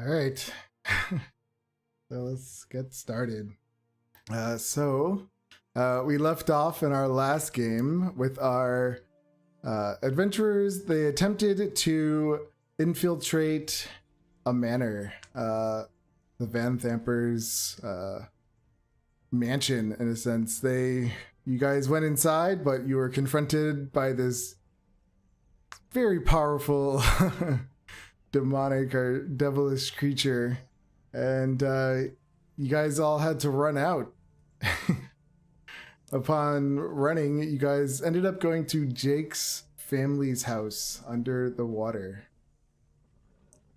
All right. So let's get started. We left off in our last game with our adventurers. They attempted to infiltrate a manor, the Van Thampers mansion, in a sense. You guys went inside, but you were confronted by this very powerful demonic or devilish creature, and you guys all had to run out. Upon running, you guys ended up going to Jake's family's house under the water.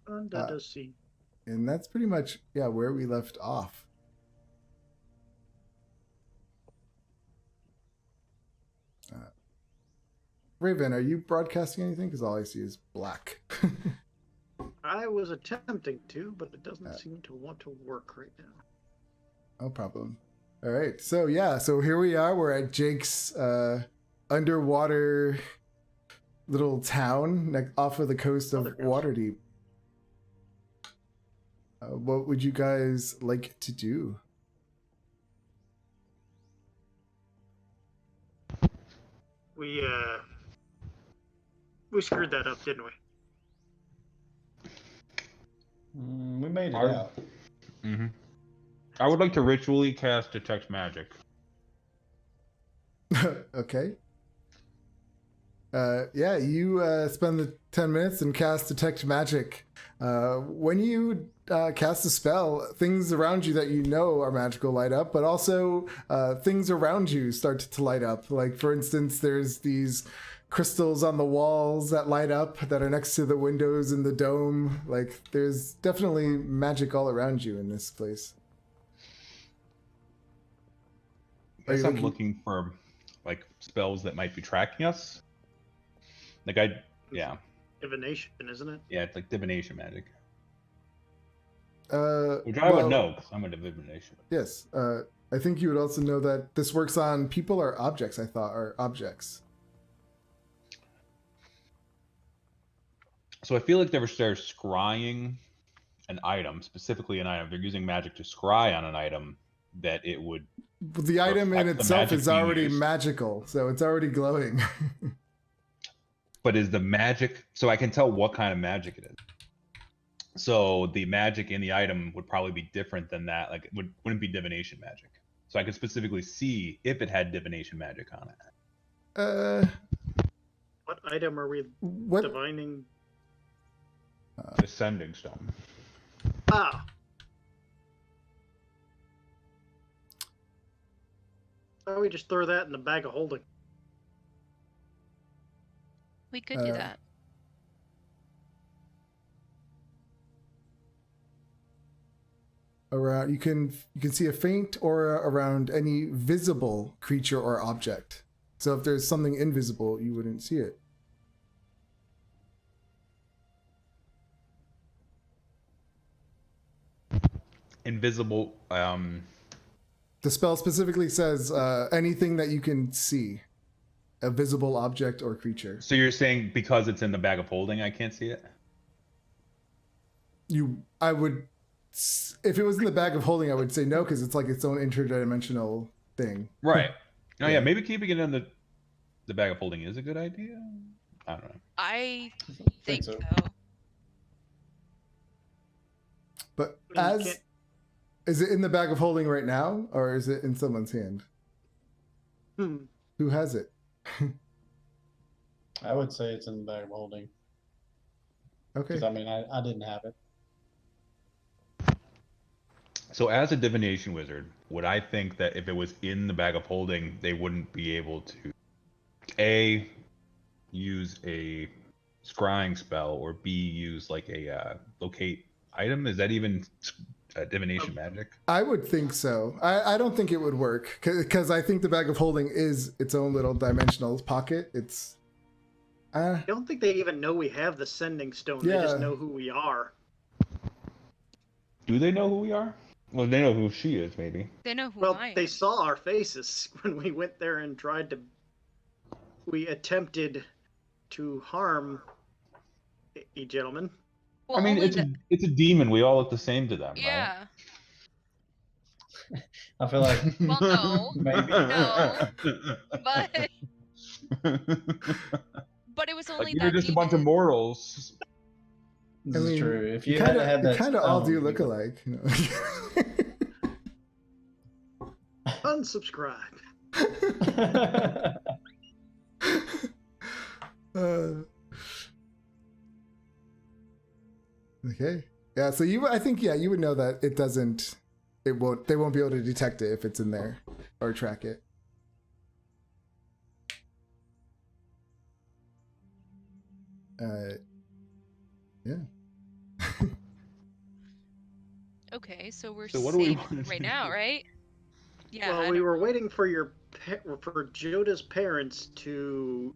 Under the sea. And that's pretty much, where we left off. Raven, are you broadcasting anything? Because all I see is black. I was attempting to, but it doesn't seem to want to work right now. No problem. All right. So here we are. We're at Jake's underwater little town off of the coast of Waterdeep. What would you guys like to do? We screwed that up, didn't we? We made it out. Mm-hmm. I would like to ritually cast Detect Magic. Okay. You spend the 10 minutes and cast Detect Magic. When you cast a spell, things around you that you know are magical light up, but also things around you start to light up. Like, for instance, there's these crystals on the walls that light up that are next to the windows in the dome. Like, there's definitely magic all around you in this place. I guess I'm looking for like spells that might be tracking us. Divination, isn't it? Yeah, it's like divination magic. Which I would know because I'm a divination. Yes. I think you would also know that this works on people or objects, or objects. So I feel like they're scrying an item, specifically an item. They're using magic to scry on an item that it would... The item in itself is already magical, so it's already glowing. But is the magic... So I can tell what kind of magic it is. So the magic in the item would probably be different than that. Like, it wouldn't be divination magic. So I could specifically see if it had divination magic on it. What item are we divining? Descending stone. Ah. Why don't we just throw that in the bag of holding? We could do that. Around, you can see a faint aura around any visible creature or object. So if there's something invisible, you wouldn't see it. Invisible. The spell specifically says anything that you can see, a visible object or creature. So you're saying because it's in the bag of holding, I can't see it? I would, if it was in the bag of holding, I would say no, because it's like its own interdimensional thing. Right. Oh yeah, maybe keeping it in the bag of holding is a good idea. I don't know. I think so. But is it in the bag of holding right now, or is it in someone's hand? Who has it? I would say it's in the bag of holding. Okay. Because, I mean, I didn't have it. So as a divination wizard, would I think that if it was in the bag of holding, they wouldn't be able to, A, use a scrying spell, or B, use like a locate item? Is that even divination magic? I would think so. I don't think it would work, because I think the bag of holding is its own little dimensional pocket. I don't think they even know we have the sending stone. Yeah. They just know who we are. Do they know who we are? Well, they know who she is, maybe. They know who I am. They saw our faces when we went there and we attempted to harm a gentleman. Well, I mean, only the it's a demon. We all look the same to them, yeah. I feel like Well, no, maybe. no, but it was Like only you're that just a bunch of demon. mortals. This I is mean, true. If you you kind had of had that kind of all stone, do we look would- alike. You Unsubscribe. know? Okay. Yeah. So I think, you would know that it doesn't. They won't be able to detect it if it's in there or track it. Yeah. Okay, so we're So what do we safe want to right do? now, right? Yeah. Well, I we don't were know. waiting for for Joda's parents to.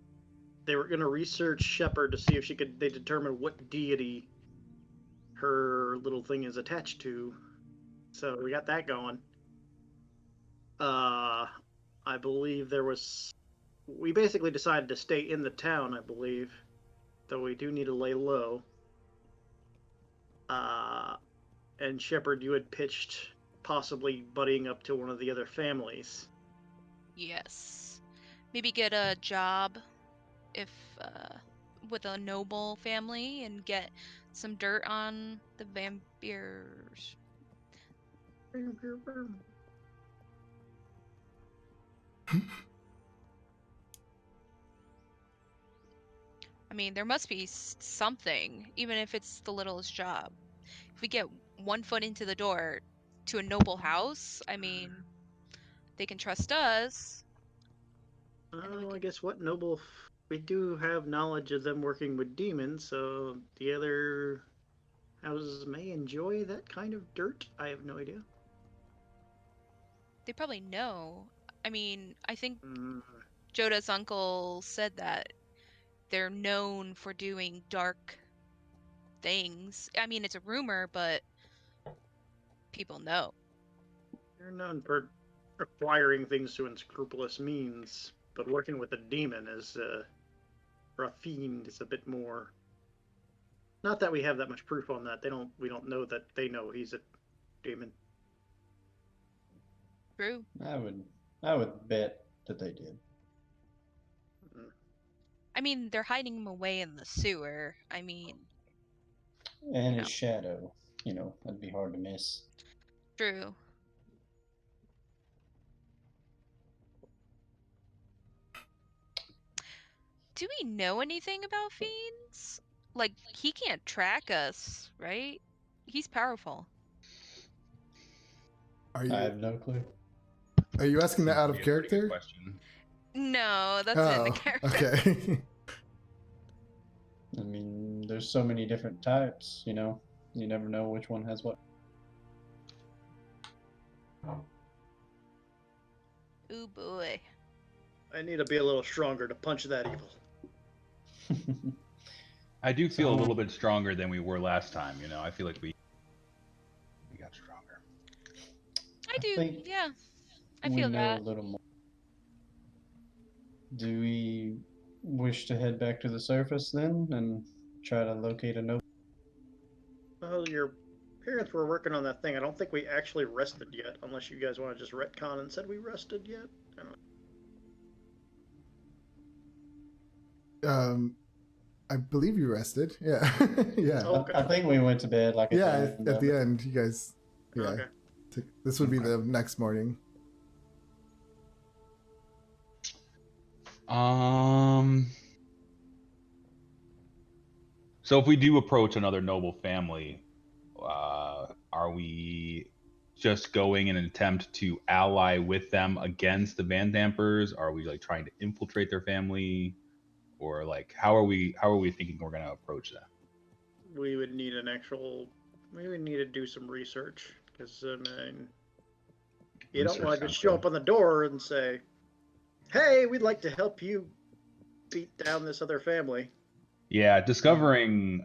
They were going to research Shepard to see if they determine what deity her little thing is attached to. So we got that going. I believe we basically decided to stay in the town, I believe, though we do need to lay low. And Shepard, you had pitched possibly buddying up to one of the other families. Yes. Maybe get a job if with a noble family and get some dirt on the vampires. I mean, there must be something, even if it's the littlest job. If we get one foot into the door to a noble house, I mean, they can trust us. And then we I can. guess what noble. We do have knowledge of them working with demons, so the other houses may enjoy that kind of dirt. I have no idea. They probably know. I mean, I think Mm, Joda's uncle said that they're known for doing dark things. I mean, it's a rumor, but people know. they're known for acquiring things through unscrupulous means, but working with a demon is, or a fiend, is a bit more. Not that we have that much proof on that. We don't know that they know he's a demon. True. I would bet that they did. I mean, they're hiding him away in the sewer. I mean, And You his know. shadow, that'd be hard to miss. true. Do we know anything about fiends? Like, he can't track us, right? He's powerful. Are I you have no clue. asking that Seems out to of be a pretty good character? question. No, that's in the Oh, character. okay. I mean, there's so many different types, You never know which one has what. Ooh boy. I need to be a little stronger to punch that evil. I do feel a So- little bit stronger than we were last time. I feel like we got stronger. I do, think yeah. I we feel know that. a little more. Do we wish to head back to the surface then and try to locate a note? Well, your parents were working on that thing. I don't think we actually rested yet, unless you guys want to just retcon and said we rested yet. I don't know. I believe you rested. Yeah. Yeah. Oh, okay. I think we went to bed like Yeah. at At the end, you guys. Yeah. Okay. This would be the next morning. So if we do approach another noble family, are we just going in an attempt to ally with them against the Van Dampers? Are we like trying to infiltrate their family, or like how are we thinking we're gonna approach that? We would need we would need to do some research, because, I mean, you don't Research want to just sounds show good. up on the door and say, hey, we'd like to help you beat down this other family. Yeah, discovering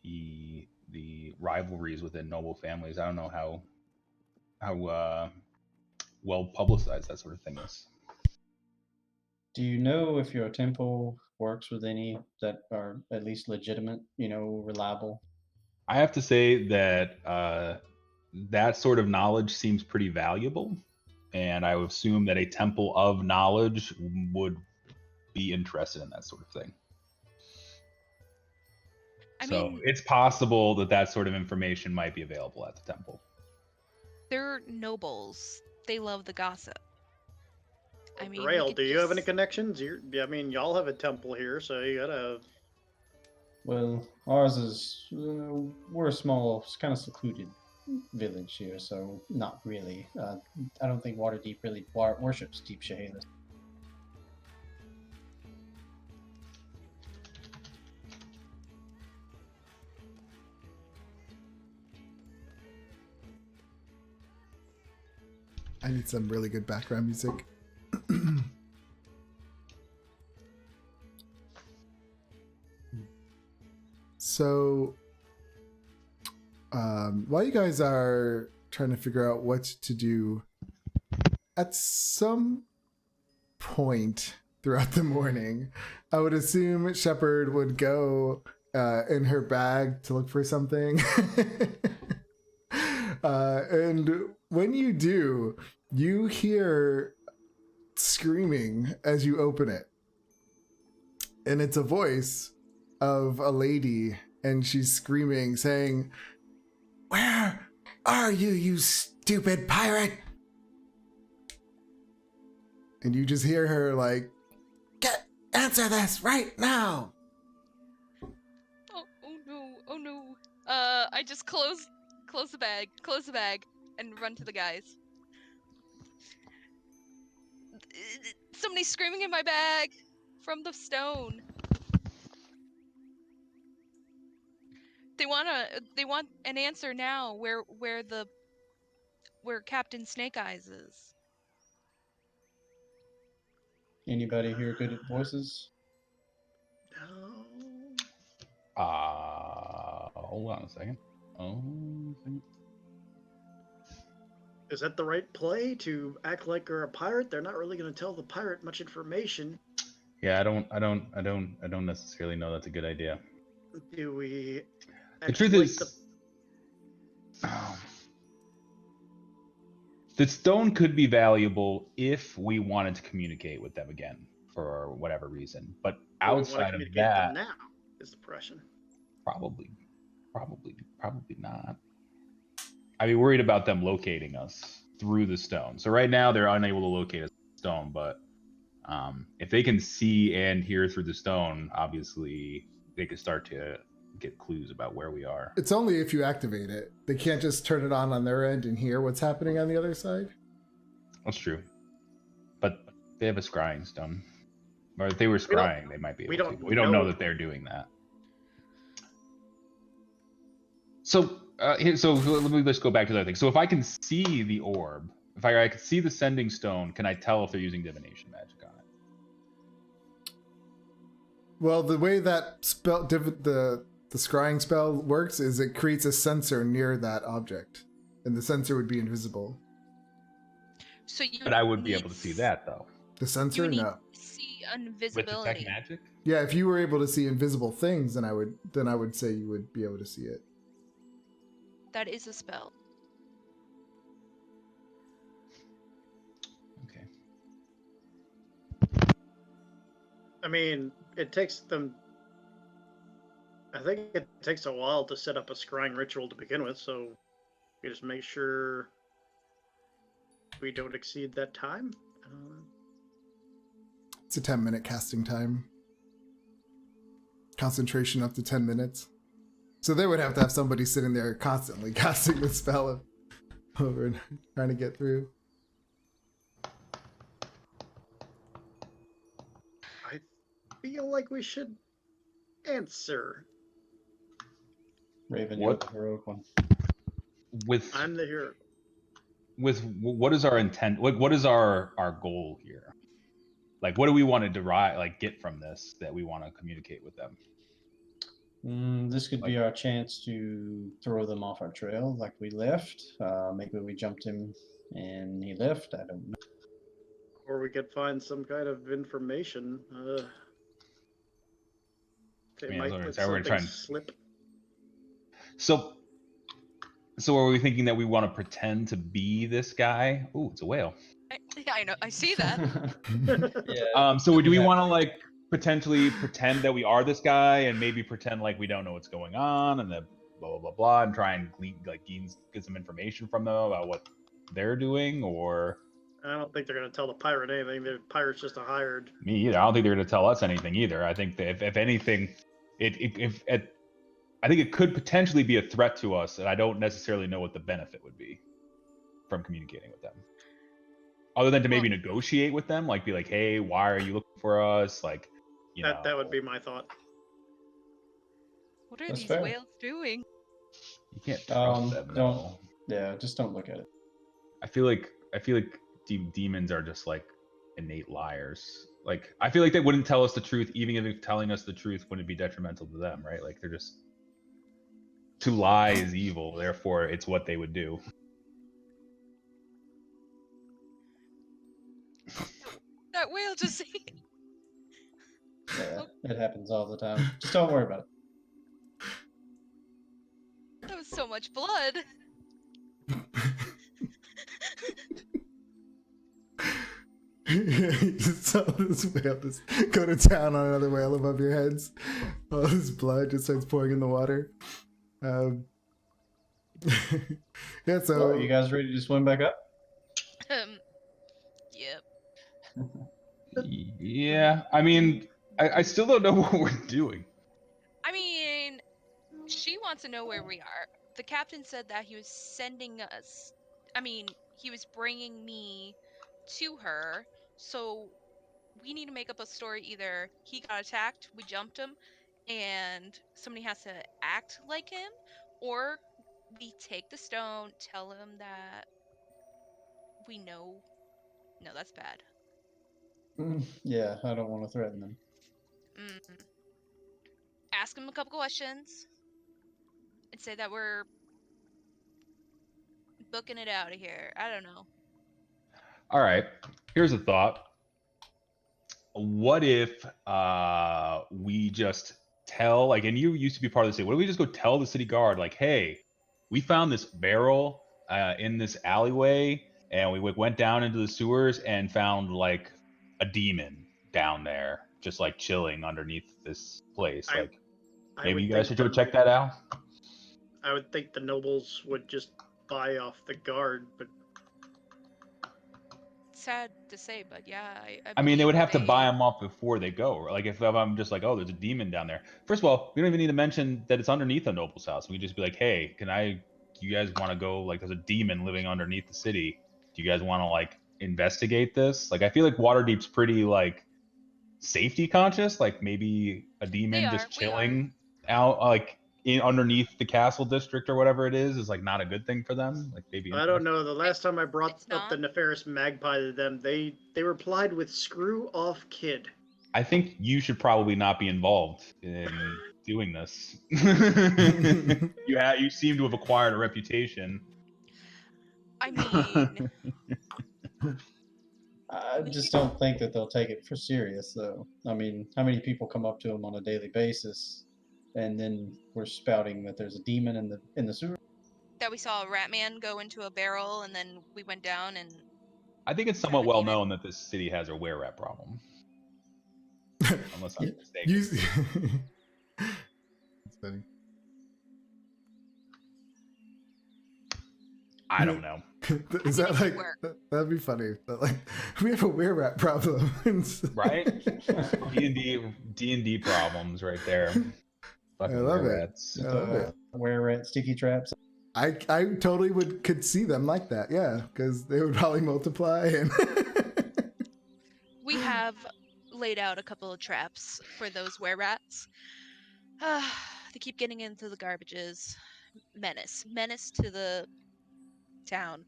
the rivalries within noble families. I don't know how well publicized that sort of thing is. Do you know if your temple works with any that are at least legitimate, reliable? I have to say that that sort of knowledge seems pretty valuable, and I would assume that a temple of knowledge would be interested in that sort of thing. I So mean, it's possible that that sort of information might be available at the temple. they're nobles. They love the gossip. I mean, we Grail, could do you have any just- connections? Y'all have a temple here, so you gotta. Well, ours is we're a small, kind of secluded village here, so not really. I don't think Waterdeep really worships Deep Chehalis. I need some really good background music. So, while you guys are trying to figure out what to do, at some point throughout the morning, I would assume Shepard would go in her bag to look for something. And when you do, you hear screaming as you open it. And it's a voice of a lady, and she's screaming, saying, "Where are you, you stupid pirate?" And you just hear her like, answer this right now. Oh no! Oh no! I just close the bag, and run to the guys. Somebody's screaming in my bag from the stone. They want an answer now. Where Captain Snake Eyes is. Anybody here good at voices? No. Hold on a second. Is that the right play to act like you're a pirate? They're not really going to tell the pirate much information. Yeah, I don't necessarily know that's a good idea. Do we? The truth like is, the stone could be valuable if we wanted to communicate with them again for whatever reason. But we wanna outside of communicate that, them now is the question. probably not. I'd be worried about them locating us through the stone. So right now they're unable to locate a stone, but if they can see and hear through the stone, obviously they could start to get clues about where we are. It's only if you activate it. They can't just turn it on their end and hear what's happening on the other side. That's true. But they have a scrying stone. Or if they were scrying, they might be able to. But we don't know that they're doing that. So let me just go back to the other thing. So if I can see the orb, if I can see the sending stone, can I tell if they're using divination magic on it? Well, the way that the scrying spell works is it creates a sensor near that object, and the sensor would be invisible. So you. But I would be able to see that though. The sensor, You need no. to see With invisibility. detect magic? Yeah, if you were able to see invisible things, then I would say you would be able to see it. That is a spell. Okay. I mean, it takes them. I think it takes a while to set up a scrying ritual to begin with, so we just make sure we don't exceed that time. It's a 10-minute casting time. Concentration up to 10 minutes. So they would have to have somebody sitting there constantly casting the spell over and trying to get through. I feel like we should answer. Raven, What? you're the heroic one. I'm the hero. With what is our intent? What is our goal here? Like, what do we want to derive, like, get from this that we want to communicate with them? This could be our chance to throw them off our trail, like we left. Maybe we jumped him and he left. I don't know. Or we could find some kind of information. They Yeah, might that's what I'm let saying. We're something trying- slip. So are we thinking that we want to pretend to be this guy? Ooh, it's a whale. Yeah, I know. I see that. Yeah. So do we Yeah. want to like potentially pretend that we are this guy and maybe pretend like we don't know what's going on and that blah blah blah blah and try and get some information from them about what they're doing? Or I don't think they're going to tell the pirate anything. The pirate's just a hired. me either. I don't think they're going to tell us anything either. I think that if anything, I think it could potentially be a threat to us, and I don't necessarily know what the benefit would be from communicating with them. Other than to maybe negotiate with them, like be like, hey, why are you looking for us? Like, That would be my thought. What are That's these fair. whales doing? you can't trust them. don't- No. Yeah, just don't look at it. I feel like demons are just like innate liars. Like I feel like they wouldn't tell us the truth, even if telling us the truth wouldn't be detrimental to them, right? Like they're just to lie is evil, therefore it's what they would do. That whale just. Yeah, it happens all the time. Just don't worry about it. That was so much blood. You just saw this whale just go to town on another whale above your heads. All this blood just starts pouring in the water. Yeah, so So, are you guys ready to swim back up? Yep. Yeah, I mean, I still don't know what we're doing. I mean, she wants to know where we are. The captain said that he was sending us. I mean, he was bringing me to her. So we need to make up a story. Either he got attacked, we jumped him, and somebody has to act like him, or we take the stone, tell him that we know. No, that's bad. Yeah, I don't want to threaten them. Ask him a couple questions and say that we're booking it out of here. I don't know. All right, here's a thought. What if we just tell, like, and you used to be part of the city, what if we just go tell the city guard, like, hey, we found this barrel in this alleyway, and we went down into the sewers and found, like, a demon down there, just, like, chilling underneath this place. Like, maybe you guys should go check that out? I would think the nobles would just buy off the guard, but Sad to say, but yeah, I mean, they believe would have to they- buy them off before they go. Like, if I'm just like, oh, there's a demon down there. First of all, we don't even need to mention that it's underneath a noble's house. We could just be like, hey, do you guys want to go? Like, there's a demon living underneath the city. Do you guys want to, like, investigate this? Like, I feel like Waterdeep's pretty, like, safety conscious. Like, maybe a demon just chilling out, like, underneath the castle district or whatever it is like not a good thing for them. Like, maybe I don't know. The last time I brought It's up the not. nefarious magpie to them, they replied with "screw off, kid." I think you should probably not be involved in doing this. You seem to have acquired a reputation. I mean, I just don't think that they'll take it for serious, though. I mean, how many people come up to them on a daily basis, and then we're spouting that there's a demon in the sewer? that we saw a rat man go into a barrel, and then we went down and I think it's somewhat well known that this city has a were-rat problem. Unless I'm mistaken. That's funny. I don't know. Is I that think it like should that'd be funny? That, like, we have a were-rat problem, Right? D&D problems right there. Fucking I love it. were-rats. I love it. Were-rat sticky traps. I totally could see them like that, yeah, because they would probably multiply and. we have laid out a couple of traps for those were-rats. They keep getting into the garbages. Menace to the town.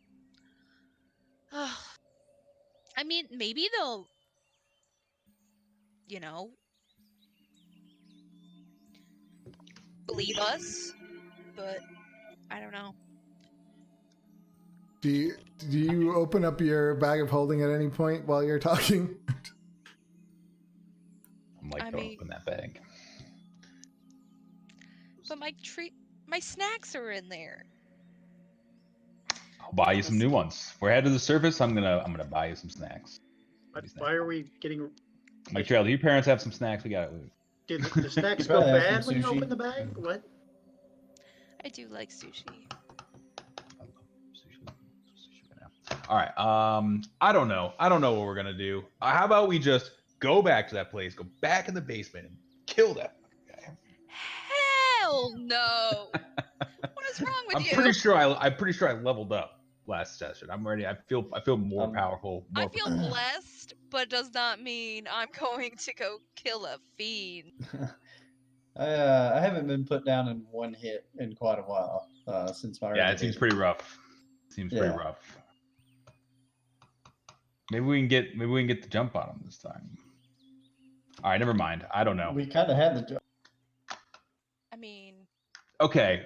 I mean, maybe they'll, believe us, but I don't know. Do you open up your bag of holding at any point while you're talking? I'm like, don't open that bag. But my snacks are in there. I'll buy you some new ones. We're headed to the surface. I'm gonna buy you some snacks. Why are we getting? Like, Trail, do your parents have some snacks? We got it. Did the snacks You go probably have some bad when you sushi. open the bag? What? I do like sushi. All right. I don't know. I don't know what we're gonna do. How about we just go back to that place, go back in the basement, and kill that guy? Hell no! What is wrong with I'm you? pretty sure I leveled up last session. I'm ready. I feel more powerful. More I feel blessed, but does not mean I'm going to go kill a fiend. I haven't been put down in one hit in quite a while since my Yeah, early it seems days. pretty rough. Pretty rough. Maybe we can get the jump on him this time. All right, never mind. I don't know. We kind of had the job. I mean, Okay.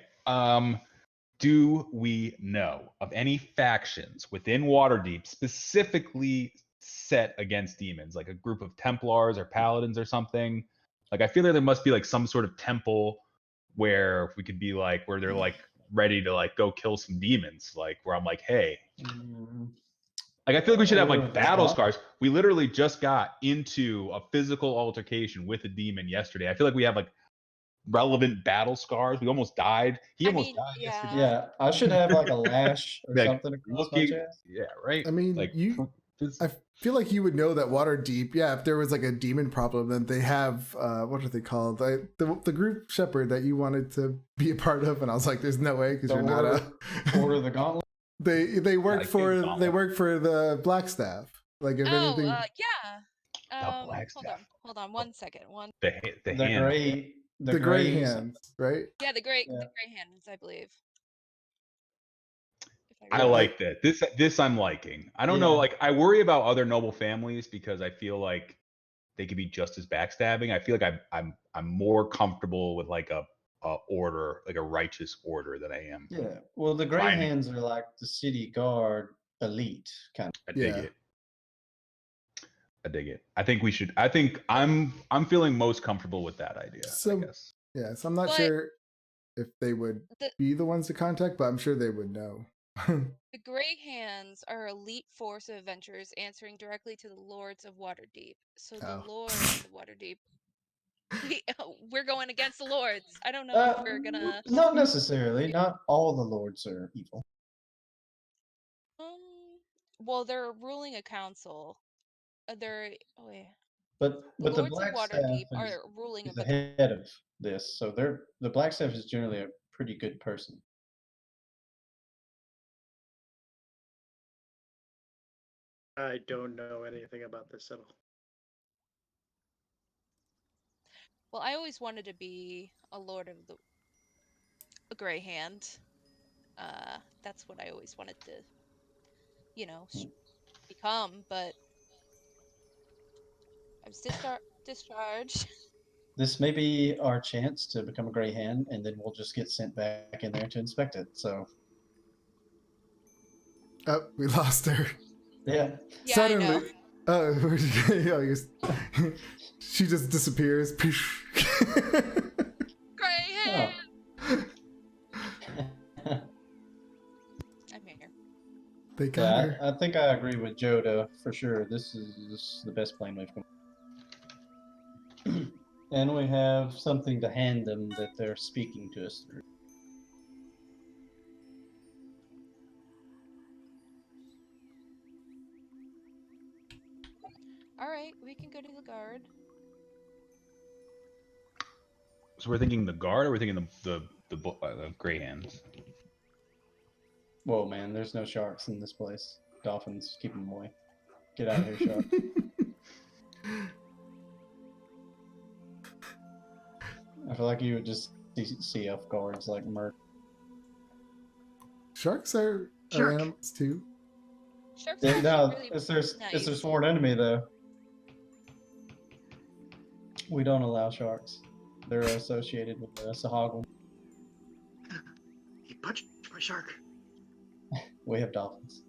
Do we know of any factions within Waterdeep specifically set against demons, like a group of Templars or Paladins or something? Like, I feel like there must be like some sort of temple where we could be like, where they're like ready to like go kill some demons, like where I'm like, hey, like I feel like we should have like battle scars. We literally just got into a physical altercation with a demon yesterday. I feel like we have like relevant battle scars. We almost died. He almost died yesterday. Yeah, I should have like a lash or Like, something across my chest. Yeah, right. I mean, like, I feel like you would know that Waterdeep. Yeah, if there was like a demon problem, then they have what are they called? The group shepherd that you wanted to be a part of, and I was like, "There's no way because you're not a Order of the Gauntlet." They work for the Blackstaff. Like if anything, hold on, 1 second. The gray hands, right? Yeah, the gray hands, I believe. I like that. This I'm liking. I don't know. Like, I worry about other noble families because I feel like they could be just as backstabbing. I feel like I'm more comfortable with like a order, like a righteous order, than I am. Yeah. Well, the gray hands are like the city guard elite kind of. I dig it. I think we should. I think I'm feeling most comfortable with that idea. So, I guess. Yeah. So I'm not sure if they would be the ones to contact, but I'm sure they would know. The Grey Hands are an elite force of adventurers answering directly to the Lords of Waterdeep. So the Lords of Waterdeep. We're going against the Lords. I don't know if we're gonna. Not necessarily. Not all the lords are evil. Well, they're ruling a council. They're But the the Lords of Waterdeep are ruling is the head of this, so the Blackstaff is generally a pretty good person. I don't know anything about this at all. Well, I always wanted to be a Lord of a Grey Hand. That's what I always wanted to, become. But I was discharged. This may be our chance to become a Grey Hand, and then we'll just get sent back in there to inspect it. So. Oh, we lost her. Yeah. Suddenly, she just disappears. Grey Hand. I'm here. They got her. I think I agree with Joda for sure. This is the best plan we've come. And we have something to hand them that they're speaking to us through. All right, we can go to the guard. So we're thinking the guard, or we're thinking the Grey Hands. Whoa, man! There's no sharks in this place. Dolphins, keep them away. Get out of here, sharks. I feel like you would just see off guards like murder. Sharks are animals too. Sharks No, really it's their sworn enemy though. We don't allow sharks. They're associated with the Sahagwin. He punched my shark. We have dolphins.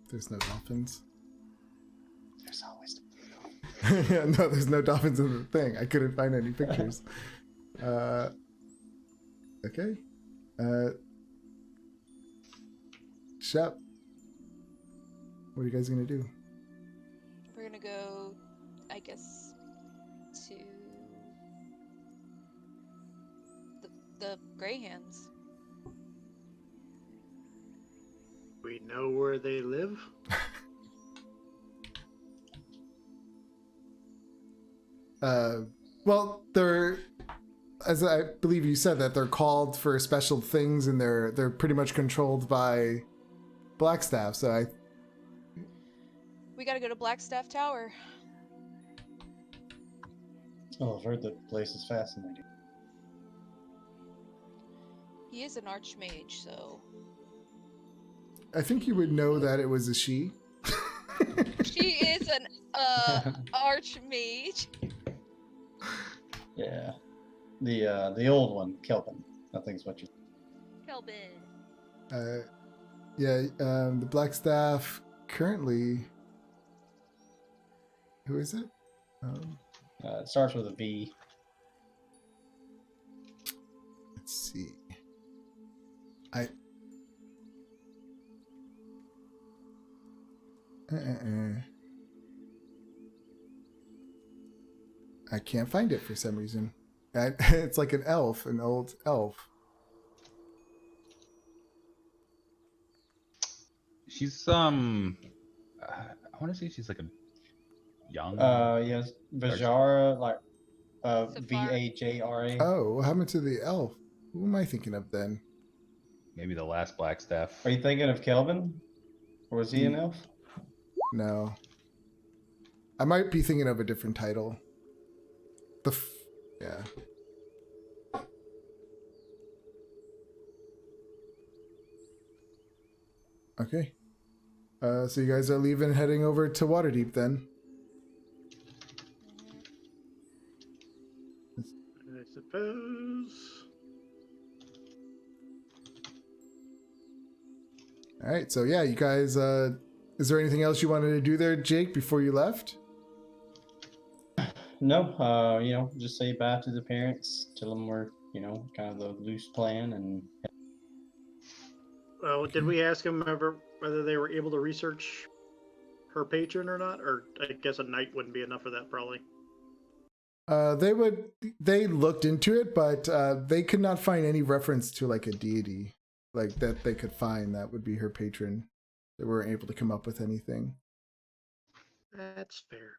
There's no dolphins. There's always yeah, no, there's no dolphins in the thing. I couldn't find any pictures. Okay. Shep. What are you guys gonna do? We're gonna go, I guess, to the Greyhands. We know where they live. Well, they're, as I believe you said, that they're called for special things, and they're pretty much controlled by Blackstaff. So We gotta go to Blackstaff Tower. Oh, I've heard the place is fascinating. He is an archmage, so I think you would know that it was a she. she is an archmage. Yeah. The old one, Kelvin, I think is what you. Kelvin. Yeah, the Blackstaff currently. Who is it? It starts with a V. Let's see. I can't find it for some reason. It's like an elf, an old elf. She's I want to say she's like a young. Yes, Vajara, like Safari. Vajra. Oh, what happened to the elf? Who am I thinking of then? Maybe the last Blackstaff. Are you thinking of Kelvin? Or was he an elf? No. I might be thinking of a different title. Yeah. Okay. So you guys are leaving, heading over to Waterdeep then? I suppose. All right. So yeah, you guys. Is there anything else you wanted to do there, Jake, before you left? No, just say bye to the parents, tell them we're, kind of the loose plan, and Well, did we ask them ever whether they were able to research her patron or not? Or I guess a night wouldn't be enough for that, probably. They looked into it, but they could not find any reference to like a deity, like that they could find that would be her patron. They weren't able to come up with anything. That's fair.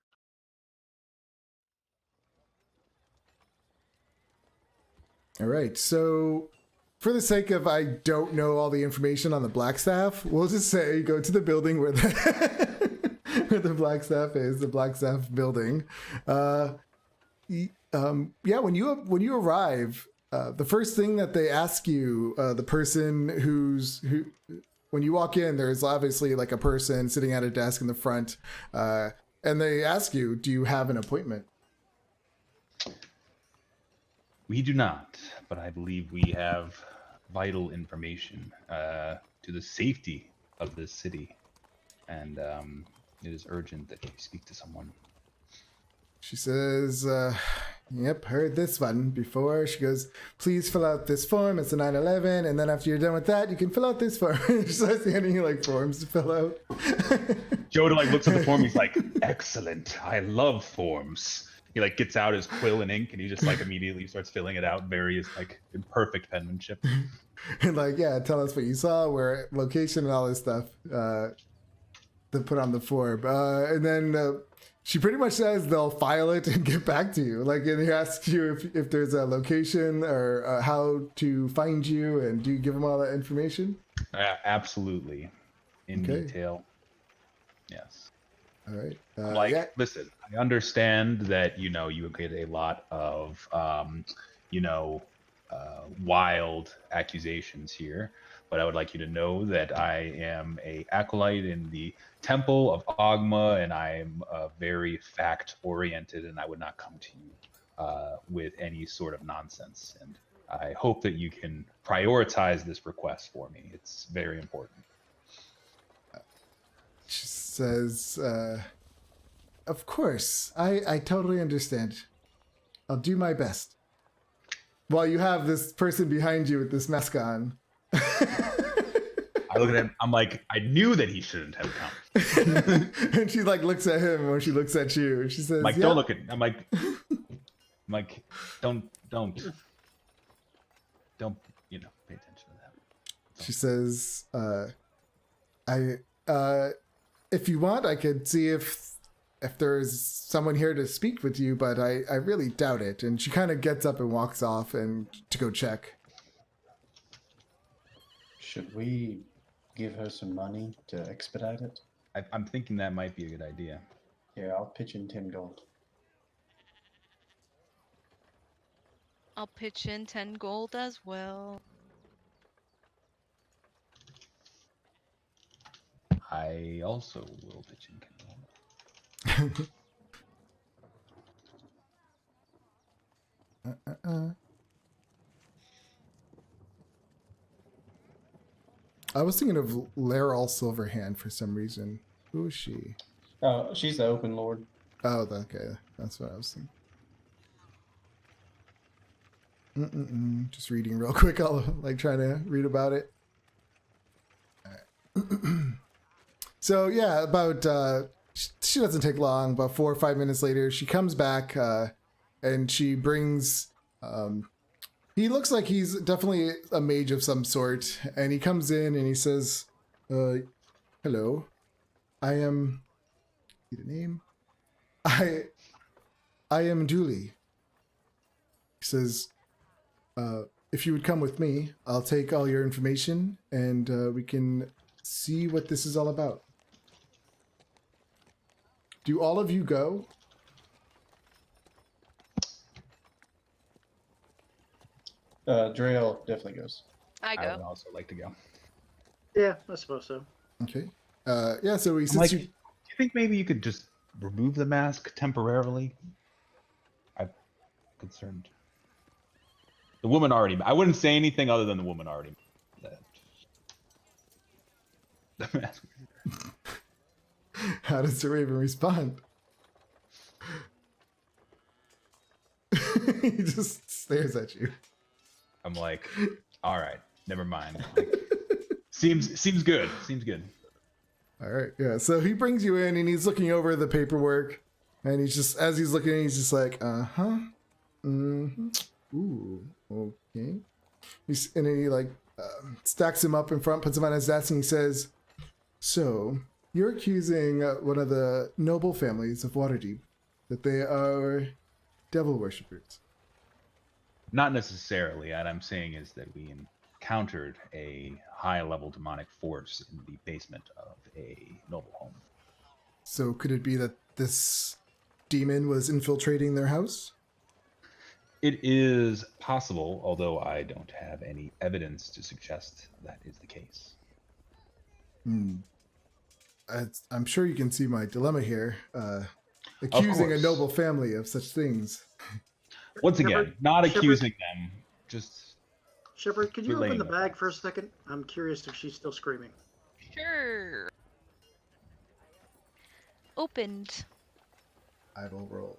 All right, so for the sake of I don't know all the information on the Blackstaff, we'll just say go to the building where the where the Blackstaff is, the Blackstaff building. Yeah, when you arrive, the first thing that they ask you, the person who when you walk in, there's obviously like a person sitting at a desk in the front, and they ask you, "Do you have an appointment?" We do not, but I believe we have vital information to the safety of this city, and it is urgent that you speak to someone. She says, yep, heard this one before. She goes, please fill out this form. It's a 911. And then after you're done with that, you can fill out this form. She starts handing you like forms to fill out. Joe looks at the form. He's like, excellent. I love forms. He gets out his quill and ink and he just immediately starts filling it out. Various in perfect penmanship. And yeah, tell us what you saw, where location and all this stuff to put on the form. And then she pretty much says they'll file it and get back to you. And he asks you if there's a location or how to find you, and do you give him all that information? Absolutely. In detail. Yes. All right. Yeah. Listen, I understand that, you get a lot of, wild accusations here, but I would like you to know that I am a acolyte in the Temple of Ogma, and I am very fact-oriented, and I would not come to you with any sort of nonsense. And I hope that you can prioritize this request for me. It's very important. She says, of course, I totally understand. I'll do my best. while you have this person behind you with this mask on. I look at him. I'm like, I knew that he shouldn't have come. And she like looks at him when she looks at you. She says, I'm like, "Yeah." don't look at. I'm like, don't, you know, pay attention to that. She says, if you want, I could see if there's someone here to speak with you, but I really doubt it." And she kind of gets up and walks off and to go check. Should we give her some money to expedite it? I'm thinking that might be a good idea. Here, I'll pitch in 10 gold. I'll pitch in 10 gold as well. I also will pitch in Kindle. I was thinking of Laral Silverhand for some reason. Who is she? Oh, she's the open lord. Oh, okay. That's what I was thinking. Just reading real quick. I'll like trying to read about it. All right. So yeah, about she doesn't take long. About 4 or 5 minutes later, she comes back and she brings. He looks like he's definitely a mage of some sort, and he comes in and he says, "Hello, I am." Need a name? I am Dooley. He says, "If you would come with me, I'll take all your information and we can see what this is all about." Do all of you go? Drail definitely goes. I I would go. also like to go. Yeah, I suppose so. Okay. Yeah, so he I'm since like, you do you think maybe you could just remove the mask temporarily? I'm concerned. The woman already. I wouldn't say anything other than the woman already. The mask. how does the Raven respond? He just stares at you. I'm like, all right, never mind. Like, seems good. Seems good. All right, yeah. So he brings you in and he's looking over the paperwork, and he's just as he's looking, he's just like, mm-hmm, ooh, okay. And then he like stacks him up in front, puts him on his desk, and he says, "So you're accusing one of the noble families of Waterdeep that they are devil worshippers." Not necessarily. What I'm saying is that we encountered a high-level demonic force in the basement of a noble home. So could it be that this demon was infiltrating their house? It is possible, although I don't have any evidence to suggest that is the case. I'm sure you can see my dilemma here. Accusing a course. noble family of such things. Once again, Shepard- not Shepard- accusing them, just Shepard, could you open relaying the the bag facts. for a second? I'm curious if she's still screaming. Sure. Opened. I will roll.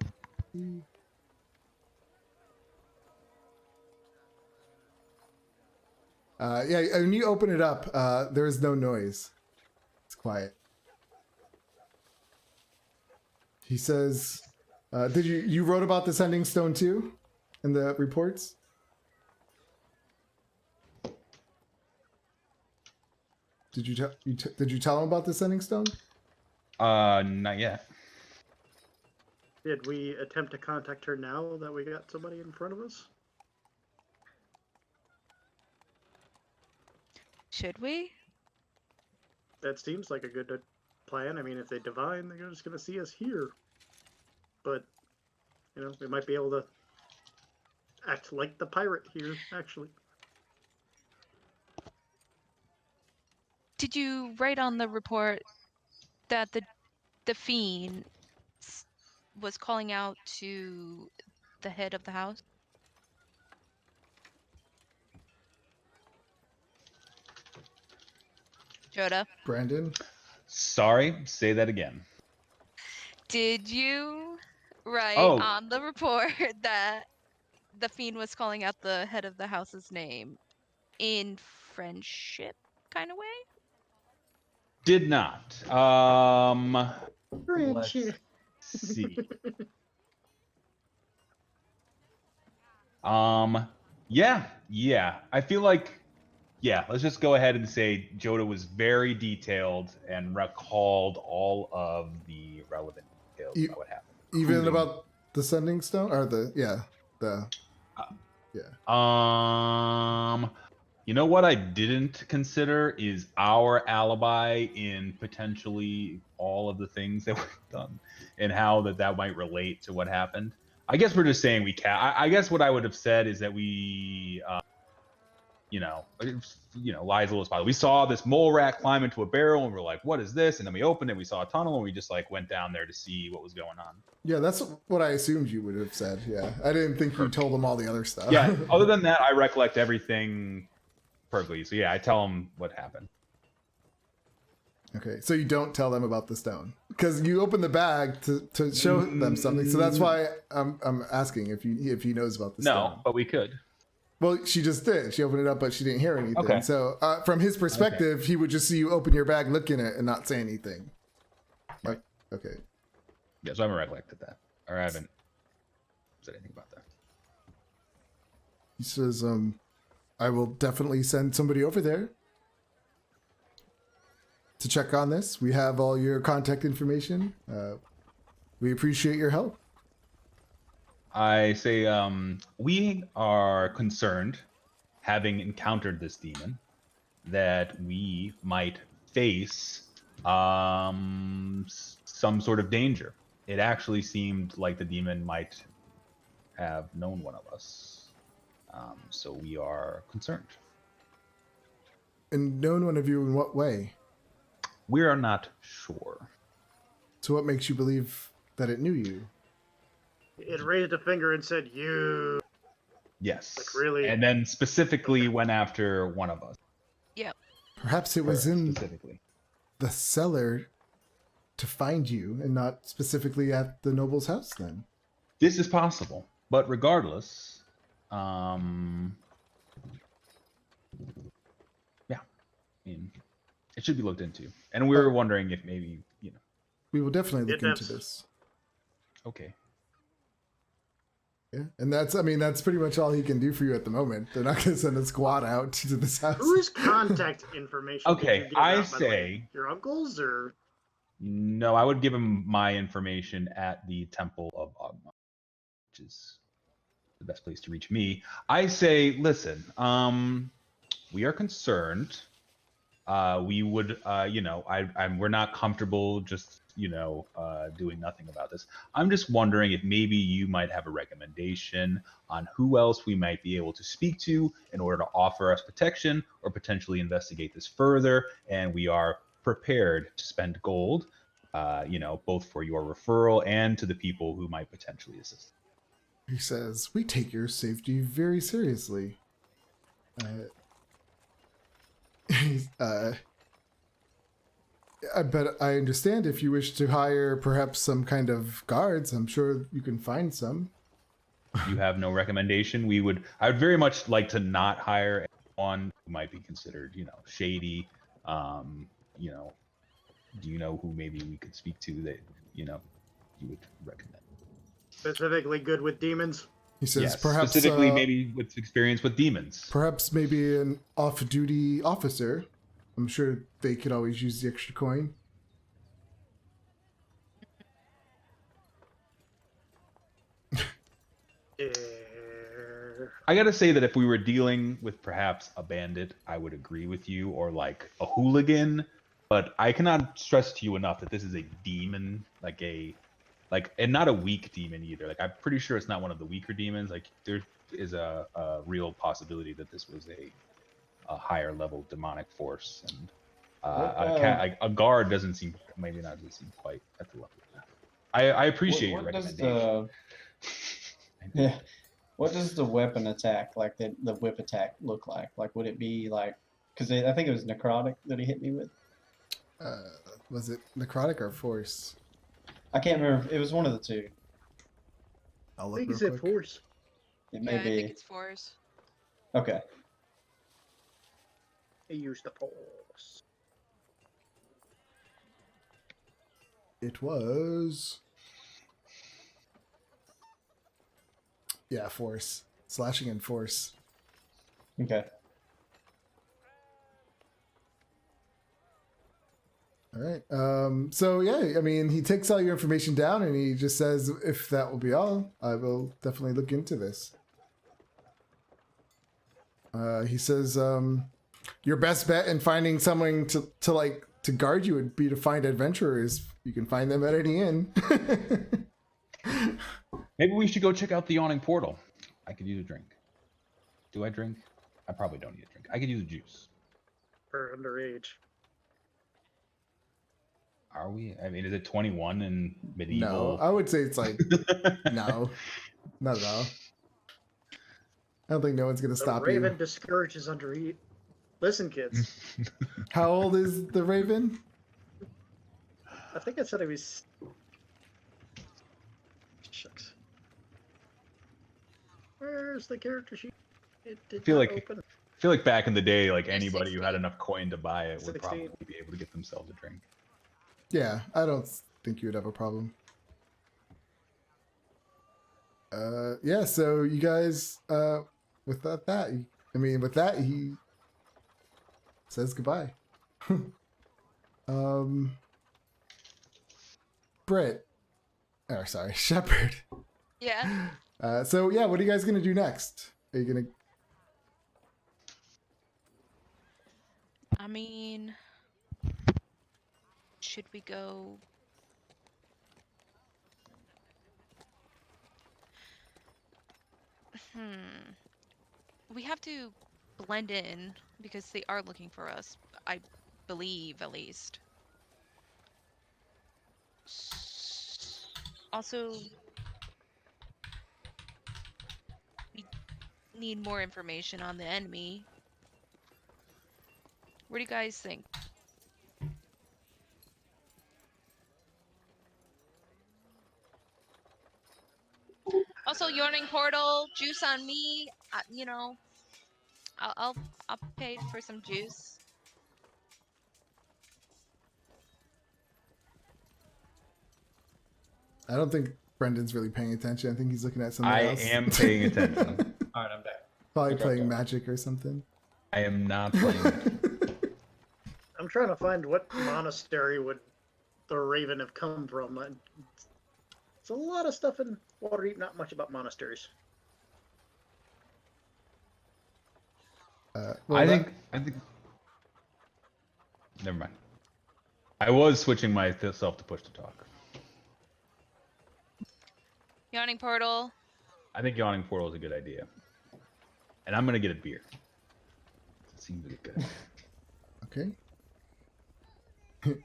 Yeah, when you open it up, there is no noise. It's quiet. He says, "Did you wrote about the sending stone too, in the reports?" Did you tell him about the sending stone? Not yet. Did we attempt to contact her now that we got somebody in front of us? Should we? That seems like a good plan. I mean, if they divine, they're just going to see us here. But, you know, we might be able to act like the pirate here, actually. Did you write on the report that the fiend was calling out to the head of the house? Joda, Brandon? Sorry, say that again. did you write Oh. on the report that the fiend was calling out the head of the house's name in friendship kind of way. Did not. Let's Friendship. see. Yeah. I feel like, yeah, let's just go ahead and say Joda was very detailed and recalled all of the relevant details about what happened. Even including- about the sending stone, or the You know what I didn't consider is our alibi in potentially all of the things that we've done, and how that might relate to what happened. I guess we're just saying we can. I guess what I would have said is that we, lie as little as possible. We saw this mole rat climb into a barrel, and we're like, "What is this?" And then we opened it, we saw a tunnel, and we just like went down there to see what was going on. Yeah, that's what I assumed you would have said. Yeah, I didn't think you told them all the other stuff. Yeah. Other than that, I recollect everything perfectly. So yeah, I tell them what happened. Okay, so you don't tell them about the stone because you open the bag to show them something. So that's why I'm asking if he knows about the stone. No, but we could. Well, she just did. She opened it up, but she didn't hear anything. Okay. So from his perspective, he would just see you open your bag, look in it, and not say anything. Right. Okay. Yeah, so I haven't recollected that, or I haven't said anything about that. He says, I will definitely send somebody over there to check on this. We have all your contact information. We appreciate your help. I say, we are concerned, having encountered this demon, that we might face some sort of danger. It actually seemed like the demon might have known one of us. So we are concerned. And known one of you in what way? We are not sure. So what makes you believe that it knew you? It raised a finger and said, "You." Yes. Like, really? And then specifically went after one of us. Yep. Perhaps it was in Specifically. the cellar to find you and not specifically at the noble's house then. This is possible. But regardless, yeah. I mean, it should be looked into. And we were wondering if maybe, We will definitely look Yeah, into that's- this. okay. Yeah, and that's pretty much all he can do for you at the moment. They're not going to send a squad out to this house. Whose contact information? Okay, did you give I out, by the way? say- Your uncle's, or No, I would give him my information at the Temple of Ogma, which is the best place to reach me. I say, listen, we are concerned. We would, we're not comfortable just, doing nothing about this. I'm just wondering if maybe you might have a recommendation on who else we might be able to speak to in order to offer us protection or potentially investigate this further. And we are prepared to spend gold, both for your referral and to the people who might potentially assist. He says, we take your safety very seriously. But I understand if you wish to hire perhaps some kind of guards, I'm sure you can find some. You have no recommendation? I would very much like to not hire anyone who might be considered, shady. Do you know who maybe we could speak to that, you would recommend? specifically good with demons? He says, Yes, perhaps specifically maybe with experience with demons. perhaps maybe an off-duty officer. I'm sure they could always use the extra coin. I gotta say that if we were dealing with perhaps a bandit, I would agree with you, or like a hooligan. But I cannot stress to you enough that this is a demon, and not a weak demon either. Like, I'm pretty sure it's not one of the weaker demons. Like, there is a real possibility that this was a higher level demonic force, and a guard doesn't seem quite at the level. I appreciate your What does recommendation. Yeah. What does the weapon attack, like the whip attack, look like? Like, would it be like? Because I think it was necrotic that he hit me with. Was it necrotic or force? I can't remember. It was one of the two. I'll I look think he real said quick. force. It Yeah, may I think be. it's 4s. Okay. Use the force. It was. Yeah, force. Slashing and force. Okay. All right. So yeah, I mean, he takes all your information down and he just says, if that will be all, I will definitely look into this. He says, your best bet in finding someone to guard you would be to find adventurers. You can find them at any inn. Maybe we should go check out the yawning portal. I could use a drink. Do I drink? I probably don't need a drink. I could use a juice. For underage. Are we? I mean, is it 21 in No, medieval? I would say it's like, no, not at all. I don't think no one's going to The stop Raven you. discourages underage. Listen, kids. How old is the Raven? I think I said he was. Shucks. Where's the character sheet? It did feel not like- open. I feel like back in the day, like They're anybody who had 16. enough coin to buy it would 16. probably be able to get themselves a drink. Yeah, I don't think you would have a problem. Yeah, so you guys, with that, he says goodbye. Britt, or sorry, Shepherd. Yeah. So yeah, what are you guys gonna do next? Are you gonna? I mean, should we go? We have to blend in because they are looking for us. I believe, at least. Also, we need more information on the enemy. What do you guys think? Also, yawning portal, juice on me. You know, I'll pay for some juice. I don't think Brendan's really paying attention. I think he's looking at something I else. am paying attention. All right, I'm back. Probably Okay, playing okay. Magic or something. I am not playing. I'm trying to find what monastery would the Raven have come from. It's a lot of stuff in Waterdeep, not much about monasteries. Well, I think. Never mind. I was switching myself to push to talk. Yawning portal. I think yawning portal is a good idea, and I'm gonna get a beer. It seems like a good idea. Okay.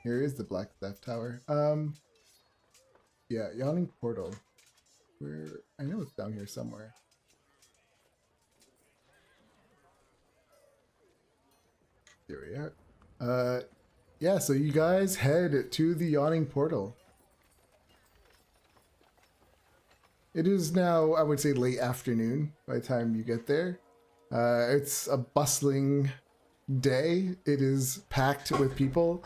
Here is the Black Theft Tower. Yeah, Yawning Portal. Where I know it's down here somewhere. There we are. Yeah, so you guys head to the Yawning Portal. It is now, I would say, late afternoon by the time you get there. It's a bustling day. It is packed with people.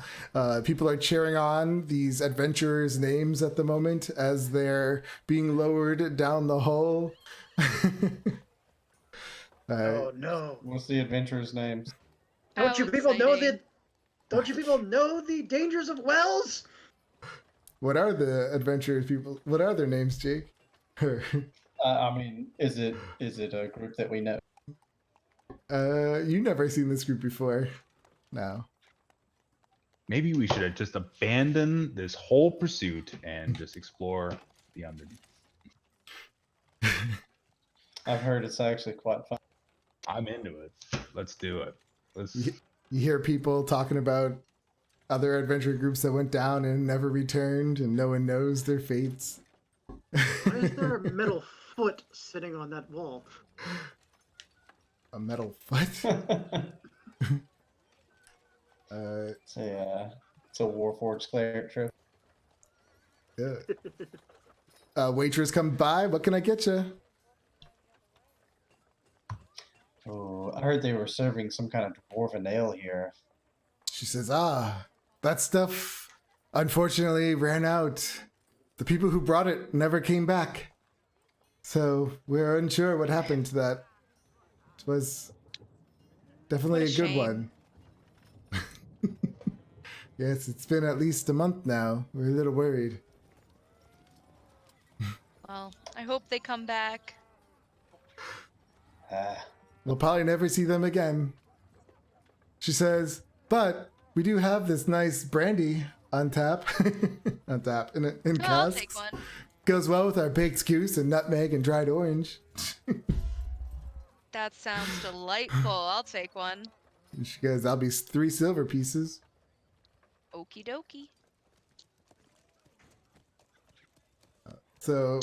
People are cheering on these adventurers' names at the moment as they're being lowered down the hole. Oh no! What's the adventurer's names? Don't How you people know exciting. Don't you people know the dangers of wells? What are the adventurers people? What are their names, Jake? I mean, is it a group that we know? You've never seen this group before. No. Maybe we should have just abandoned this whole pursuit and just explore the underneath. I've heard it's actually quite fun. I'm into it. Let's do it. Let's. You hear people talking about other adventure groups that went down and never returned, and no one knows their fates. Why is there a metal foot sitting on that wall? A metal foot? It's a Warforged cleric trope. Yeah. Waitress come by. What can I get you? Oh, I heard they were serving some kind of dwarven ale here. She says, that stuff unfortunately ran out. The people who brought it never came back. So we're unsure what happened to that. It was definitely What a a good shame. one. Yes, it's been at least a month now. We're a little worried. Well, I hope they come back. We'll probably never see them again. She says, but we do have this nice brandy on tap. On tap, in Oh, I'll take casks. one. Goes well with our baked goose and nutmeg and dried orange. That sounds delightful. I'll take one. And she goes, that'll be 3 silver pieces. Okie dokie. So,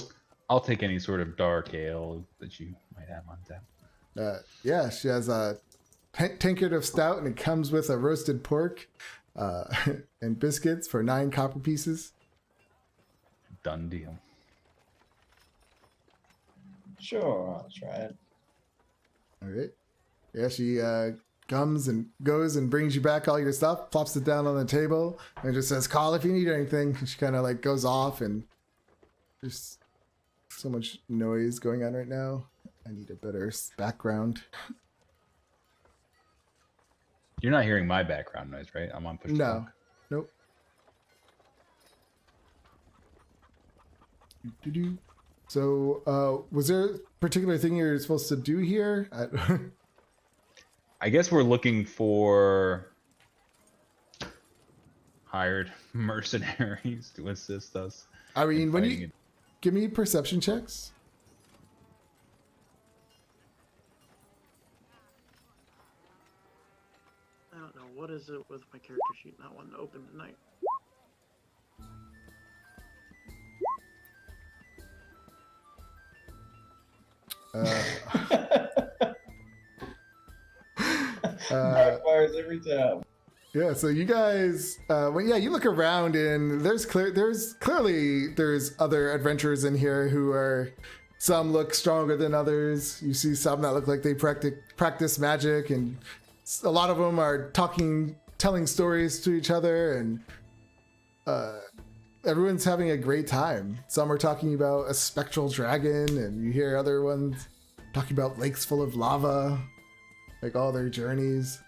I'll take any sort of dark ale that you might have on tap. yeah, she has a tankard of stout, and it comes with a roasted pork and biscuits for 9 copper pieces. Done deal. Sure, I'll try it. All right. Yeah, she comes and goes and brings you back all your stuff, plops it down on the table, and just says, call if you need anything. And she kind of like goes off, and there's so much noise going on right now. I need a better background. You're not hearing my background noise, right? I'm on push to No. talk. Nope. Doo-doo. So, was there a particular thing you're supposed to do here? I guess we're looking for hired mercenaries to assist us. I mean, in when fighting you it. give me perception checks. I don't know, what is it with my character sheet not wanting to open tonight? Backfires every time. Yeah, so you guys, you look around and there's clearly other adventurers in here who are, some look stronger than others. You see some that look like they practice magic, and a lot of them are telling stories to each other, and everyone's having a great time. Some are talking about a spectral dragon, and you hear other ones talking about lakes full of lava, like all their journeys.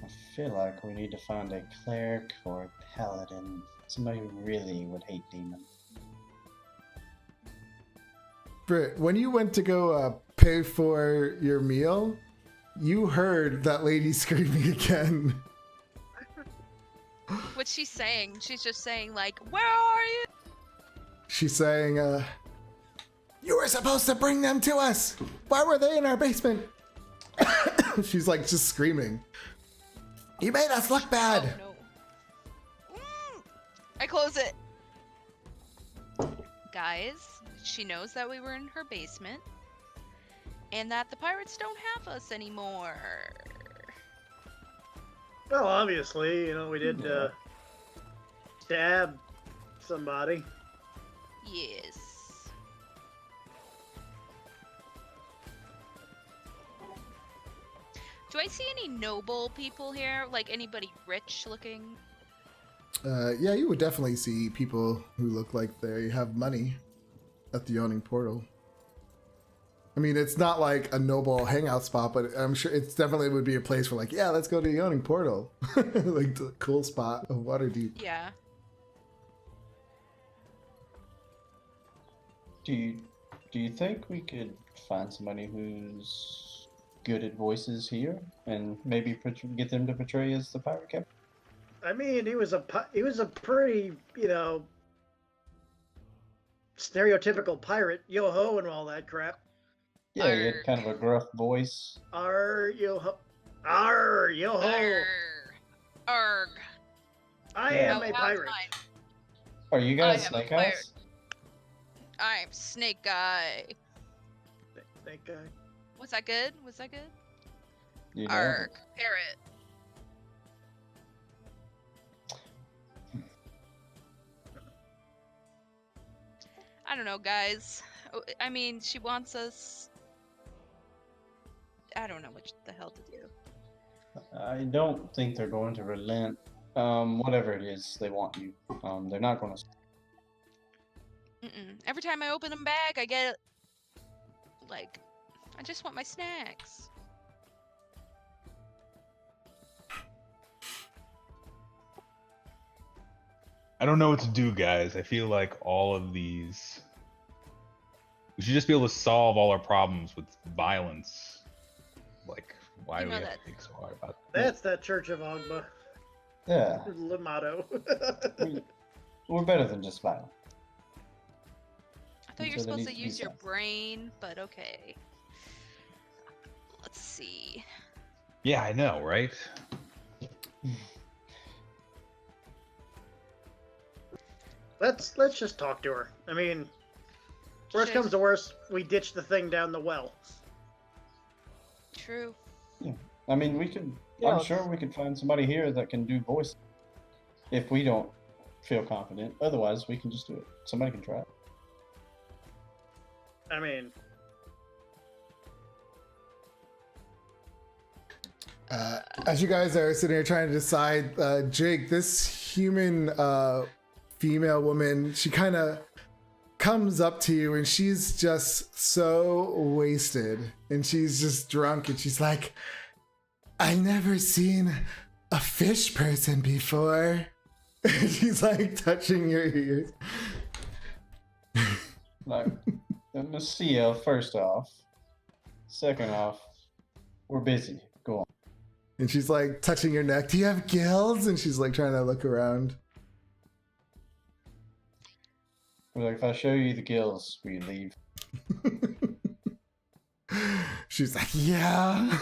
I feel like we need to find a cleric or a paladin. Somebody who really would hate demons. Britt, when you went to go pay for your meal, you heard that lady screaming again. What's she saying? She's just saying, like, where are you? She's saying, you were supposed to bring them to us. Why were they in our basement? She's like just screaming. You made us look bad. Oh, no. I close it. Guys, she knows that we were in her basement and that the pirates don't have us anymore. Well, obviously, we did stab somebody. Yes. Do I see any noble people here? Like anybody rich looking? Yeah, you would definitely see people who look like they have money at the yawning portal. I mean, it's not like a noble hangout spot, but I'm sure it's definitely would be a place where, like, yeah, let's go to the yawning portal. Like the cool spot of Waterdeep. Yeah. Do you think we could find somebody who's good at voices here, and maybe get them to portray as the pirate captain? I mean, he was a pretty, stereotypical pirate, yo-ho and all that crap. Yeah, he had kind of a gruff voice. Arr, yo-ho. Arr, yo-ho. Arg. Arg. I Yeah. am a pirate. Are you guys I am a Snake pirate. Eyes? I'm Snake Guy. That guy. Was that good? Was that good? You know? Arg. Parrot. I don't know, guys. I mean, she wants us I don't know what the hell to do. I don't think they're going to relent. Whatever it is they want you. They're not going to. Every time I open a bag, I get like, I just want my snacks. I don't know what to do, guys. I feel like all of these. We should just be able to solve all our problems with violence. Like, why You do know we have that. to think so hard about That's that Church of Ogba. Yeah, The motto. we're better than just violent. I thought you were So there supposed to needs to be use your something. brain, but okay. Let's see. Yeah, I know, right? Let's just talk to her. I mean, worst Should- comes to worst, we ditch the thing down the well. True. I mean, we could. Yeah, I'm let's- sure we could find somebody here that can do voice. If we don't feel confident, otherwise we can just do it. Somebody can try it. I mean, As you guys are sitting here trying to decide, Jake, this human female woman, she kind of comes up to you and she's just so wasted and she's just drunk and she's like, I never seen a fish person before. And she's like touching your ears. Like, let's see. First off, second off, we're busy. Go on. And she's like touching your neck. Do you have gills? And she's like trying to look around. We're like, if I show you the gills, will you leave? She's like, yeah.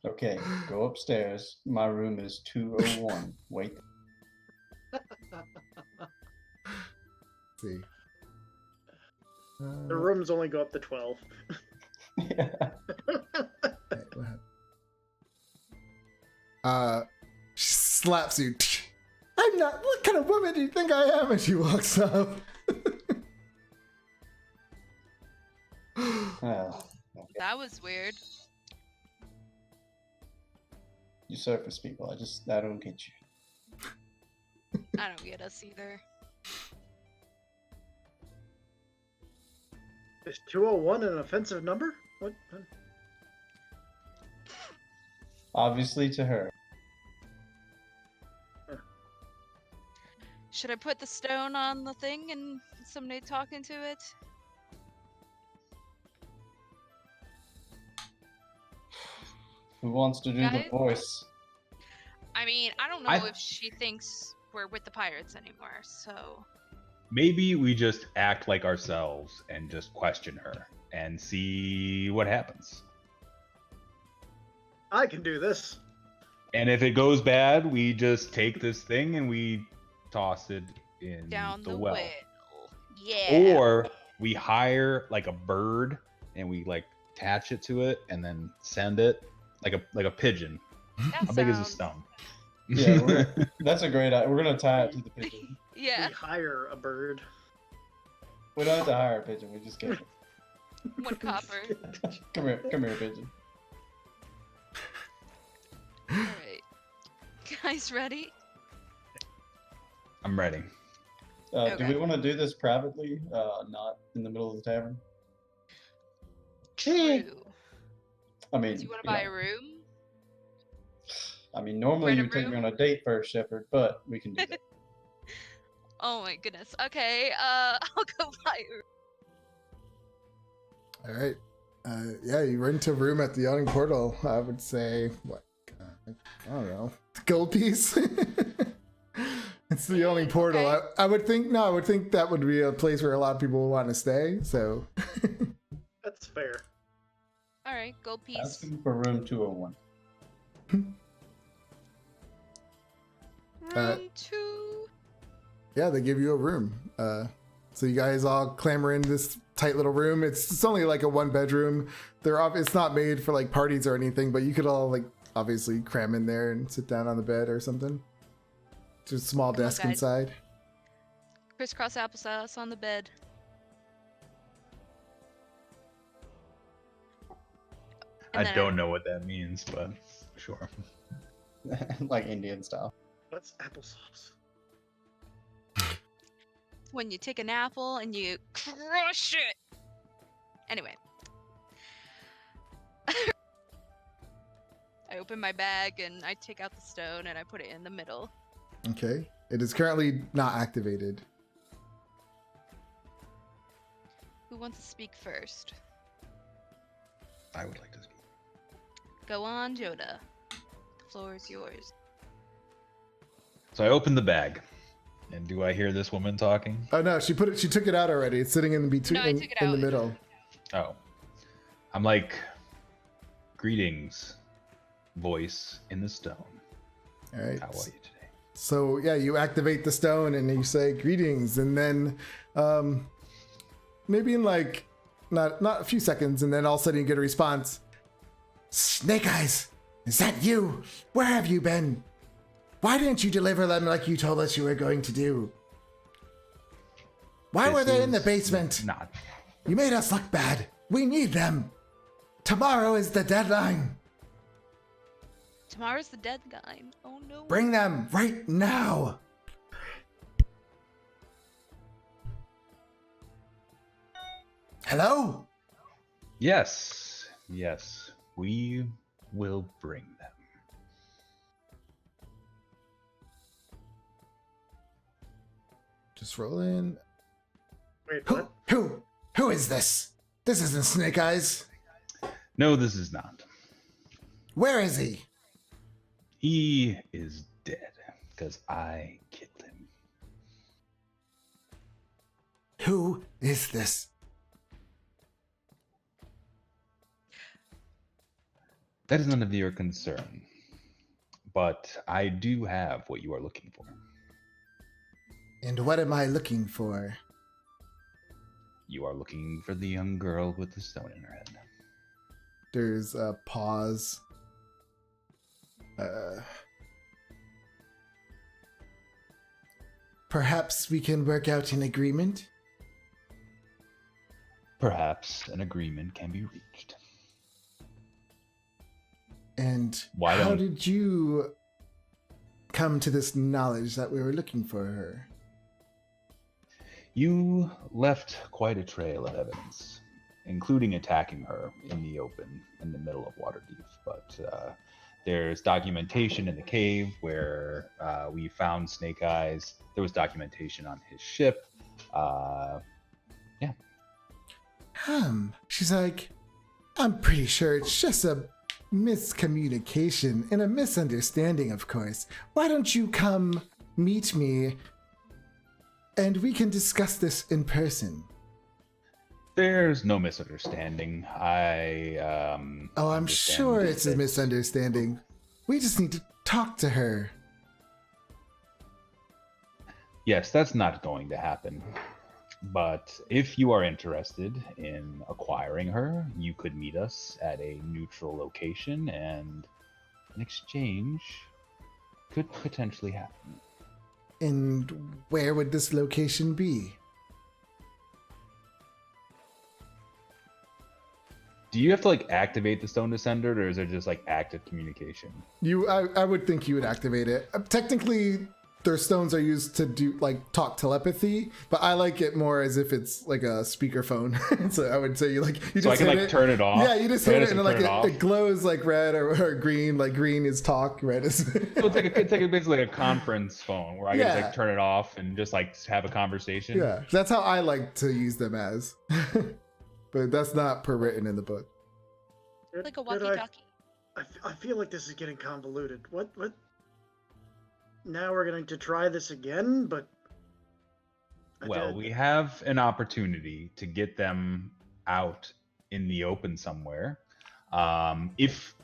Okay, go upstairs. My room is 201. Wait. See. the rooms only go up to 12. Yeah. Wait, what happened? She slaps you. I'm not. What kind of woman do you think I am? And she walks off. Oh, That was weird. you surface people. I don't get you. I don't get us either. Is 201 an offensive number? What? Obviously to her. Should I put the stone on the thing and somebody talking to it? Who wants to do Guys? the voice? I mean, I don't know if she thinks we're with the pirates anymore, so. Maybe we just act like ourselves and just question her and see what happens. I can do this. And if it goes bad, we just take this thing and we toss it in Down the well. Yeah. Or we hire like a bird and we like attach it to it and then send it like a pigeon. That How big is a sounds- stone? Yeah, that's a great idea. We're gonna tie it to the pigeon. Yeah. We hire a bird. We don't have to hire a pigeon. We just get it. 1 copper. Come here, pigeon. Alright. Guys, ready? I'm ready. Do Okay. we want to do this privately? Not in the middle of the tavern. True. I mean, Do you want to you buy know, a room? I mean, normally rent a you take me room? on a date first, Shepard, but we can do that. Oh my goodness. Okay, I'll go buy a room. All right. Yeah, you rent a room at the yawning portal. I would say what? I don't know. Gold piece. It's the yawning portal. Okay. I would think. No, I would think that would be a place where a lot of people would want to stay. So. That's fair. Alright, gold piece. Asking for room 201. Room 2. Yeah, they give you a room. So you guys all clamber in this tight little room. It's only like a 1-bedroom. It's not made for like parties or anything, but you could all like obviously cram in there and sit down on the bed or something. Just a small Come on, desk guys. inside. Crisscross applesauce on the bed. And I then don't know what that means, but sure. Like Indian style. What's applesauce? when you take an apple and you crush it. Anyway. I open my bag and I take out the stone and I put it in the middle. Okay. It is currently not activated. Who wants to speak first? I would like to speak. Go on, Joda. The floor is yours. So I opened the bag, and do I hear this woman talking? Oh no, she took it out already. It's sitting in between, No, I took it in the out. middle. Oh. I'm like, greetings, voice in the stone. All right. How are you today? So yeah, you activate the stone and you say greetings, and then maybe in like not a few seconds, and then all of a sudden you get a response. Snake Eyes, is that you? Where have you been? Why didn't you deliver them like you told us you were going to do? Why were they in the This is basement? Not. You made us look bad. We need them. Tomorrow is the deadline. Tomorrow's the deadline. Oh no. Bring them right now. Hello? Yes, yes, we will bring them. Just roll in. Wait, Who? what? Who is this? This isn't Snake Eyes. No, this is not. Where is he? He is dead, because I killed him. Who is this? That is none of your concern. But I do have what you are looking for. And what am I looking for? You are looking for the young girl with the stone in her head. There's a pause. Perhaps we can work out an agreement? Perhaps an agreement can be reached. And Why how don't- did you come to this knowledge that we were looking for her? You left quite a trail of evidence, including attacking her in the open in the middle of Waterdeep. But there's documentation in the cave where we found Snake Eyes. There was documentation on his ship. She's like, I'm pretty sure it's just a miscommunication and a misunderstanding, of course. Why don't you come meet me and we can discuss this in person? There's no misunderstanding. I'm sure it's a misunderstanding. We just need to talk to her. Yes, that's not going to happen. But if you are interested in acquiring her, you could meet us at a neutral location and an exchange could potentially happen. And where would this location be? Do you have to like activate the stone descender, or is there just like active communication? I would think you would activate it. Technically, their stones are used to do like talk telepathy, but I like it more as if it's like a speakerphone. So I would say you just So I can hit like it. turn it off. Yeah, you just So I hit it just and like turn off? it glows like red or green. Like green is talk, red is. So it's like basically a conference phone where I can just Yeah. like turn it off and just like have a conversation. Yeah, that's how I like to use them as. But that's not per written in the book. Like a Did I- walkie-talkie. I feel like this is getting convoluted. What? Now we're going to try this again, but... Well, we have an opportunity to get them out in the open somewhere. If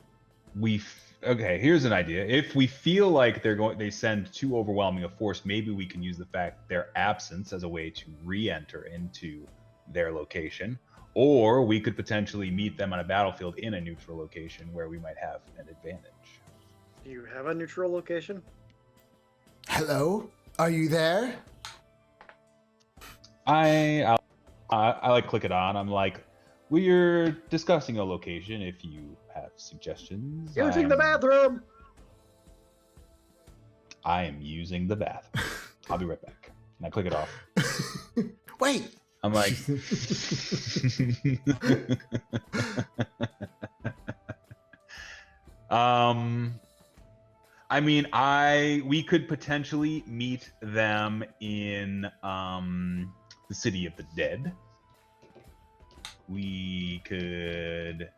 we, okay, here's an idea. If we feel like they send too overwhelming a force, maybe we can use the fact their absence as a way to re-enter into their location, or we could potentially meet them on a battlefield in a neutral location where we might have an advantage. Do you have a neutral location? Hello, are you there? I like click it on. I'm like, we're discussing a location. If you have suggestions, Using the bathroom. I am using the bathroom. I'll be right back. And I click it off. Wait. I'm like, I mean, we could potentially meet them in the City of the Dead. We could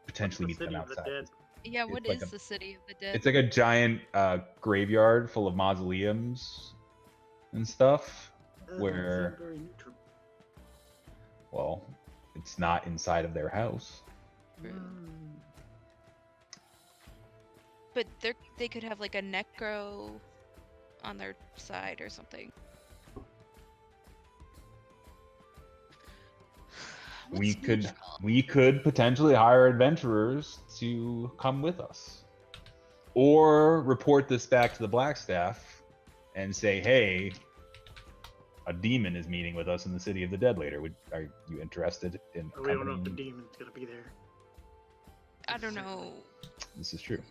potentially meet them outside. Yeah, what It's like is the City of the Dead? It's like a giant graveyard full of mausoleums and stuff. Where, well, it's not inside of their house. But they could have like a necro on their side or something. We could potentially hire adventurers to come with us, or report this back to the Blackstaff and say, "Hey, a demon is meeting with us in the City of the Dead later. Are you interested in?" We don't know if the demon's gonna be there. I don't know. This is true.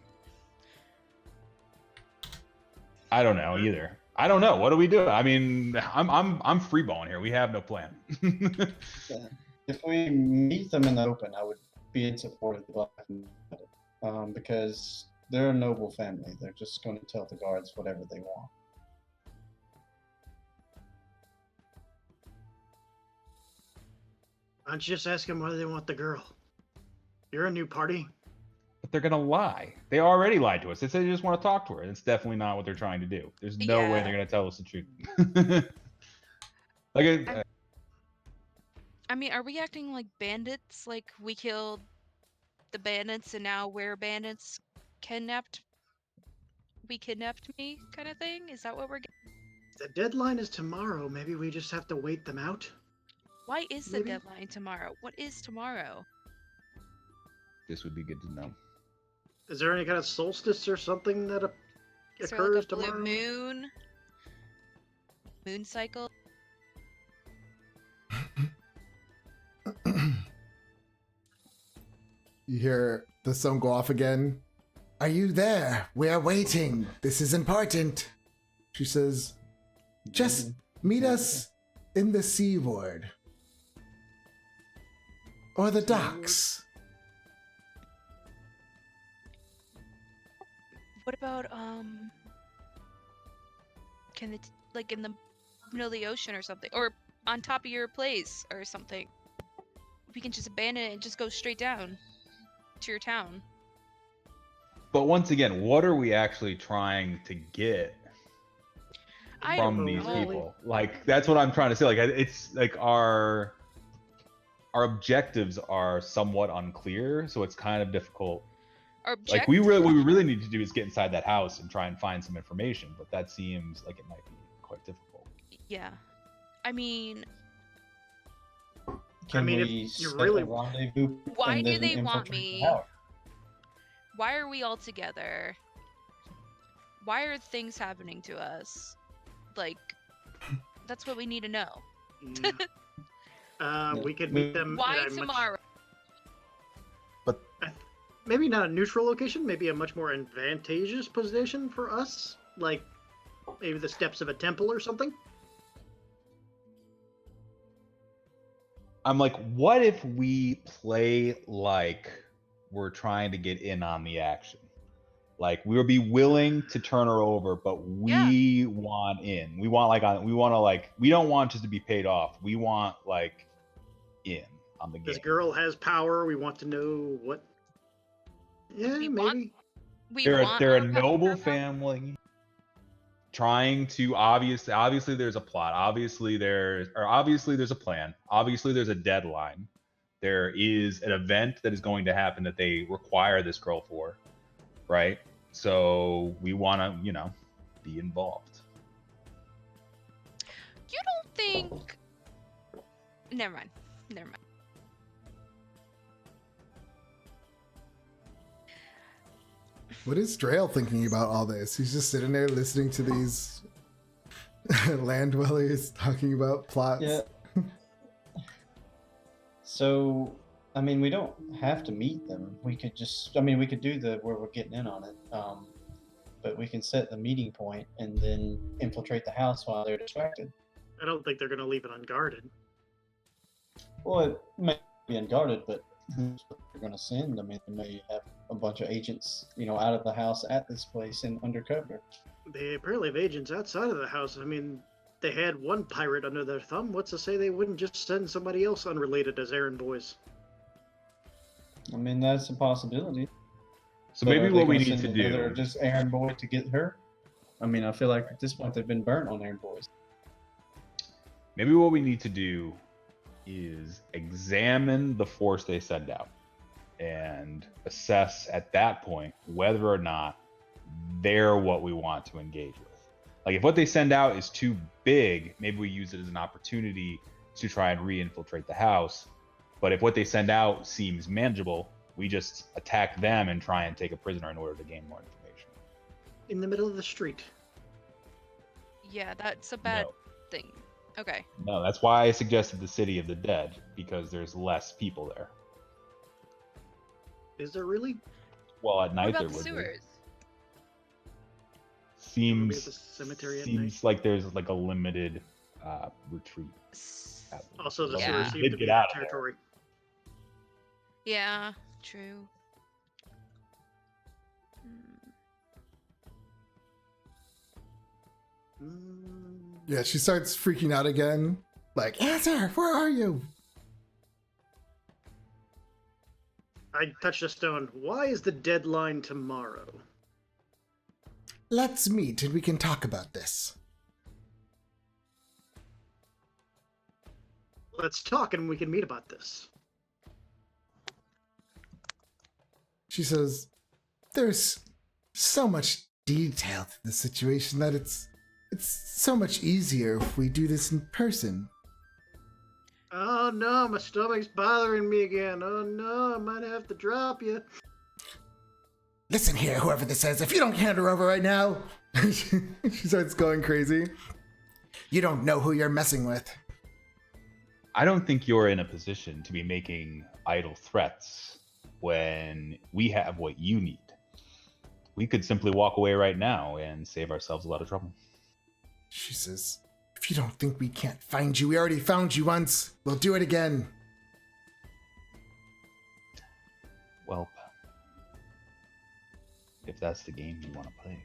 I don't know either. I don't know. What do we do? I mean, I'm freeballing here. We have no plan. Yeah. If we meet them in the open, I would be in support of the Black Knight, because they're a noble family. They're just going to tell the guards whatever they want. Why don't you just ask them why they want the girl? You're a new party. But they're gonna lie. They already lied to us. They said they just want to talk to her. It's definitely not what they're trying to do. There's no way they're gonna tell us the truth. I mean, are we acting like bandits? Like we killed the bandits and now we're bandits? We kidnapped me, kind of thing? Is that what we're getting? The deadline is tomorrow. Maybe we just have to wait them out. Why is the deadline tomorrow? What is tomorrow? This would be good to know. Is there any kind of solstice or something that Is there occurs like a tomorrow? blue moon cycle? You hear the song go off again. Are you there? We are waiting. This is important. She says, just meet us in the Sea Ward. Or the docks. What about, can it, like, in the middle of the ocean or something? Or on top of your place or something? We can just abandon it and just go straight down to your town. But once again, what are we actually trying to get from these people? Like, that's what I'm trying to say. Like, it's like our objectives are somewhat unclear, so it's kind of difficult. Like, what we really need to do is get inside that house and try and find some information, but that seems like it might be quite difficult. Yeah. I mean, if you really rendezvous, why do they want me? Why are we all together? Why are things happening to us? Like, that's what we need to know. We could meet them. Why tomorrow? But maybe not a neutral location. Maybe a much more advantageous position for us. Like maybe the steps of a temple or something. I'm like, what if we play like we're trying to get in on the action? Like, we would be willing to turn her over, but we want in. We want we don't want just to be paid off. We want like in on the game. This girl has power. We want to know what. Yeah, maybe. They're a noble family trying to obviously there's a plot. Obviously there's a plan. Obviously there's a deadline. There is an event that is going to happen that they require this girl for, right? So we want to, be involved. You don't think... Never mind. what is Drayle thinking about all this? He's just sitting there listening to these land dwellers talking about plots. Yeah. So, I mean, we don't have to meet them. We could just, I mean, we could do the where we're getting in on it. But we can set the meeting point and then infiltrate the house while they're distracted. I don't think they're going to leave it unguarded. Well, it may be unguarded, but who's they're going to send? I mean, they may have a bunch of agents, out of the house at this place and undercover. They apparently have agents outside of the house. I mean, they had one pirate under their thumb. What's to say they wouldn't just send somebody else unrelated as errand boys? I mean, that's a possibility. So But maybe are they what we gonna need to send another do. just errand boy to get her. I mean, I feel like at this point they've been burnt on errand boys. Maybe what we need to do is examine the force they send out and assess at that point whether or not they're what we want to engage with. Like if what they send out is too big, maybe we use it as an opportunity to try and re-infiltrate the house. But if what they send out seems manageable, we just attack them and try and take a prisoner in order to gain more information. In the middle of the street. Yeah, that's a bad No. thing. Okay. No, that's why I suggested the City of the Dead, because there's less people there. Is there really? Well, at What night there about the would be. sewers? Maybe at Seems the cemetery at night. seems like there's like a limited retreat. Also, the Yeah. sewers Did seem to get be out our of there. territory. Yeah, true. Hmm. Yeah, she starts freaking out again. Like, answer, where are you? I touched a stone. Why is the deadline tomorrow? Let's meet and we can talk about this. Let's talk and we can meet about this. She says, there's so much detail to the situation that it's so much easier if we do this in person. Oh no, my stomach's bothering me again. Oh no, I might have to drop you. Listen here, whoever this is, if you don't hand her over right now, she starts going crazy. You don't know who you're messing with. I don't think you're in a position to be making idle threats when we have what you need. We could simply walk away right now and save ourselves a lot of trouble. She says, if you don't think we can't find you, we already found you once. We'll do it again. Well, if that's the game you want to play.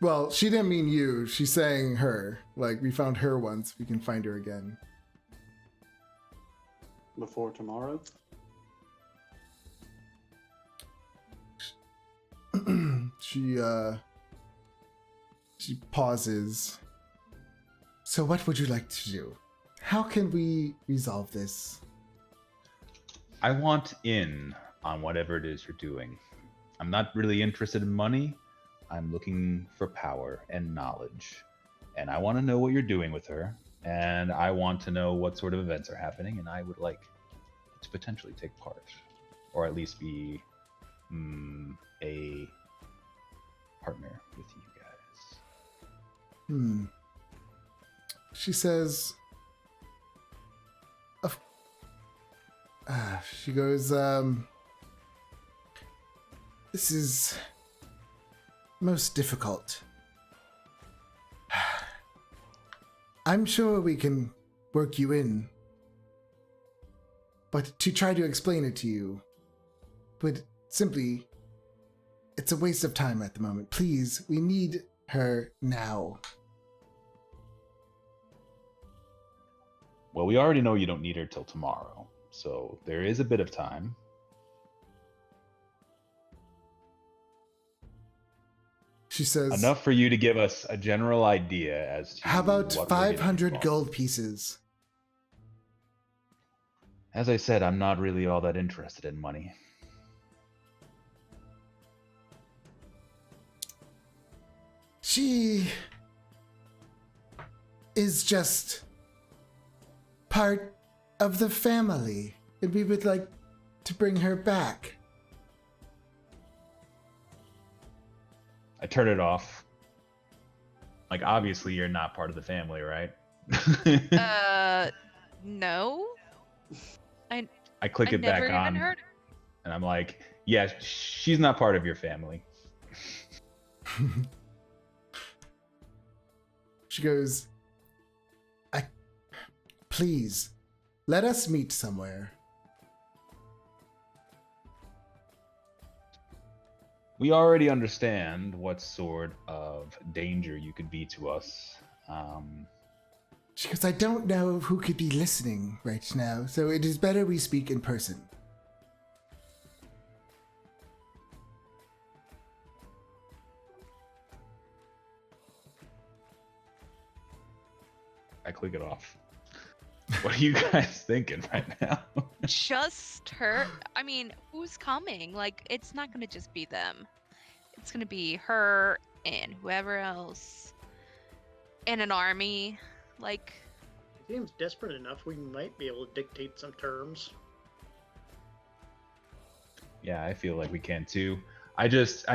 Well, she didn't mean you. She's saying her. Like, we found her once. We can find her again. Before tomorrow? She pauses. So what would you like to do? How can we resolve this? I want in on whatever it is you're doing. I'm not really interested in money. I'm looking for power and knowledge. And I want to know what you're doing with her. And I want to know what sort of events are happening. And I would like to potentially take part. Or at least be a partner with you guys. She says, she goes, this is most difficult. I'm sure we can work you in, but to try to explain it to you would simply, it's a waste of time at the moment. Please, we need her now. Well, we already know you don't need her till tomorrow. So there is a bit of time. She says, Enough for you to give us a general idea as to how about what we're getting 500 involved gold pieces? As I said, I'm not really all that interested in money. She is just part of the family, and we would like to bring her back. I turn it off. Like, obviously, you're not part of the family, right? No. I click I it back never even on, heard. and I'm like, yeah, she's not part of your family. She goes, please, let us meet somewhere. We already understand what sort of danger you could be to us. She goes, I don't know who could be listening right now, so it is better we speak in person. I click it off. What are you guys thinking right now? Just her. I mean, who's coming? Like, it's not gonna just be them. It's gonna be her and whoever else. And an army. Like, He seems desperate enough. We might be able to dictate some terms. Yeah, I feel like we can too. I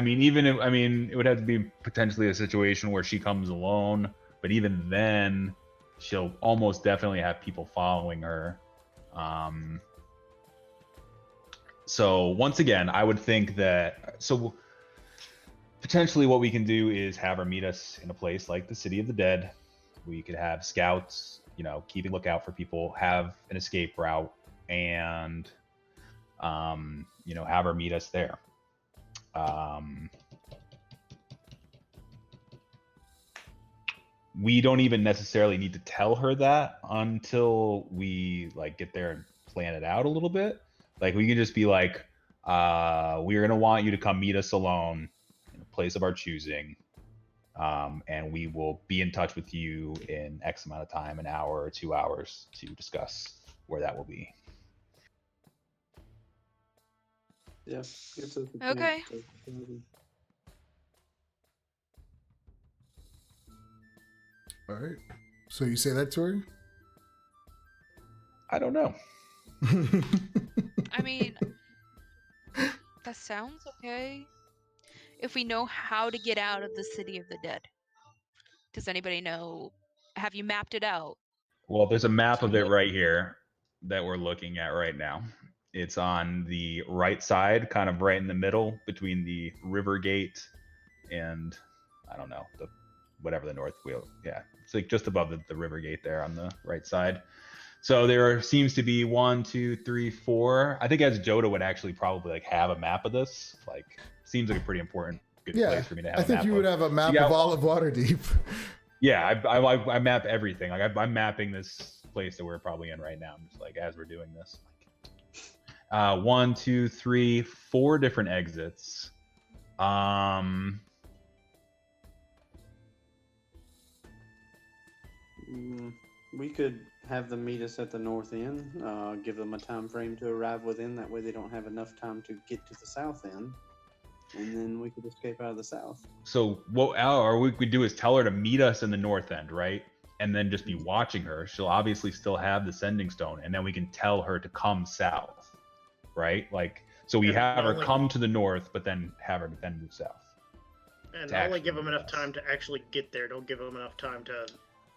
mean, even if, I mean, it would have to be potentially a situation where she comes alone, but even then, she'll almost definitely have people following her. So once again, I would think that, so potentially what we can do is have her meet us in a place like the City of the Dead. We could have scouts, you know, keeping lookout for people, have an escape route, and you know, have her meet us there. We don't even necessarily need to tell her that until we like get there and plan it out a little bit. Like we can just be like, we're gonna want you to come meet us alone in a place of our choosing. And we will be in touch with you in X amount of time, an hour or 2 hours, to discuss where that will be. Yeah. okay. All right. So you say that to her? I don't know. I mean, that sounds okay. If we know how to get out of the City of the Dead. Does anybody know? Have you mapped it out? Well, there's a map of it right here that we're looking at right now. It's on the right side, kind of right in the middle between the river gate and I don't know, the whatever the north wheel. Yeah, it's like just above the river gate there on the right side. So there seems to be 1, 2, 3, 4. I think as Joda would actually probably like have a map of this. Like, seems like a pretty important, good Yeah, place for me to have. I think you would have a map of all of Waterdeep. Yeah, I map everything. Like I'm mapping this place that we're probably in right now. I'm just like as we're doing this. 1, 2, 3, 4 different exits. We could have them meet us at the north end, give them a time frame to arrive within. That way they don't have enough time to get to the south end. And then we could escape out of the south. So what we could do is tell her to meet us in the north end, right? And then just be watching her. She'll obviously still have the sending stone, and then we can tell her to come south, right? Like, so we have her come to the north, but then have her then move south. And only give them enough time to actually get there. Don't give them enough time to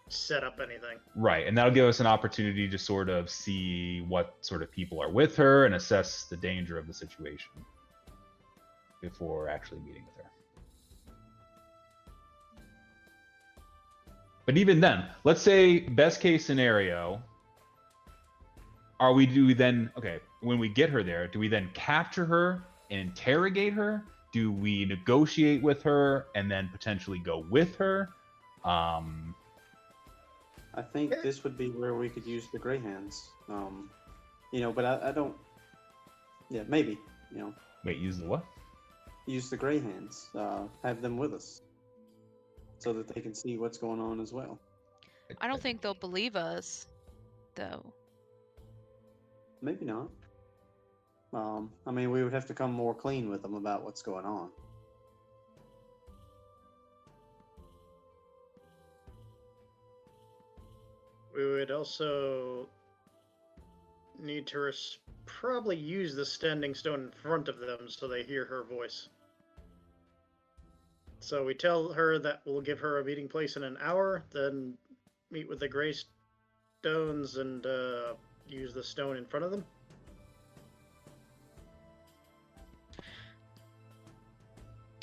set up anything. Right, and that'll give us an opportunity to sort of see what sort of people are with her and assess the danger of the situation before actually meeting with her. But even then, let's say best case scenario, do we then, okay, when we get her there, do we then capture her and interrogate her? Do we negotiate with her and then potentially go with her? I think this would be where we could use the Greyhands. You know, but I don't. Yeah, maybe. You know. Wait, use the what? Use the Greyhands. Have them with us, so that they can see what's going on as well. I don't think they'll believe us, though. Maybe not. I mean, we would have to come more clean with them about what's going on. We would also need to probably use the standing stone in front of them so they hear her voice. So we tell her that we'll give her a meeting place in an hour, then meet with the gray stones and use the stone in front of them.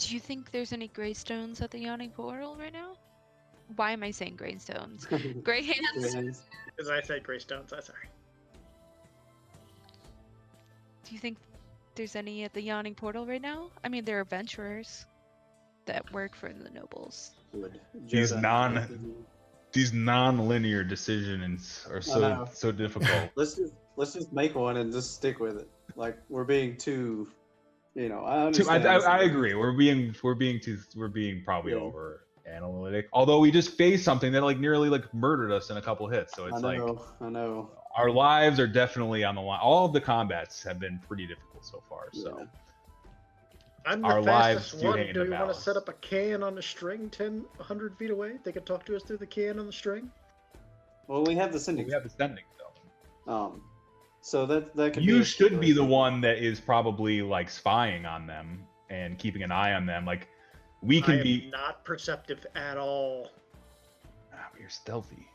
Do you think there's any greystones at the Yawning Portal right now? Why am I saying greystones? Grey hands? Hands. As I said, Greystones. I'm sorry. Do you think there's any at the Yawning Portal right now? I mean, there are adventurers that work for the nobles. Would These Joda- These non-linear decisions are know. so difficult. Let's just make one and just stick with it. Like we're being too, I I understand. this I is- agree. We're being probably Yeah. over analytic. Although we just faced something that nearly murdered us in a couple hits. So it's I know. our lives are definitely on the line. All of the combats have been pretty difficult so far. So Yeah. I'm the Our lives fastest do one. hang in Do the we want to balance. set up a can on a string 100 feet away? They could talk to us through the can on the string? Well, we have the we sending. have the sending zone. So that could. You be a should be the situation. one that is probably spying on them and keeping an eye on them. We I can am be. not perceptive at all. But you're stealthy.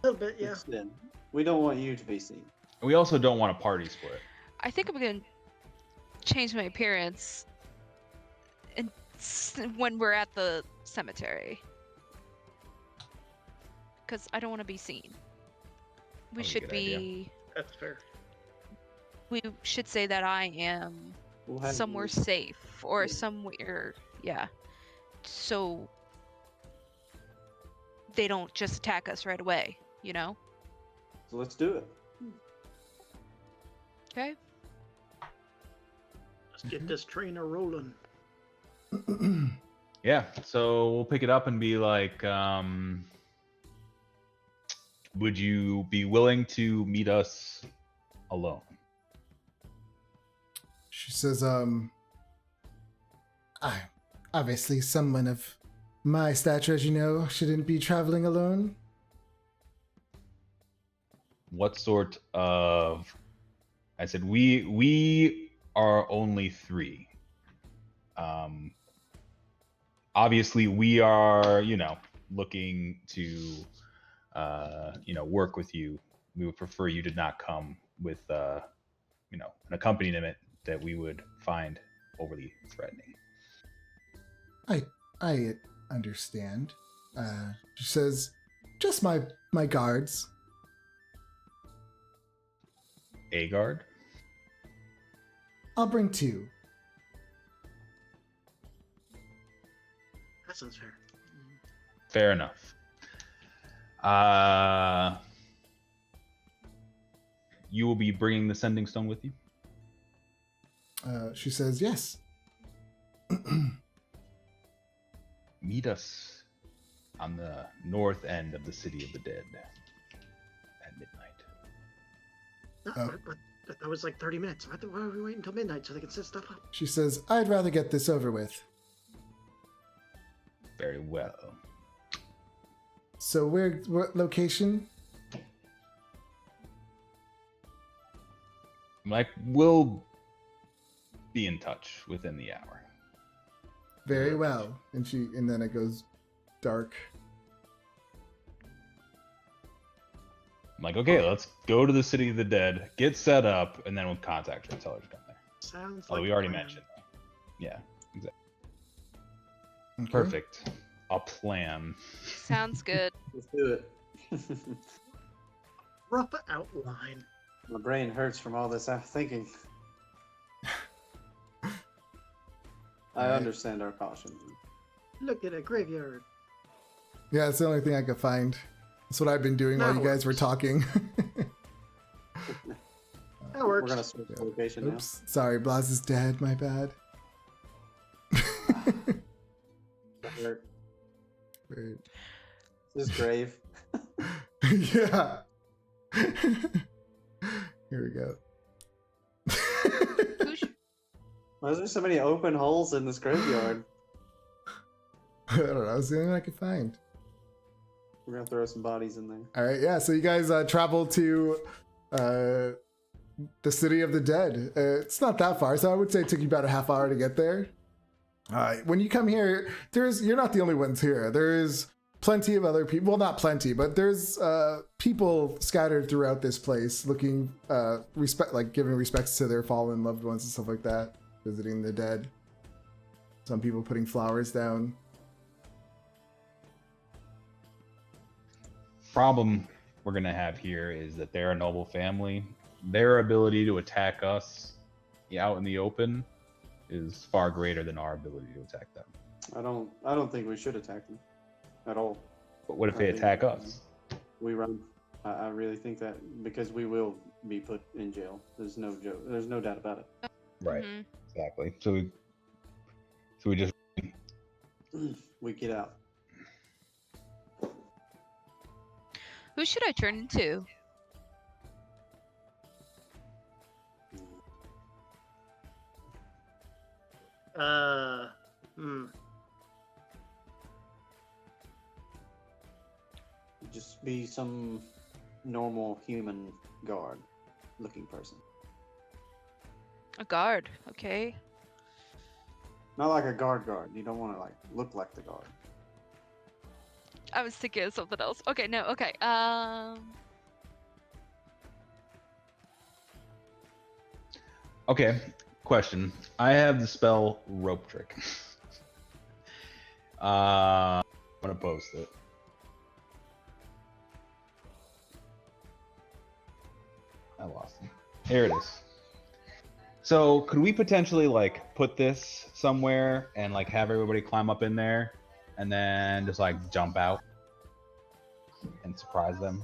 A little bit, yeah. Then we don't want you to be seen. We also don't want a party split. I think I'm gonna change my appearance when we're at the cemetery. Because I don't want to be seen. We That's a should good idea. be. That's fair. We should say that I am We'll have somewhere you- safe or Yeah. somewhere, yeah. So they don't just attack us right away, you know? So let's do it. Okay. Let's get this train a rolling. Yeah, so we'll pick it up and be would you be willing to meet us alone? She says, I obviously someone of my stature, as you know, shouldn't be traveling alone. What sort of? I said we are only 3. Obviously we are, looking to, work with you. We would prefer you did not come with, an accompaniment that we would find overly threatening. I understand. She says, just my guards. A guard? I'll bring 2. That sounds fair. Fair enough. You will be bringing the sending stone with you? She says, yes. Meet us on the north end of the City of the Dead at midnight. No, Oh. but that was 30 minutes. Why are we waiting until midnight so they can set stuff up? She says, I'd rather get this over with. Very well. So what location? We'll be in touch within the hour. Very well. And then it goes dark. Okay, let's go to the City of the Dead, get set up, and then we'll contact her and tell her to come there. Sounds Oh, like we a already plan. mentioned that. Yeah, exactly. Okay. Perfect. A plan. Sounds good. Let's do it. Rough outline. My brain hurts from all this thinking. I Alright. understand our caution. Look at a graveyard. Yeah, it's the only thing I could find. That's what I've been doing while That you guys were works. talking. That works. We're gonna switch Yeah. location now. Oops. Sorry, Blas is dead. My bad. That hurt. Right. This is grave. Yeah. Here we go. Who's Why is there so many open holes in this graveyard? I don't know. It's the only one I could find. We're gonna throw some bodies in there. All right, yeah. So you guys travel to the City of the Dead. It's not that far, so I would say it took you about a half hour to get there. When you come here, you're not the only ones here. There's plenty of other people. Well, not plenty, but there's people scattered throughout this place, looking giving respects to their fallen loved ones and stuff like that, visiting the dead. Some people putting flowers down. Problem we're gonna have here is that they're a noble family. Their ability to attack us out in the open is far greater than our ability to attack them. I don't think we should attack them at all. But what if I they think attack us? We run. I really think that because we will be put in jail. There's no joke. There's no doubt about it. Right. Mhm. Exactly. So we just We get out. Who should I turn into? Just be some normal human guard looking person. A guard. Okay. Not like a guard. You don't want to like look like the guard. I was thinking of something else. Okay, no, okay. Okay. Question. I have the spell rope trick. I'm gonna post it. I lost it. Here it is. So could we potentially like put this somewhere and like have everybody climb up in there and then just like jump out and surprise them?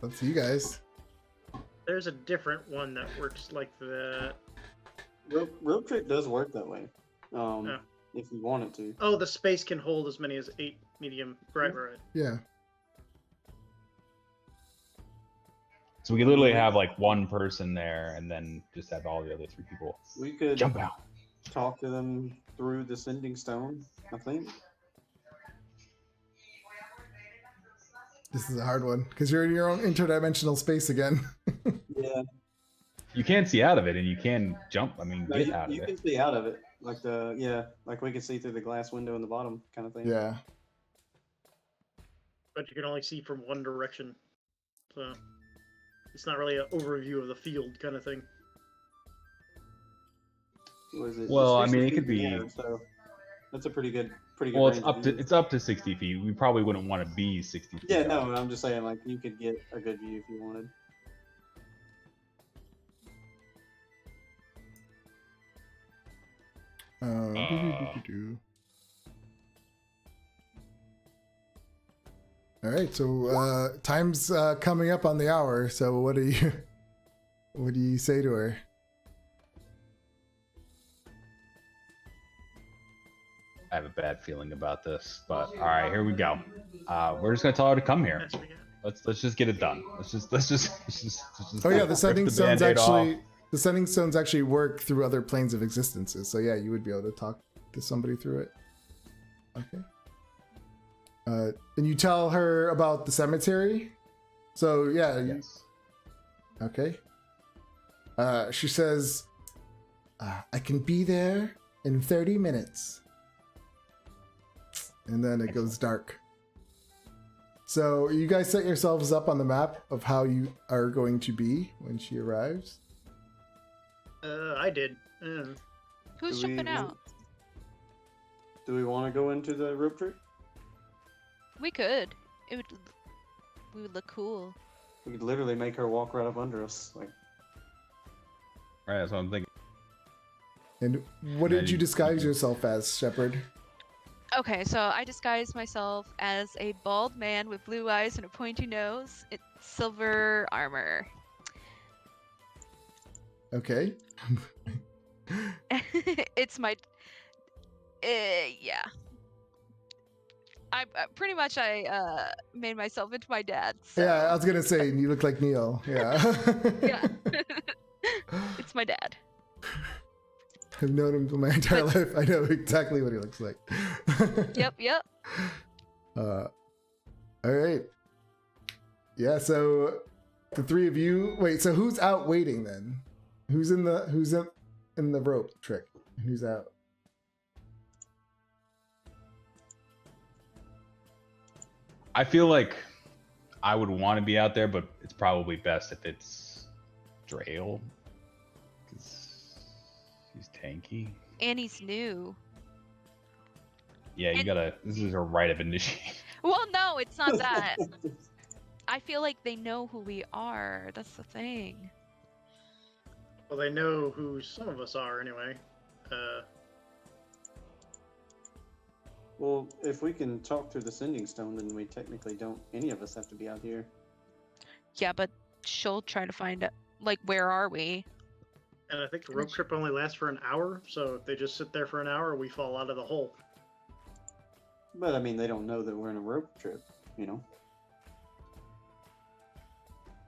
Up to you guys. There's a different one that works like that. Rope trick does work that way. Yeah. If you want it to. Oh, the space can hold as many as 8 medium. Right. Yeah. So we could literally have like one person there and then just have all the other 3 people We could jump out. talk to them through the sending stone, I think. This is a hard one because you're in your own interdimensional space again. Yeah. You can see out of it and you can jump. I mean, No, get you, out of you it. can see out of it. Like we can see through the glass window in the bottom kind of thing. Yeah. But you can only see from one direction. So it's not really an overview of the field kind of thing. What is it? Well, It's I mean, it 60 could feet in be- the air, so that's a pretty good Well, range of view. it's up to 60 feet. We probably wouldn't want to be 60 feet. Yeah, up. no, I'm just saying like you could get a good view if you wanted. All right, so time's coming up on the hour. So what do you say to her? I have a bad feeling about this, but all right, here we go. We're just gonna tell her to come here. Yes, we got. Let's just get it done. Let's just Oh yeah, the rip sending stones Band-Aid actually off. the sending stones actually work through other planes of existences. So yeah, you would be able to talk to somebody through it. Okay. And you tell her about the cemetery. So yeah, Yes. okay. She says, "I can be there in 30 minutes." And then it goes dark. So you guys set yourselves up on the map of how you are going to be when she arrives. I did. Who's Do we- jumping out? Do we want to go into the rope trick? We could. We would look cool. We could literally make her walk right up under us. Like, All right, that's what I'm thinking. And what Yeah, did you disguise yourself as, Shepard? Okay, so I disguised myself as a bald man with blue eyes and a pointy nose. It's silver armor. Okay. It's my. Yeah. I pretty much made myself into my dad. So. Yeah, I was gonna say you look like Neil. Yeah. Yeah. It's my dad. I've known him for my entire life. I know exactly what he looks like. Yep. All right. Yeah. So the 3 of you. Wait. So who's out waiting then? Who's in the rope trick? Who's out? I feel like I would want to be out there, but it's probably best if it's Drail. Because he's tanky. And he's new. Yeah, you And- gotta. This is a rite of initiation. Well, no, it's not that. I feel like they know who we are. That's the thing. Well, they know who some of us are anyway. Well, if we can talk through the sending stone, then we technically don't. Any of us have to be out here. Yeah, but she'll try to find like where are we? And I think the rope trip only lasts for an hour, so if they just sit there for an hour, we fall out of the hole. But I mean, they don't know that we're in a rope trip, you know.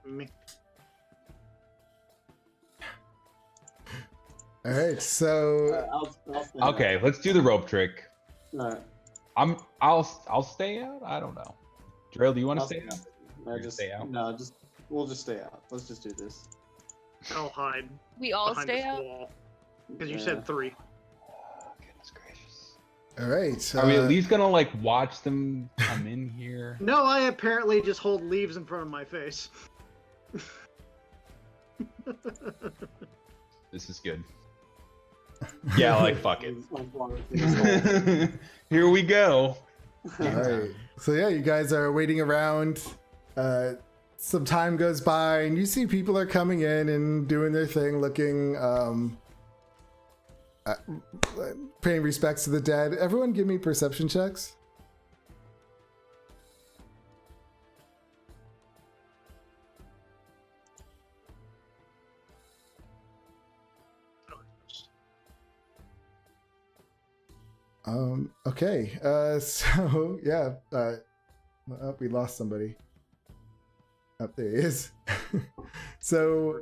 Me. All right, so I'll stand Okay, let's do the rope trick. out. I'll stay out. I don't know. Drail, do you want to I'll stay out? No, You stay out? No, we'll just stay out. Let's just do this. I'll hide We all behind stay this out. wall. Because you Yeah. said 3. Goodness gracious. all right. Are we at least gonna like watch them come in here? No, I apparently just hold leaves in front of my face. This is good. Yeah, like fuck it. it. Here we go. All right. So yeah, you guys are waiting around. Some time goes by, and you see people are coming in and doing their thing, looking, paying respects to the dead. Everyone, give me perception checks. Okay. So yeah. Oh, we lost somebody. Up there he is. So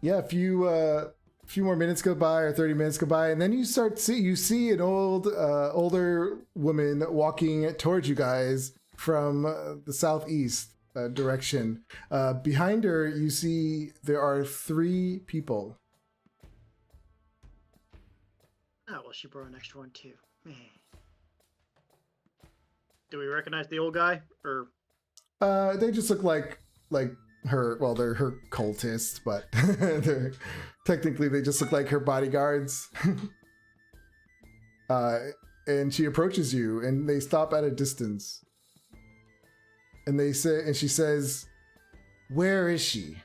yeah, a few more minutes go by, or 30 minutes go by, and then you see an older woman walking towards you guys from the southeast direction. Behind her, you see there are 3 people. Oh, well, she brought an extra one too. Man. Do we recognize the old guy? Or They just look like her. Well, they're her cultists, but they're technically they just look like her bodyguards. And she approaches you, and they stop at a distance. And she says, "Where is she?"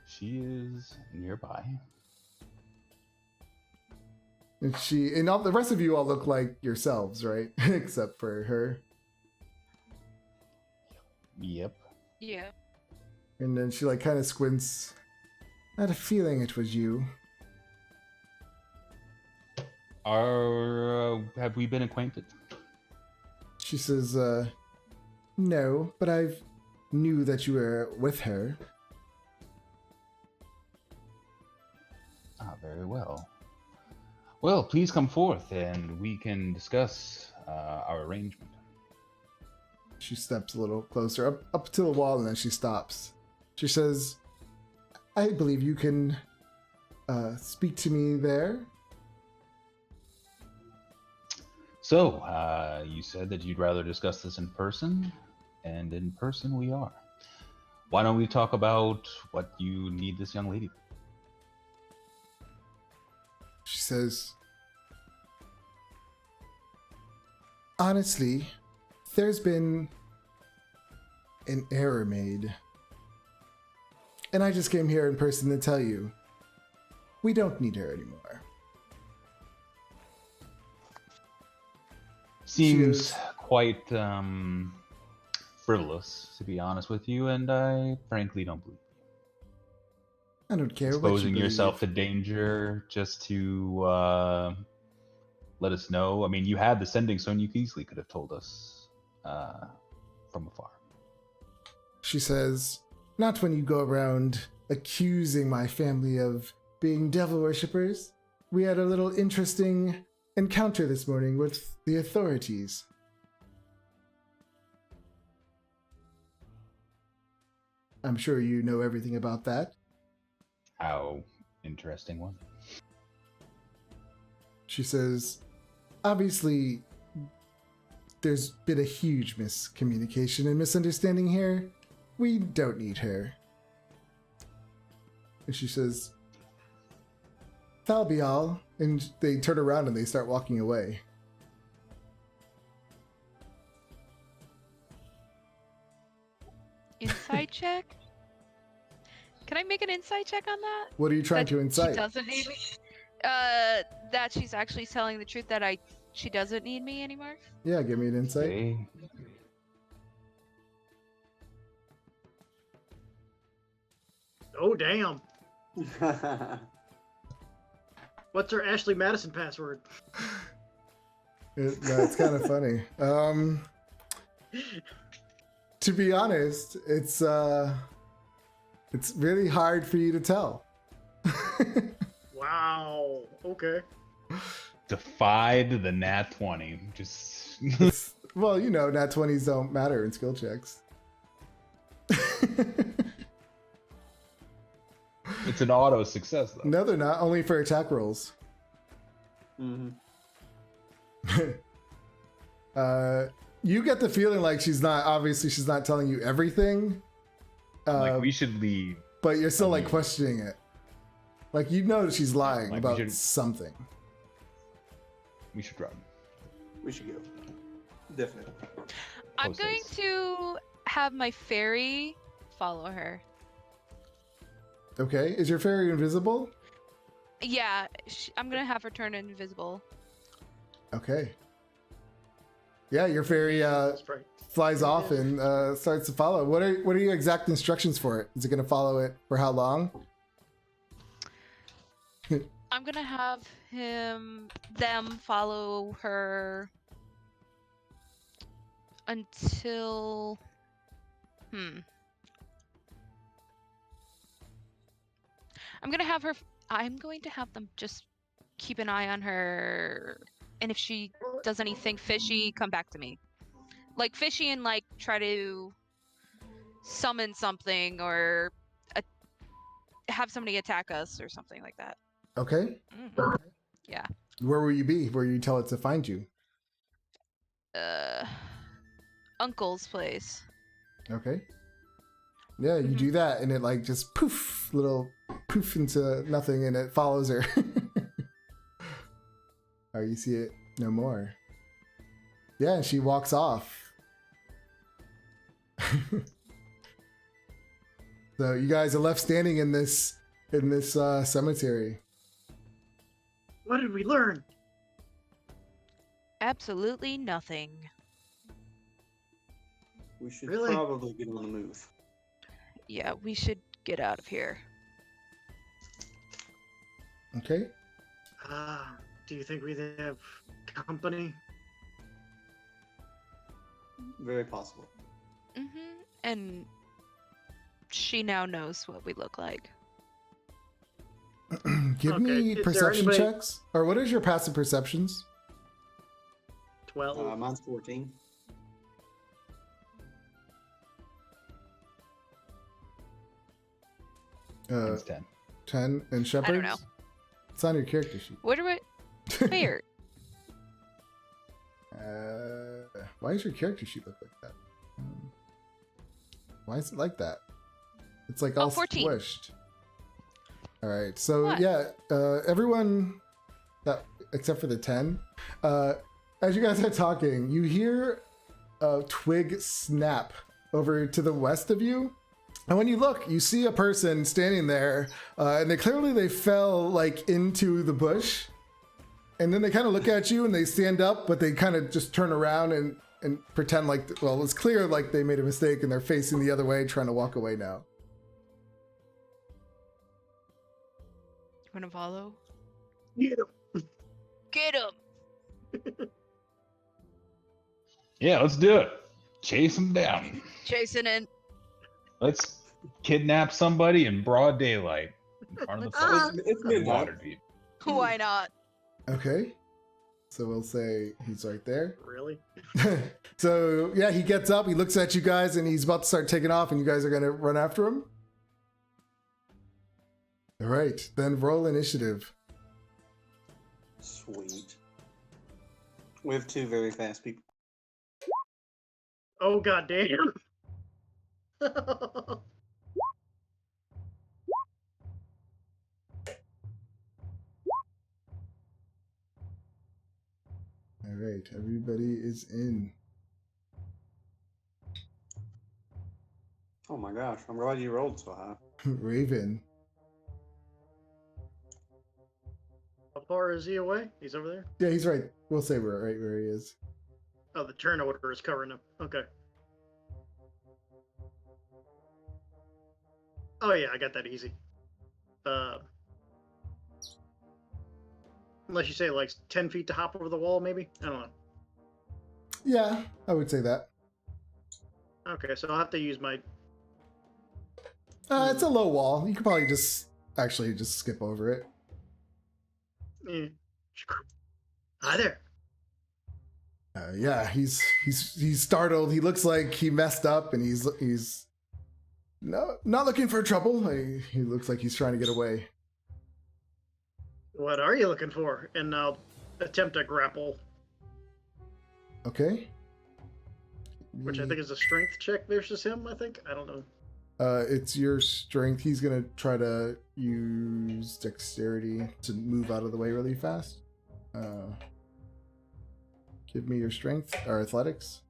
She is nearby. And all the rest of you all look like yourselves, right? Except for her. Yep. Yeah. And then she like kind of squints. I had a feeling it was you. Have we been acquainted? She says, no, but I knew that you were with her. Ah, very well. Well, please come forth and we can discuss our arrangement. She steps a little closer, up to the wall, and then she stops. She says, I believe you can speak to me there. So, you said that you'd rather discuss this in person, and in person we are. Why don't we talk about what you need this young lady? She says, honestly, there's been an error made. And I just came here in person to tell you, we don't need her anymore. Seems quite frivolous, to be honest with you, and I frankly don't believe you. I don't care what you Exposing believe. yourself to danger just to let us know. I mean, you had the sending stone. You easily could have told us from afar. She says, not when you go around accusing my family of being devil worshippers. We had a little interesting encounter this morning with the authorities. I'm sure you know everything about that. How interesting was it? She says, obviously, there's been a huge miscommunication and misunderstanding here. We don't need her. And she says, that'll be all. And they turn around and they start walking away. Insight check? Can I make an insight check on that? What are you trying That to incite? She doesn't need me. That she's actually telling the truth that she doesn't need me anymore. Yeah, give me an insight. Okay. Oh, damn. What's her Ashley Madison password? That's kind of funny. To be honest, it's really hard for you to tell. Wow. Okay. Defied the nat 20. Just Well, you know, nat 20s don't matter in skill checks. it's an auto success though. No, they're not. Only for attack rolls. Hmm. You get the feeling like she's not telling you everything. Like we should leave. But you're still like questioning it. Like you know that she's lying Like, we about should- something. We should run. We should go. Definitely. I'm Post going haste. to have my fairy follow her. Okay, is your fairy invisible? Yeah, I'm gonna have her turn invisible. Okay. Yeah, your fairy That's right. flies off and starts to follow. What are your exact instructions for it? Is it going to follow it for how long? I'm gonna have them follow her until. I'm going to have them just keep an eye on her, and if she does anything fishy, come back to me. Like fishy and like try to summon something or have somebody attack us or something like that. Okay. Yeah. Where will you be? Where you tell it to find you? Uncle's place. Okay. Yeah, you do that and it like just poof, little poof into nothing and it follows her. Or you see it no more. Yeah, and she walks off. So you guys are left standing in this cemetery. What did we learn? Absolutely nothing. We should Really? probably get on the move. Yeah, we should get out of here. Okay. Do you think we have company? Very possible. And she now knows what we look like. Give Okay, me is there perception anybody- checks. Or what is your passive perceptions? 12. Mine's 14. It's 10. 10 and Shepard's? know. It's on your character sheet. What do we? Where? Why does your character sheet look like that? Why is it like that? It's like all 14. squished. All right, so What? yeah, everyone that except for the 10. As you guys are talking, you hear a twig snap over to the west of you. And when you look, you see a person standing there, and they fell like into the bush. And then they kind of look at you and they stand up, but they kind of just turn around and pretend like, well, it's clear like they made a mistake and they're facing the other way, trying to walk away now. You wanna follow? Get 'em. Get him! Yeah, let's do it. Chase them down. Chasing in. Let's kidnap somebody in broad daylight in front of the Let's- folks It's in midnight. Waterdeep. Why not? Okay. So we'll say he's right there. Really? So yeah, he gets up, he looks at you guys, and he's about to start taking off, and you guys are gonna run after him. All right, then roll initiative. Sweet. We have two very fast people. Oh god damn. All right, everybody is in. Oh my gosh, I'm glad you rolled so high. Raven. How far is he away? He's over there? Yeah, he's right. We'll say we're right where he is. Oh, the turn order is covering him. Okay. Oh yeah, I got that easy. Unless you say like 10 feet to hop over the wall, maybe? I don't know. Yeah, I would say that. Okay, so I'll have to use my... It's a low wall. You could probably just skip over it. Hi there. Yeah, he's startled. He looks like he messed up, and he's not looking for trouble. He looks like he's trying to get away. What are you looking for? And I'll attempt to grapple, Okay. which I think is a strength check versus him, I think. I don't know. It's your strength. He's gonna try to use dexterity to move out of the way really fast. Give me your strength or athletics.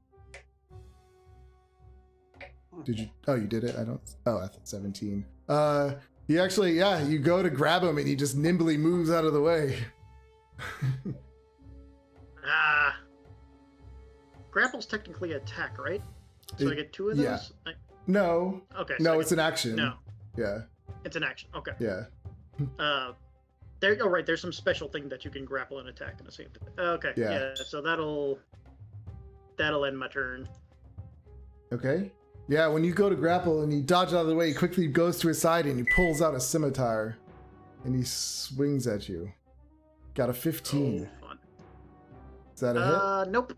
Did you? Oh, you did it. I don't. Oh, I thought 17. He actually, yeah. You go to grab him, and he just nimbly moves out of the way. Grapple's technically attack, right? So I get 2 of yeah. those? No. Okay. So No, it's an action. No, Yeah. it's an action. Okay. Yeah. Right. There's some special thing that you can grapple and attack in the same time. Okay. Yeah. So that'll end my turn. Okay. Yeah, when you go to grapple and you dodge out of the way, he quickly goes to his side and he pulls out a scimitar and he swings at you. Got a 15. Oh, fun. Is that a hit? Nope.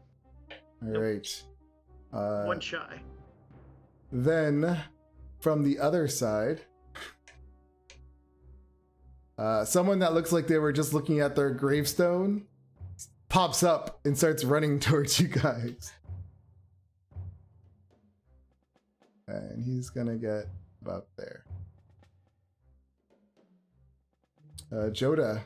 All right. One shy. Then, from the other side, someone that looks like they were just looking at their gravestone pops up and starts running towards you guys. And he's gonna get about there. Joda.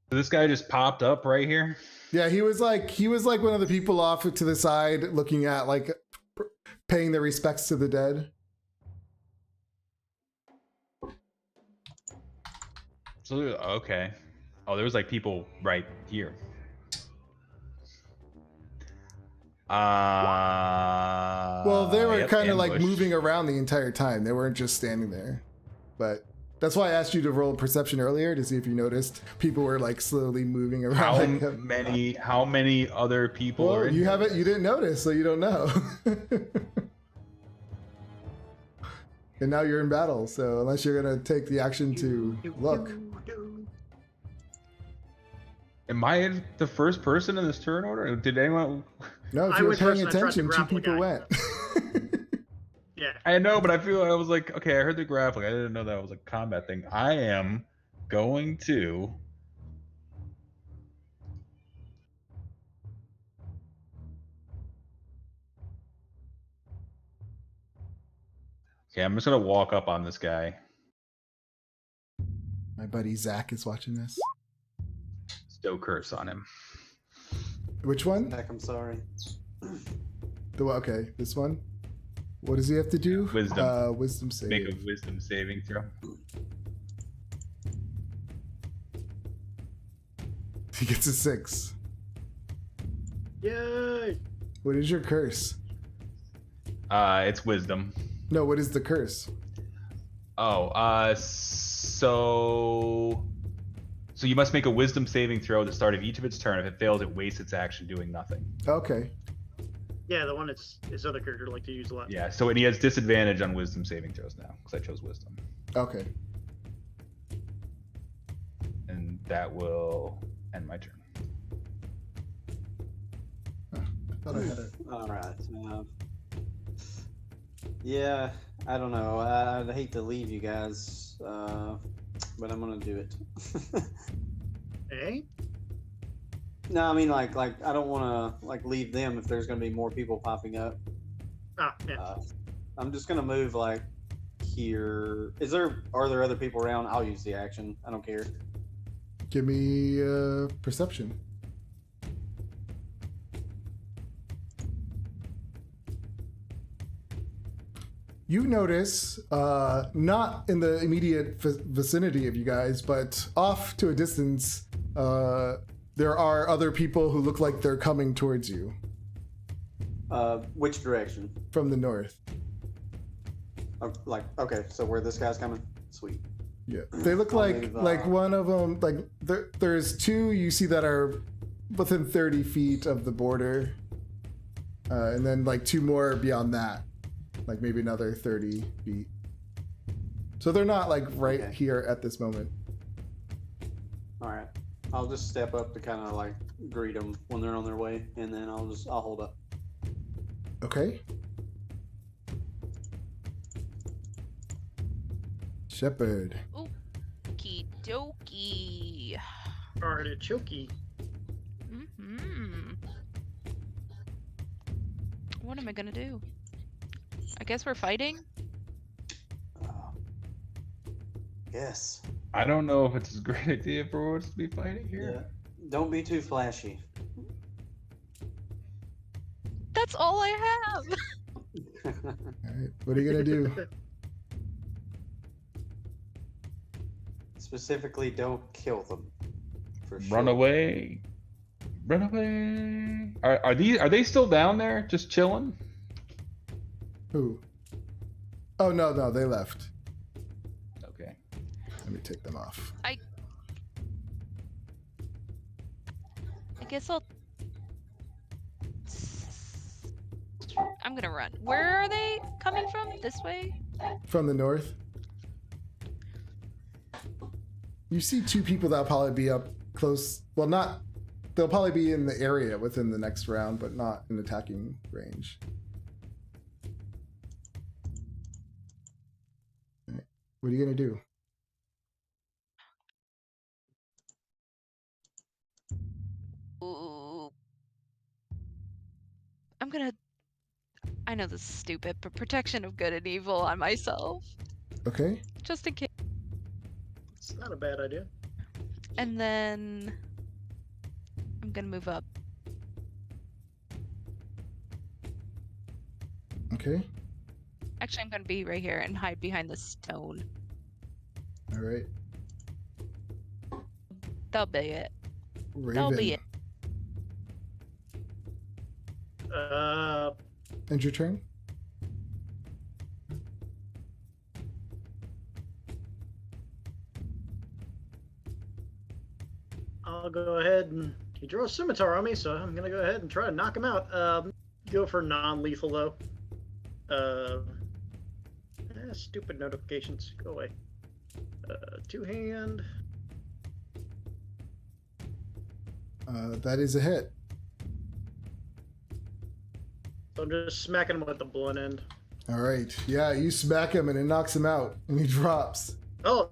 So this guy just popped up right here. Yeah, he was like one of the people off to the side looking at, like, paying their respects to the dead. So okay. Oh, there was like people right here. Well, they were Yep, kind of like ambush. moving around the entire time. They weren't just standing there. But that's why I asked you to roll perception earlier to see if you noticed people were like slowly moving around. How many other people Well, are in you here? haven't. You didn't notice, so you don't know. And now you're in battle. So unless you're gonna take the action to look, Am I the first person in this turn order? Did anyone? no, if I you were went paying first and I tried to attention, 2 grapple a people guy. went. Yeah. I know, but I was like, okay, I heard the grappling. I didn't know that was a combat thing. I am going to. Okay, I'm just gonna walk up on this guy. My buddy Zach is watching this. Stow curse on him. Which one? Heck, I'm sorry. Okay, this one. What does he have to do? Wisdom. Wisdom save. Make a wisdom saving throw. He gets a 6. Yay! What is your curse? It's wisdom. No, what is the curse? Oh, so you must make a wisdom saving throw at the start of each of its turn. If it fails, it wastes its action doing nothing. Okay. Yeah, the one that's his other character like to use a lot. Yeah, so he has disadvantage on wisdom saving throws now because I chose wisdom, Okay. and that will end my turn. I thought I had it. All right. Yeah, I don't know. I'd hate to leave you guys, but I'm gonna do it. Hey? No, I mean like I don't want to like leave them if there's going to be more people popping up. Ah, yeah. I'm just going to move like here. Are there other people around? I'll use the action. I don't care. Give me perception. You notice, not in the immediate vicinity of you guys, but off to a distance, there are other people who look like they're coming towards you Which direction? from the north. Oh, like okay, so where this guy's coming? Sweet. Yeah, they look I'll like move, one of them. Like there's two you see that are within 30 feet of the border, and then like two more beyond that, like maybe another 30 feet. So they're not like right Okay. here at this moment. All right. I'll just step up to kind of like greet them when they're on their way, and then I'll hold up. Okay. Shepherd. Okie dokie. Artichoke. Mm-hmm. What am I gonna do? I guess we're fighting? Yes. I don't know if it's a great idea for us to be fighting here. Yeah. Don't be too flashy. That's all I have! All right. What are you gonna do? Specifically, don't kill them. For sure. Run away. Run away. Are they still down there just chilling? Who? Oh no, they left. Okay. Let me take them off. I guess I'm gonna run. Where are they coming from? This way? From the north. You see two people that'll probably be up close. Well, not. They'll probably be in the area within the next round, but not in attacking range. All right. What are you gonna do? Ooh. I know this is stupid, but protection of good and evil on myself. Okay. Just in case. It's not a bad idea. And then I'm gonna move up. Okay. Actually, I'm gonna be right here and hide behind this stone. All right. That'll be it. Raven. That'll be it. End your turn. I'll go ahead and he drew a scimitar on me, so I'm gonna go ahead and try to knock him out. Go for non-lethal though. Stupid notifications. Go away. Two-hand. That is a hit. So I'm just smacking him with the blunt end. All right. Yeah, you smack him and it knocks him out, and he drops. Oh,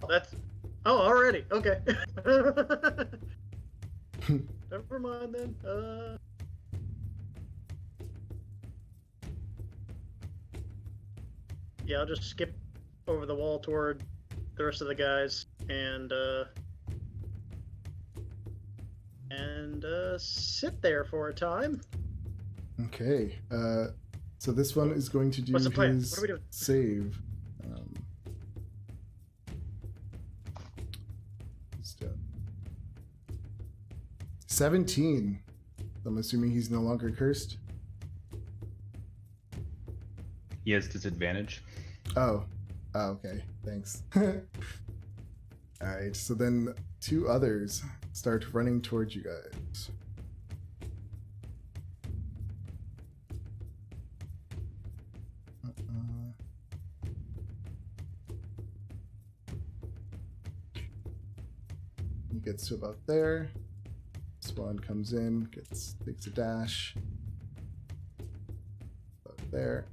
already. Okay. Never mind then. Yeah, I'll just skip over the wall toward the rest of the guys and sit there for a time. Okay. So this one is going to do What's the plan? his What are we doing? save. Just, 17. I'm assuming he's no longer cursed. He has disadvantage. Oh, okay. Thanks. All right. So then two others start running towards you guys. He gets to about there. This one comes in, takes a dash. About there.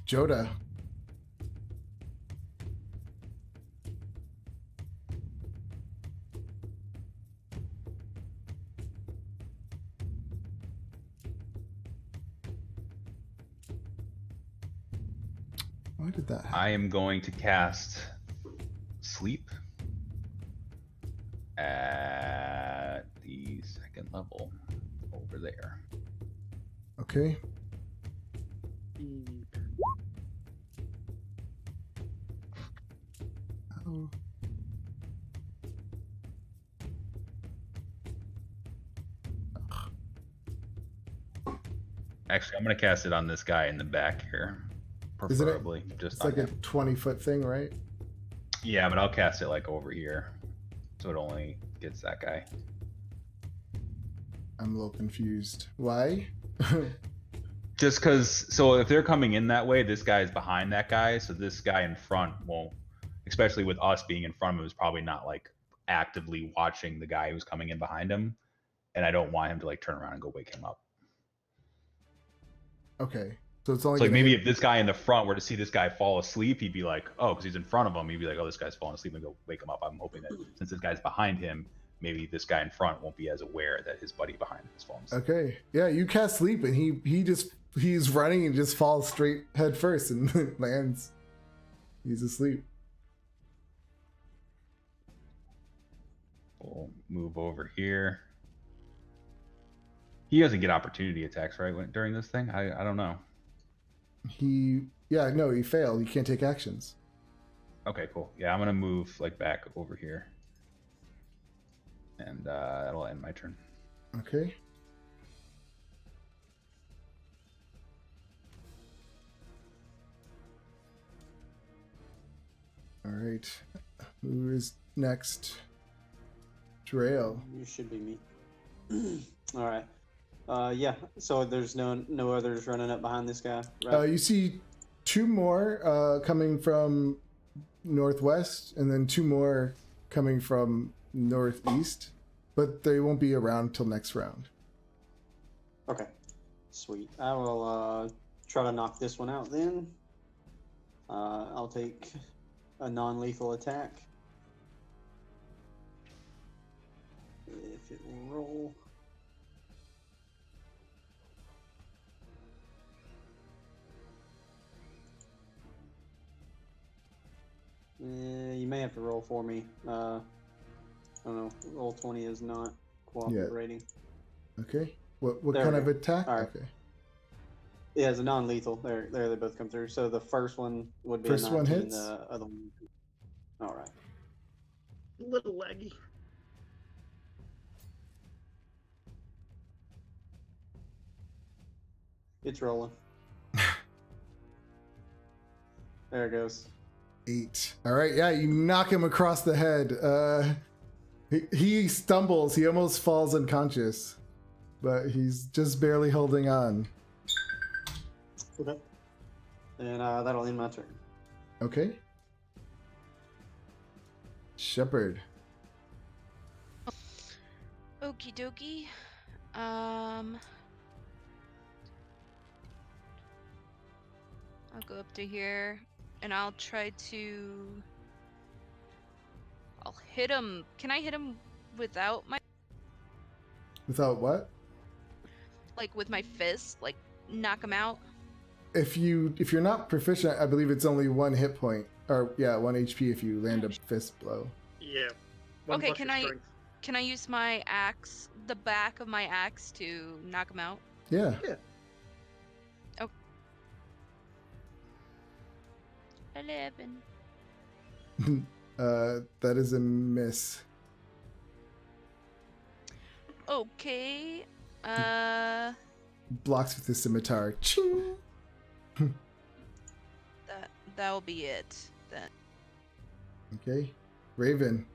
Joda. Why did that happen? I am going to cast Sleep at the 2nd level over there. Okay. Oh. Actually, I'm going to cast it on this guy in the back here, Isn't it- preferably. Just It's on like a him. 20-foot thing, right? Yeah, but I'll cast it like over here, so it only gets that guy. I'm a little confused. Why? Just because, so if they're coming in that way, this guy's behind that guy, so this guy in front won't, especially with us being in front of him, is probably not like actively watching the guy who's coming in behind him, and I don't want him to like turn around and go wake him up. Okay. So it's only So like gonna maybe hit- if this guy in the front were to see this guy fall asleep, he'd be like, oh, because he's in front of him, he'd be like, oh, this guy's falling asleep, and go wake him up. I'm hoping that since this guy's behind him, maybe this guy in front won't be as aware that his buddy behind him is falling asleep. Okay. Yeah, you cast sleep and he's running and just falls straight head first and lands. He's asleep. We'll move over here. He doesn't get opportunity attacks, right, during this thing? I don't know. He failed. He can't take actions. Okay, cool. Yeah, I'm gonna move like back over here, and that'll end my turn. Okay. All right. Who is next? Trail. You should be me. All right. Yeah. So there's no others running up behind this guy, right? You see two more coming from northwest, and then two more coming from northeast, but they won't be around till next round. Okay. Sweet. I will try to knock this one out then. I'll take a non-lethal attack. If it will roll. You may have to roll for me. I don't know. Roll 20 is not cooperating. Okay. What There kind we of go. attack? All right. Okay. Yeah, it's a non-lethal. There they both come through. So the first one would be First a 19, one hits? the other one. All right. A little laggy. It's rolling. There it goes. 8. All right. Yeah, you knock him across the head. He stumbles. He almost falls unconscious, but he's just barely holding on. Okay. And that'll end my turn. Okay. Shepherd. Okie dokie. I'll go up to here and I'll try to. I'll hit him. Can I hit him without my, Without what? like with my fist, like knock him out? If you're not proficient, I believe it's only 1 hit point, or 1 HP if you land a fist blow. Yeah. Okay, plus can your I- strength. Can I use my axe, the back of my axe, to knock him out? Yeah. 11. That is a miss. Okay. Blocks with the scimitar. Ching! That'll be it then. Okay. Raven.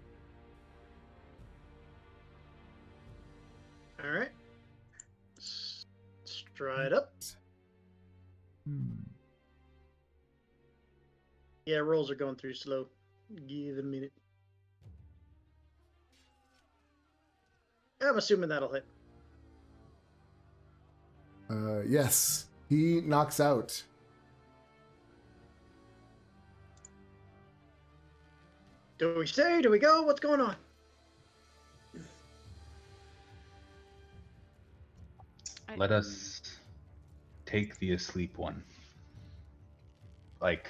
All right. Stride up. Yeah, rolls are going through slow. Give it a minute. I'm assuming that'll hit. Yes. He knocks out. Do we stay? Do we go? What's going on? Let us take the asleep one. Like,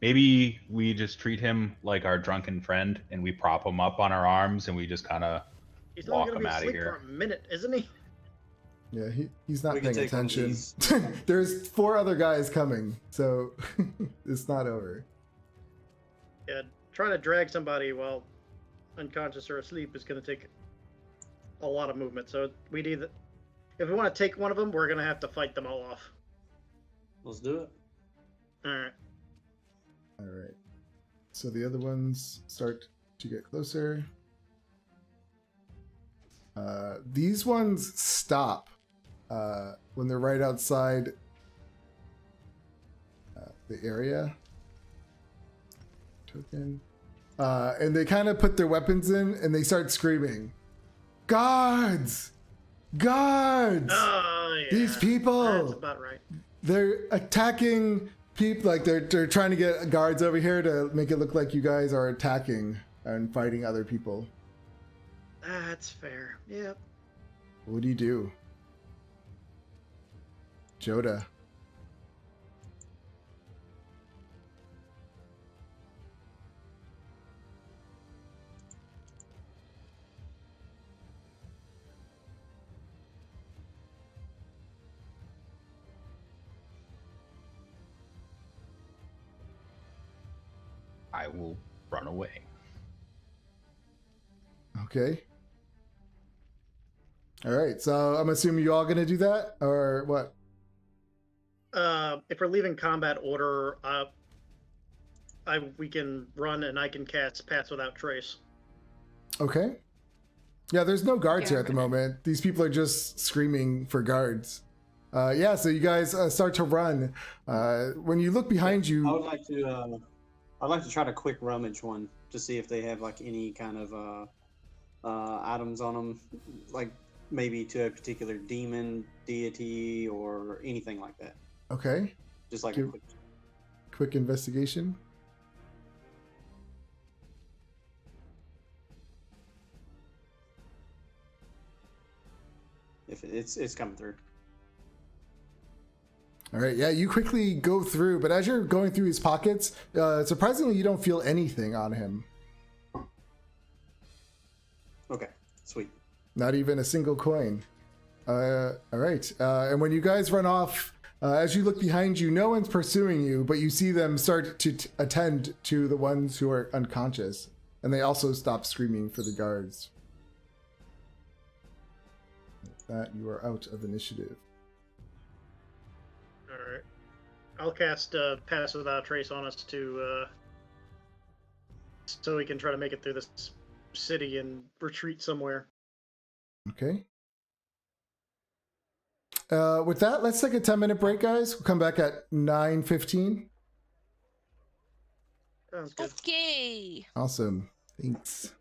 maybe we just treat him like our drunken friend, and we prop him up on our arms, and we just kind of He's only walk gonna him be out of asleep for here. a minute, isn't he? Yeah, he's not We can paying take one of attention. these. There's 4 other guys coming, so it's not over. Yeah, trying to drag somebody while unconscious or asleep is gonna take a lot of movement. So we'd either, if we want to take one of them, we're gonna have to fight them all off. Let's do it. All right. All right. So the other ones start to get closer. These ones stop when they're right outside the area. Token. And they kind of put their weapons in and they start screaming, "Guards! Guards! Oh, yeah. These people! That's about right. They're attacking people, like they're trying to get guards over here to make it look like you guys are attacking and fighting other people." That's fair. Yep. What do you do? Joda. I will run away. Okay. All right. So I'm assuming you all gonna do that, or what? If we're leaving combat order, we can run and I can cast Pass Without Trace. Okay. Yeah, there's no guards Yeah, here at the moment. These people are just screaming for guards. Yeah, so you guys start to run. When you look behind I you, would like to. I'd like to try to quick rummage one to see if they have like any kind of items on them, like maybe to a particular demon, deity, or anything like that. okay, Just like a Give- quick. quick investigation. If it's coming through. All right, yeah, you quickly go through, but as you're going through his pockets, surprisingly, you don't feel anything on him. Okay, sweet. Not even a single coin. All right, and when you guys run off, as you look behind you, no one's pursuing you, but you see them start to attend to the ones who are unconscious, and they also stop screaming for the guards. With that, you are out of initiative. All right. I'll cast Pass Without Trace on us to so we can try to make it through this city and retreat somewhere. Okay. With that, let's take a 10-minute break, guys. We'll come back at 9:15. Sounds good. Okay. Awesome. Thanks.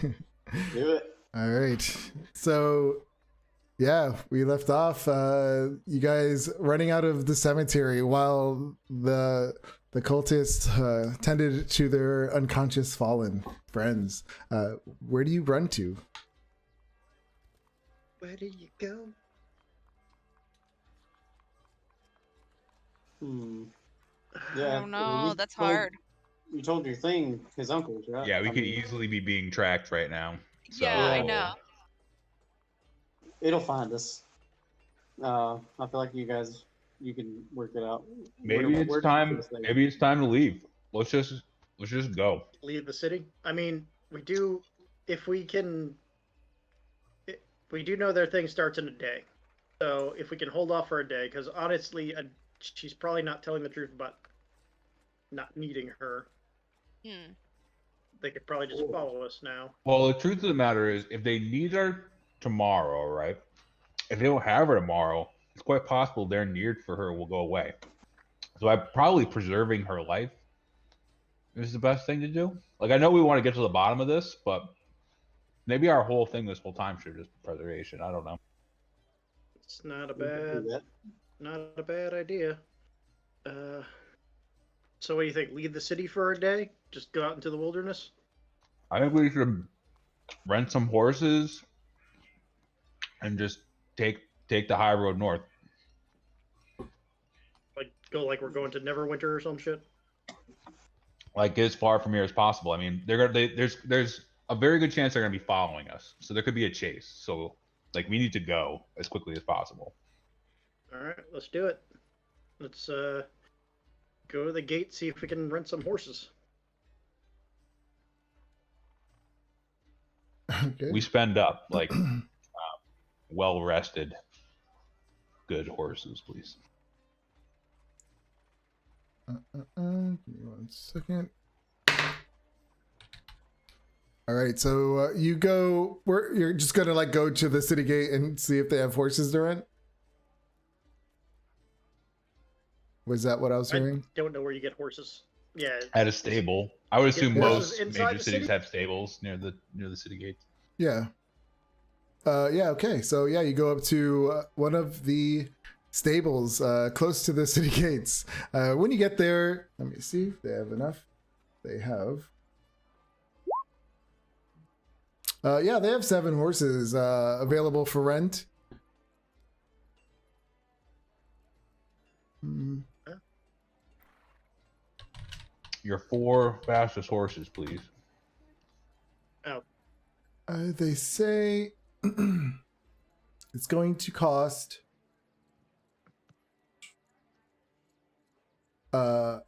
Do it. All right. So, yeah, we left off. You guys running out of the cemetery while the cultists tended to their unconscious fallen friends. Where do you run to? Where do you go? Yeah. I don't know. you That's told- hard. You told your thing, his uncle's, right? Yeah, we I could mean, easily be being tracked right now. So, Yeah, I know. It'll find us. I feel like you guys, you can work it out. Maybe Where it's do you time. stay? Maybe it's time to leave. Let's just go. Leave the city? I mean, we do. If we can. We do know their thing starts in a day. So if we can hold off for a day, because honestly, she's probably not telling the truth about not needing her. Hmm. They could probably just follow us now. Well, the truth of the matter is, if they need her tomorrow, right? If they don't have her tomorrow, it's quite possible their need for her will go away. So probably preserving her life is the best thing to do. Like, I know we want to get to the bottom of this, but maybe our whole thing this whole time should just be preservation. I don't know. It's not a We can do that. bad idea. So what do you think? Leave the city for a day? Just go out into the wilderness? I think we should rent some horses and just take the high road north. Like go like we're going to Neverwinter or some shit? Like, get as far from here as possible. I mean, there's a very good chance they're gonna be following us, so there could be a chase. So, like, we need to go as quickly as possible. All right, let's do it. Let's go to the gate, see if we can rent some horses. Okay. We spend up like well rested, good horses, please. Give me 1 second. All right, so you go. You're just gonna like go to the city gate and see if they have horses to rent. Was that what I was hearing? I don't know where you get horses. Yeah. At a stable, I would assume Yeah. most Inside major the cities city? have stables near the city gates. Yeah. Yeah. Okay. So yeah, you go up to one of the stables close to the city gates. When you get there, let me see if they have enough. They have. Yeah, they have 7 horses available for rent. Mm. Your 4 fastest horses, please. They say it's going to cost how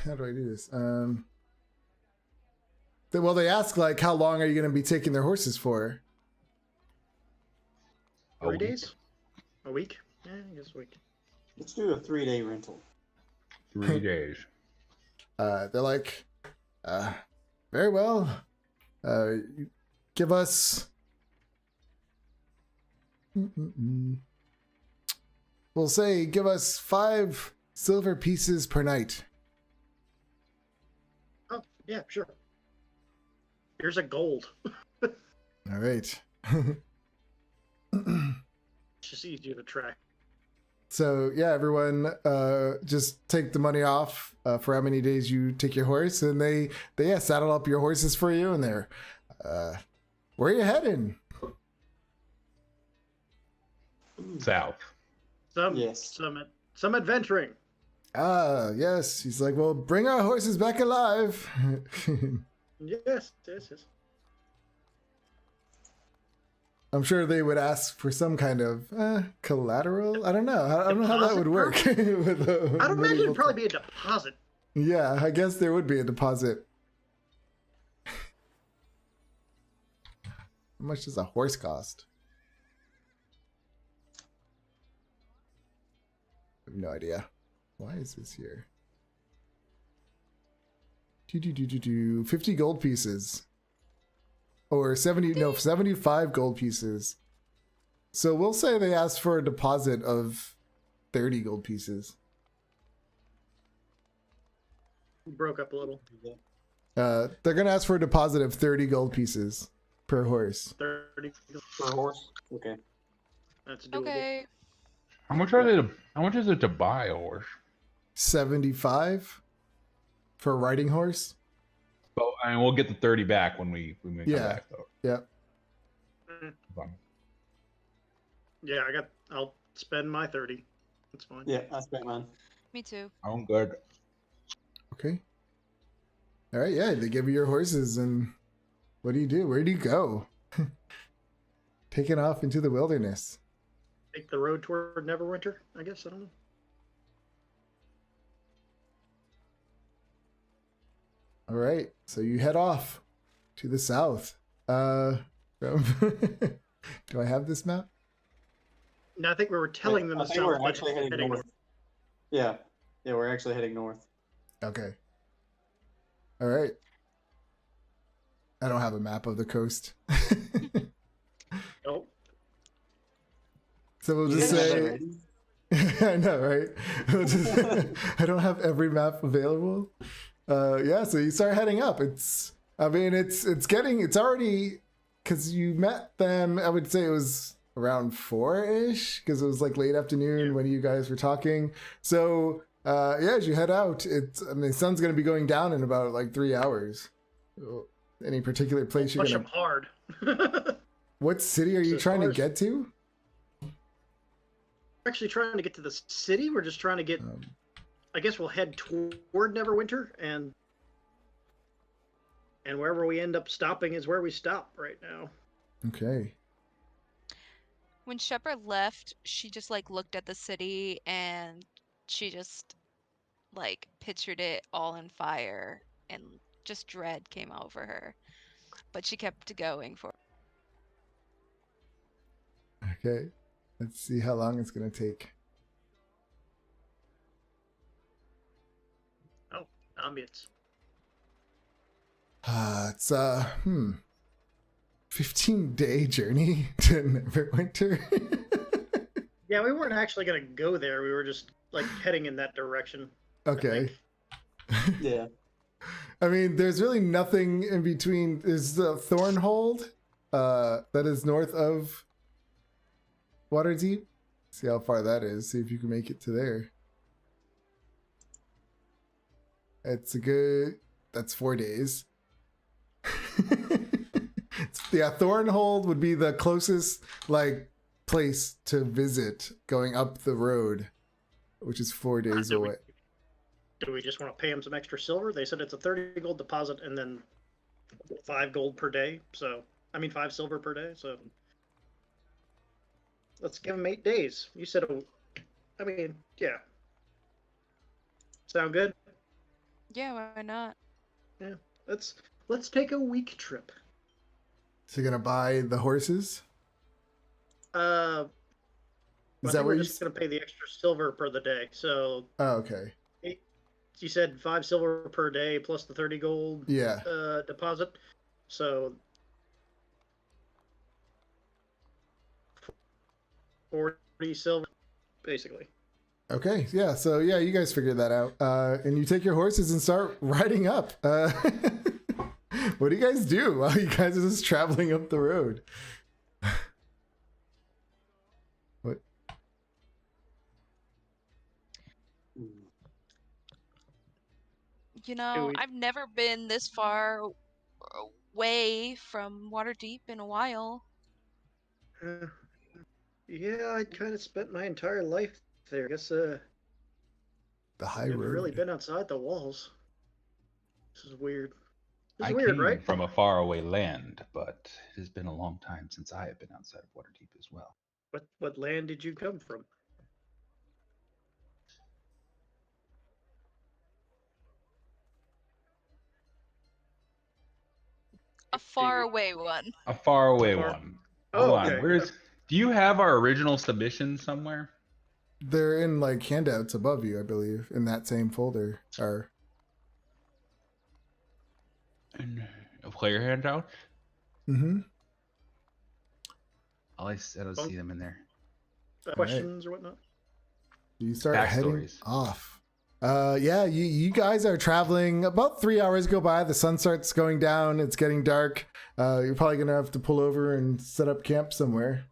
do I do this? They ask like how long are you going to be taking their horses for? 3 days? A week? Yeah, I guess a week. Let's do a 3-day rental. 3 days. They're like, very well. Give us. We'll say, give us 5 silver pieces per night. Oh, yeah, sure. Here's a gold. All right. It's just easier to track. So yeah, everyone, just take the money off for how many days you take your horse, and they saddle up your horses for you, and they're, where are you heading? South. Yes. Some adventuring. Ah, yes. He's like, well, bring our horses back alive. Yes. I'm sure they would ask for some kind of collateral. I don't know. I don't know how that would work. With I'd imagine it'd probably be a deposit. Yeah, I guess there would be a deposit. How much does a horse cost? I have no idea. Why is this here? 50 gold pieces. Or 75 gold pieces. So we'll say they asked for a deposit of 30 gold pieces. Broke up a little. They're gonna ask for a deposit of 30 gold pieces per horse. 30 Per horse. Okay. That's doable. Okay. How much are they? How much is it to buy a horse? 75 for a riding horse. But I mean, we'll get the 30 back when we come Yeah. back, though. Yeah. Mm, Fine. Yeah, I'll spend my 30. That's fine. Yeah, I spent mine. Me too. I'm good. Okay. All right. Yeah, they give you your horses, and what do you do? Where do you go? Taking off into the wilderness. Take the road toward Neverwinter, I guess. I don't know. All right. So you head off to the south. Do I have this map? No, I think we were telling them I the think south, we're but actually heading north. Yeah. Yeah, we're actually heading north. Okay. All right. I don't have a map of the coast. Nope. So we'll You just didn't have say, that ready? I know, right? We'll just, I don't have every map available. Yeah, so you start heading up. It's already, because you met them, I would say it was around 4-ish, because it was like late afternoon when you guys were talking. So, yeah, as you head out, the sun's going to be going down in about like 3 hours. Any particular place you're Push going them to... hard. What city are you So trying to far as- get to? We're actually trying to get to the city. We're just trying to get. I guess we'll head toward Neverwinter, and wherever we end up stopping is where we stop right now. Okay. When Shepard left, she just like looked at the city and she just like pictured it all in fire and just dread came over her. But she kept going for Okay. Let's see how long it's going to take. Oh, ambience. It's 15-day journey to Neverwinter. Yeah, we weren't actually gonna go there. We were just like heading in that direction. I Okay. think. Yeah. I mean, there's really nothing in between. There's the Thornhold, that is north of Waterdeep. See how far that is. See if you can make it to there. That's 4 days. Yeah, Thornhold would be the closest like place to visit going up the road, which is 4 days Do we- away. Do we just want to pay them some extra silver? They said it's a 30 gold deposit and then 5 gold per day. So, 5 silver per day. So, let's give them 8 days. You said, yeah. Sound good? yeah, why not? Yeah. Let's take a week trip. So you're gonna buy the horses? I Is think that what we're you? just gonna pay the extra silver per the day. So Oh, okay. you said 5 silver per day plus the 30 gold Yeah. deposit. So 40 silver, basically. Okay. Yeah. So yeah, you guys figured that out. And you take your horses and start riding up. What do you guys do while you guys are just traveling up the road? What? You know, we- I've never been this far away from Waterdeep in a while. Yeah, I kind of spent my entire life there. I guess The high I've road. really been outside the walls. This is weird. This I is weird, came right? from a faraway land, but it has been a long time since I have been outside of Waterdeep as well. What land did you come from? A faraway one. A faraway Far- one. Oh, Hold on. okay. Where's? Do you have our original submission somewhere? They're in like handouts above you, I believe, in that same folder. Or In a player handout? mm-hmm. I don't see them in there. Questions or whatnot? You start heading Backstories. off. Yeah, you guys are traveling. About 3 hours go by. The sun starts going down. It's getting dark. You're probably gonna have to pull over and set up camp somewhere.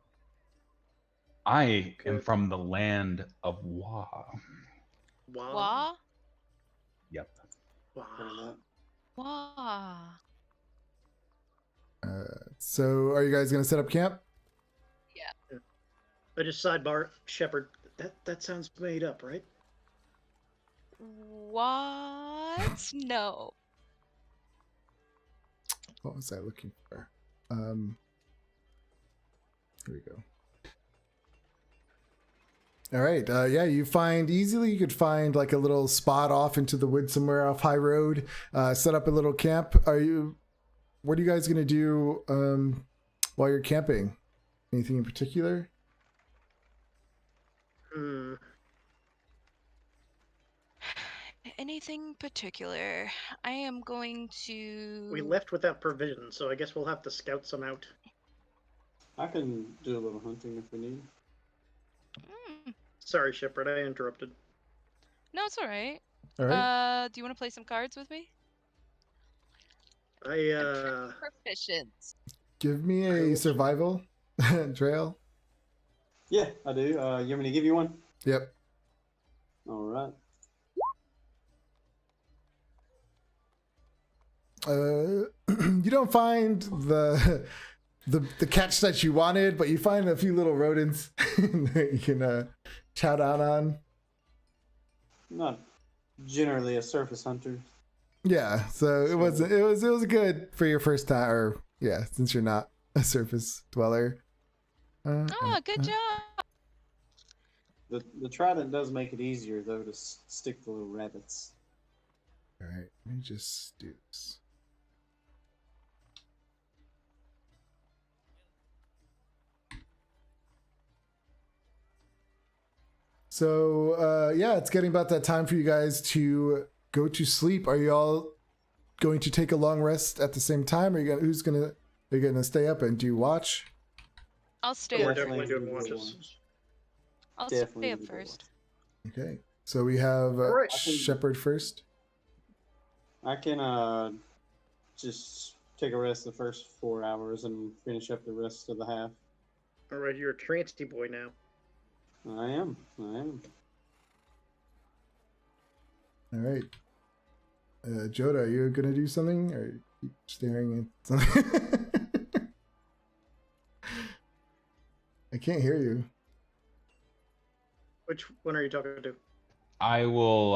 I am Good. from the land of Wa. Wow. Wah? Yep. Wow. Wah. So, are you guys gonna set up camp? I just sidebar, Shepard. That sounds made up, right? What? No. What was I looking for? Here we go. All right. Yeah, you could find like a little spot off into the woods somewhere off High Road. Set up a little camp. What are you guys gonna do while you're camping? Anything in particular? Hmm. Anything particular? I am going to. We left without provisions, so I guess we'll have to scout some out. I can do a little hunting if we need. Mm, Sorry, Shepard, I interrupted. no, it's all right. All right. Do you want to play some cards with me? I Proficient. Give me I a will- survival trail. Yeah, I do. You want me to give you one? Yep. All right. You don't find the catch that you wanted, but you find a few little rodents that you can chow down on. I'm not generally a surface hunter. Yeah, so it was good for your first time, or yeah, since you're not a surface dweller. Oh, good job. The trident does make it easier though to stick the little rabbits. All right, let me just do this. So yeah, it's getting about that time for you guys to go to sleep. Are you all going to take a long rest at the same time? Are you gonna stay up and do watch? I'll stay We're up. definitely Definitely doing do the watches. I'll Definitely stay up do the first. Okay, so we have Alright. Shepherd first. I can just take a rest the first 4 hours and finish up the rest of the half. All right, you're a trancy boy now. I am. All right, Joda, are you gonna do something or keep staring at something? I can't hear you. Which one are you talking to? I will.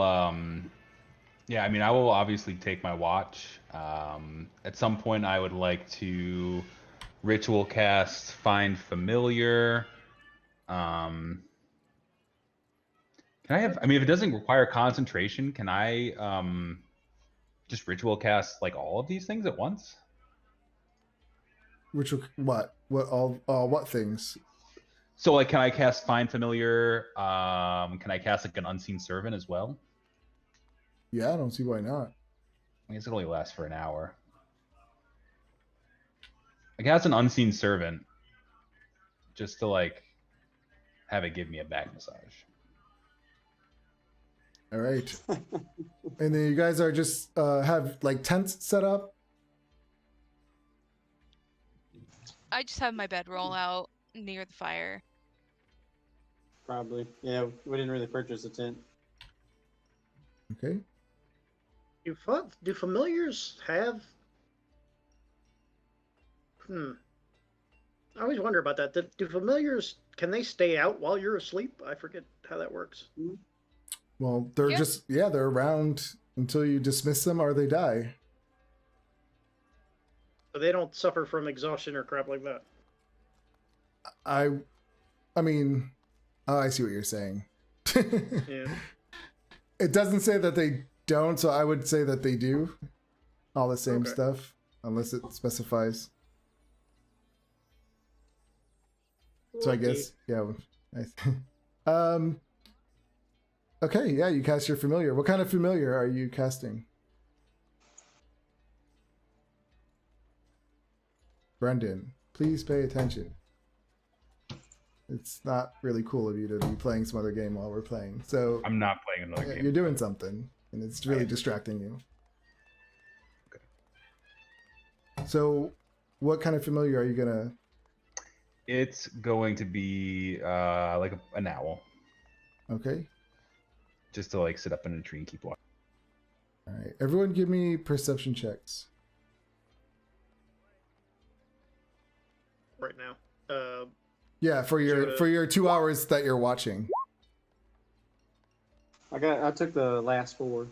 Yeah, I mean, I will obviously take my watch. At some point, I would like to ritual cast Find Familiar. Can I have? I mean, if it doesn't require concentration, can I just ritual cast like all of these things at once? What things? So, like, can I cast Find Familiar? Can I cast like an Unseen Servant as well? Yeah, I don't see why not. I guess it only lasts for an hour. I cast an Unseen Servant just to like have it give me a back massage. All right, and then you guys are just have like tents set up. I just have my bedroll out near the fire. Probably. Yeah, we didn't really purchase a tent. Okay. Do familiars have? I always wonder about that. Do familiars, can they stay out while you're asleep? I forget how that works. Well, they're they're around until you dismiss them or they die. So they don't suffer from exhaustion or crap like that. I mean, oh, I see what you're saying. Yeah. It doesn't say that they don't, so I would say that they do. All the same Okay. stuff, unless it specifies. So I guess, yeah. Nice. Okay, yeah, you cast your familiar. What kind of familiar are you casting? Brendan, please pay attention. It's not really cool of you to be playing some other game while we're playing. So I'm not playing another yeah, game. you're doing something, and it's really am. distracting you. Okay. So, what kind of familiar are you gonna? It's going to be like an owl, Okay. just to like sit up in a tree and keep watching. All right. Everyone, give me perception checks. Right now. Yeah, for your 2 hours that you're watching. I took the last 4.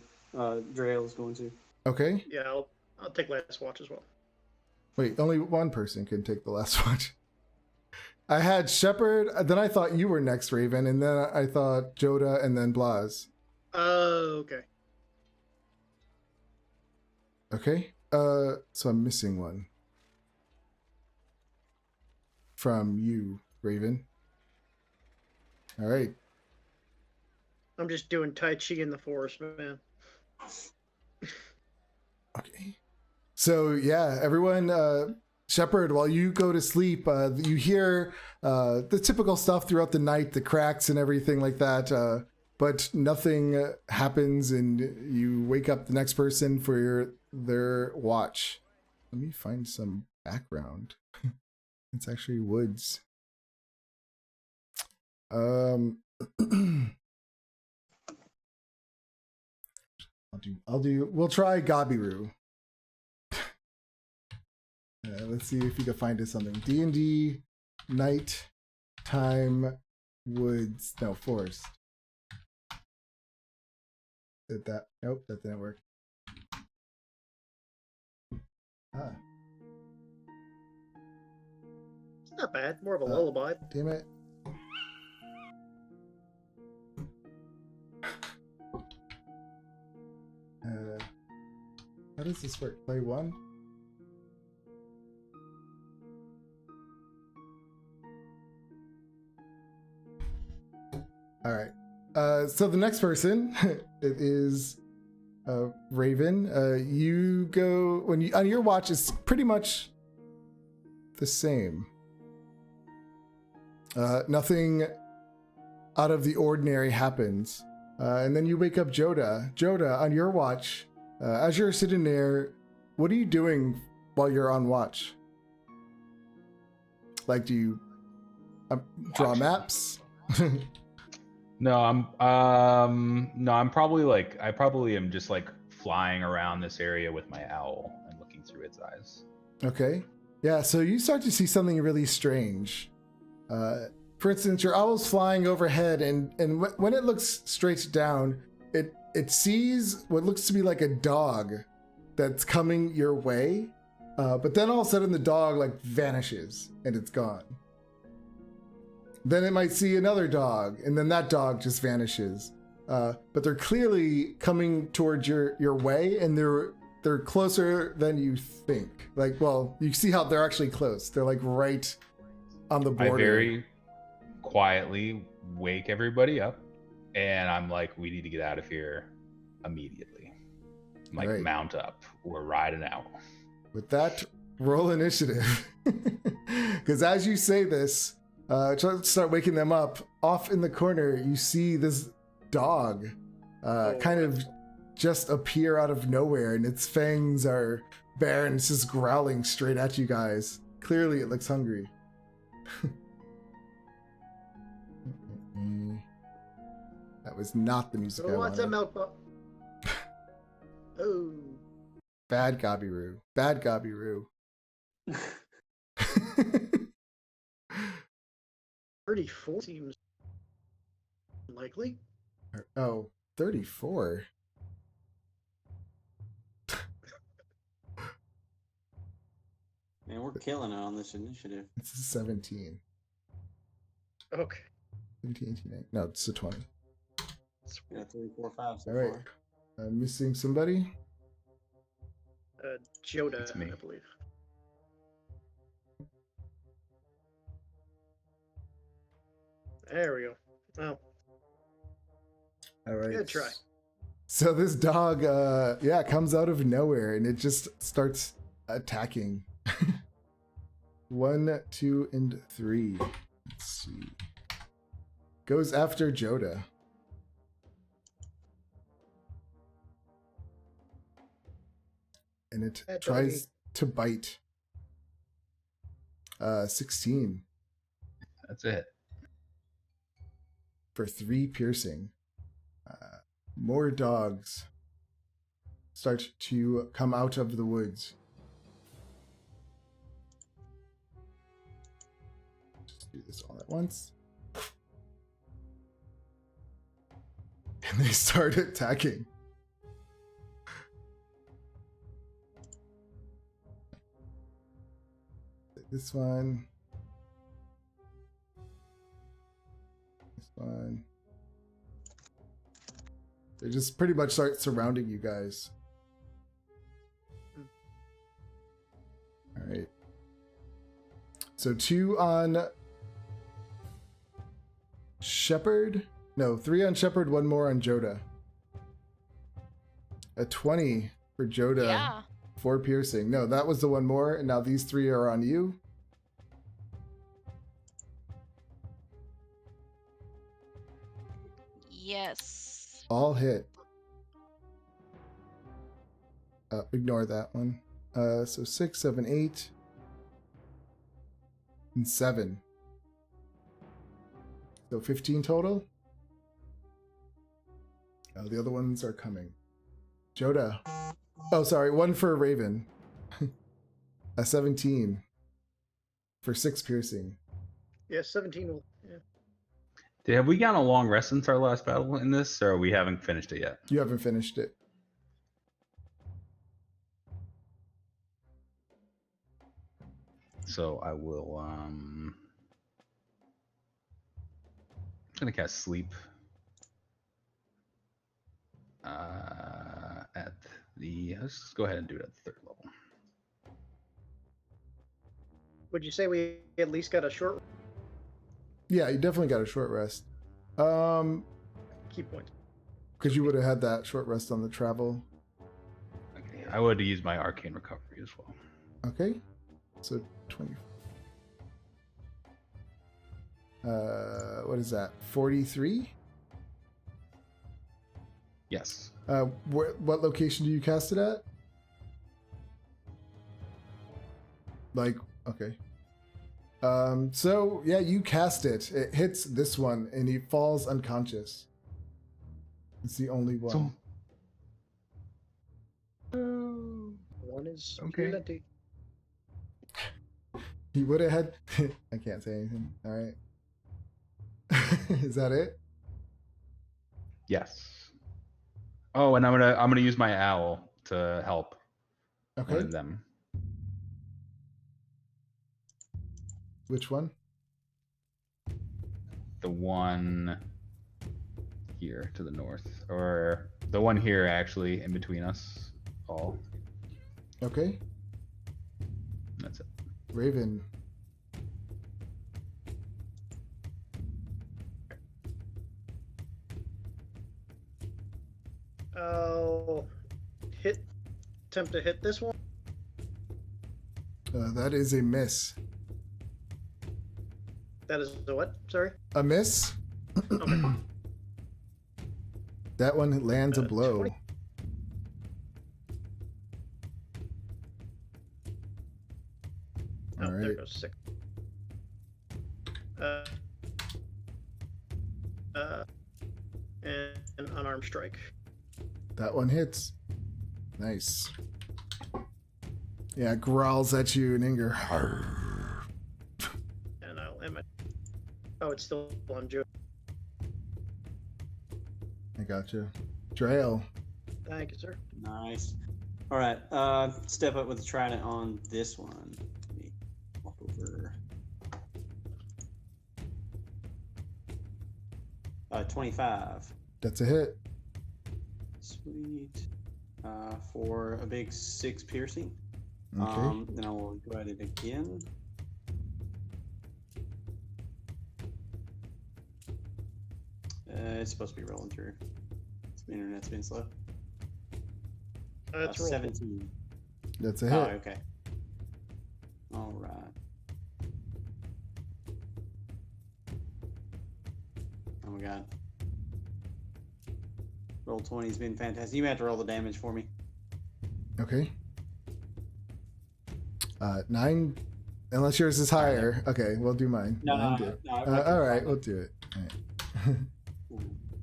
Drail's going to. Okay. Yeah, I'll take last watch as well. Wait, only one person can take the last watch. I had Shepard, then I thought you were next, Raven, and then I thought Joda, and then Blaz. Okay. Okay. So I'm missing one. From you, Raven. All right. I'm just doing Tai Chi in the forest, man. Okay. So yeah, everyone, Shepard, while you go to sleep, you hear the typical stuff throughout the night, the cracks and everything like that. But nothing happens, and you wake up the next person for their watch. Let me find some background. It's actually woods. I'll do. We'll try Gabiru. Let's see if you can find us something. D&D, night, time, woods. No, forest. Did that? Nope, that didn't work. Ah, It's not bad. More of a lullaby. damn it. How does this work? Play one? All right. So the next person, it is Raven. You go when you on your watch. It's pretty much the same. Nothing out of the ordinary happens, and then you wake up Joda. Joda, on your watch, as you're sitting there, what are you doing while you're on watch? Like, do you draw maps? No, I'm probably I probably am just like flying around this area with my owl and looking through its eyes. Okay. Yeah, so you start to see something really strange. For instance, your owl's flying overhead, and when it looks straight down, it sees what looks to be like a dog that's coming your way. But then all of a sudden the dog vanishes and it's gone. Then it might see another dog, and then that dog just vanishes. But they're clearly coming towards your way, and they're closer than you think. You see how they're actually close. They're right on the border. I very quietly wake everybody up, and I'm like, we need to get out of here immediately. Right. Mount up. We're riding out. With that, roll initiative. Because as you say this, start waking them up. Off in the corner, you see this dog kind of just appear out of nowhere, and its fangs are bare, and it's just growling straight at you guys. Clearly, it looks hungry. That was not the music I What's that wanted. milk bottle? Oh. Bad Gabiru. Bad Gabiru. 34 seems likely. Oh, 34. Man, we're killing it on this initiative. It's a 17. Okay. 17, 18, 19. No, it's a 20. Yeah, 3, 4, 5 so All right. far. I'm missing somebody. Joda, It's me. I believe. There we go. Oh, All right. good try. So this dog, comes out of nowhere, and it just starts attacking. 1, 2, and 3. Let's see. goes after Joda. And it That tries to bite. 16 That's it. for 3 piercing. More dogs start to come out of the woods. Just do this all at once. And they start attacking. This one. This one. They just pretty much start surrounding you guys. All right. So 2 on Shepherd. No, 3 on Shepherd, 1 more on Joda. A 20 for Joda. Yeah. 4 piercing. No, that was the 1 more, and now these 3 are on you. Yes. All hit. Ignore that one. So 6, 7, 8, and 7. So 15 total. The other ones are coming. Joda. Oh, sorry. 1 for Raven. A 17 for 6 piercing. Yeah, 17 will. Yeah. Have we gotten a long rest since our last battle in this, or we haven't finished it yet? You haven't finished it. So I will. I'm gonna cast sleep. At the. Let's just go ahead and do it at the 3rd level. Would you say we at least got a short Yeah, you definitely got a short rest. key point? Because you would have had that short rest on the travel. Okay, I would use my arcane recovery as well. Okay. So 20. What is that? 43? Yes. What location do you cast it at? Like, okay. So yeah, you cast it. It hits this one, and he falls unconscious. It's the only one. One is Okay. plenty. He would have had. I can't say anything. All right. Is that it? Yes. Oh, and I'm gonna use my owl to help one Okay. of them. Which one? The one here to the north, or the one here actually in between us all. Okay. That's it. Raven. I'll attempt to hit this one. That is a miss. That is the what? Sorry. A miss. Okay. That one lands a blow. 20. All Oh, there right. goes 6. And an unarmed strike. That one hits. Nice. Yeah, it growls at you in anger. And I'll end my. Oh, it's still on Joe. I gotcha. Drail. Thank you, sir. Nice. All right. Step up with the trident on this one. Let me walk over. 25. That's a hit. Sweet. For a big 6 piercing. Okay. Then I will go at it again. It's supposed to be rolling through. The internet's been slow. That's roll. 17. That's a Oh, hit. okay. All right. Oh my god. Roll 20's been fantastic. You may have to roll the damage for me. Okay. 9. Unless yours is higher. Okay, we'll do mine. No, Mine no, do. no, All right, we'll do it. All right.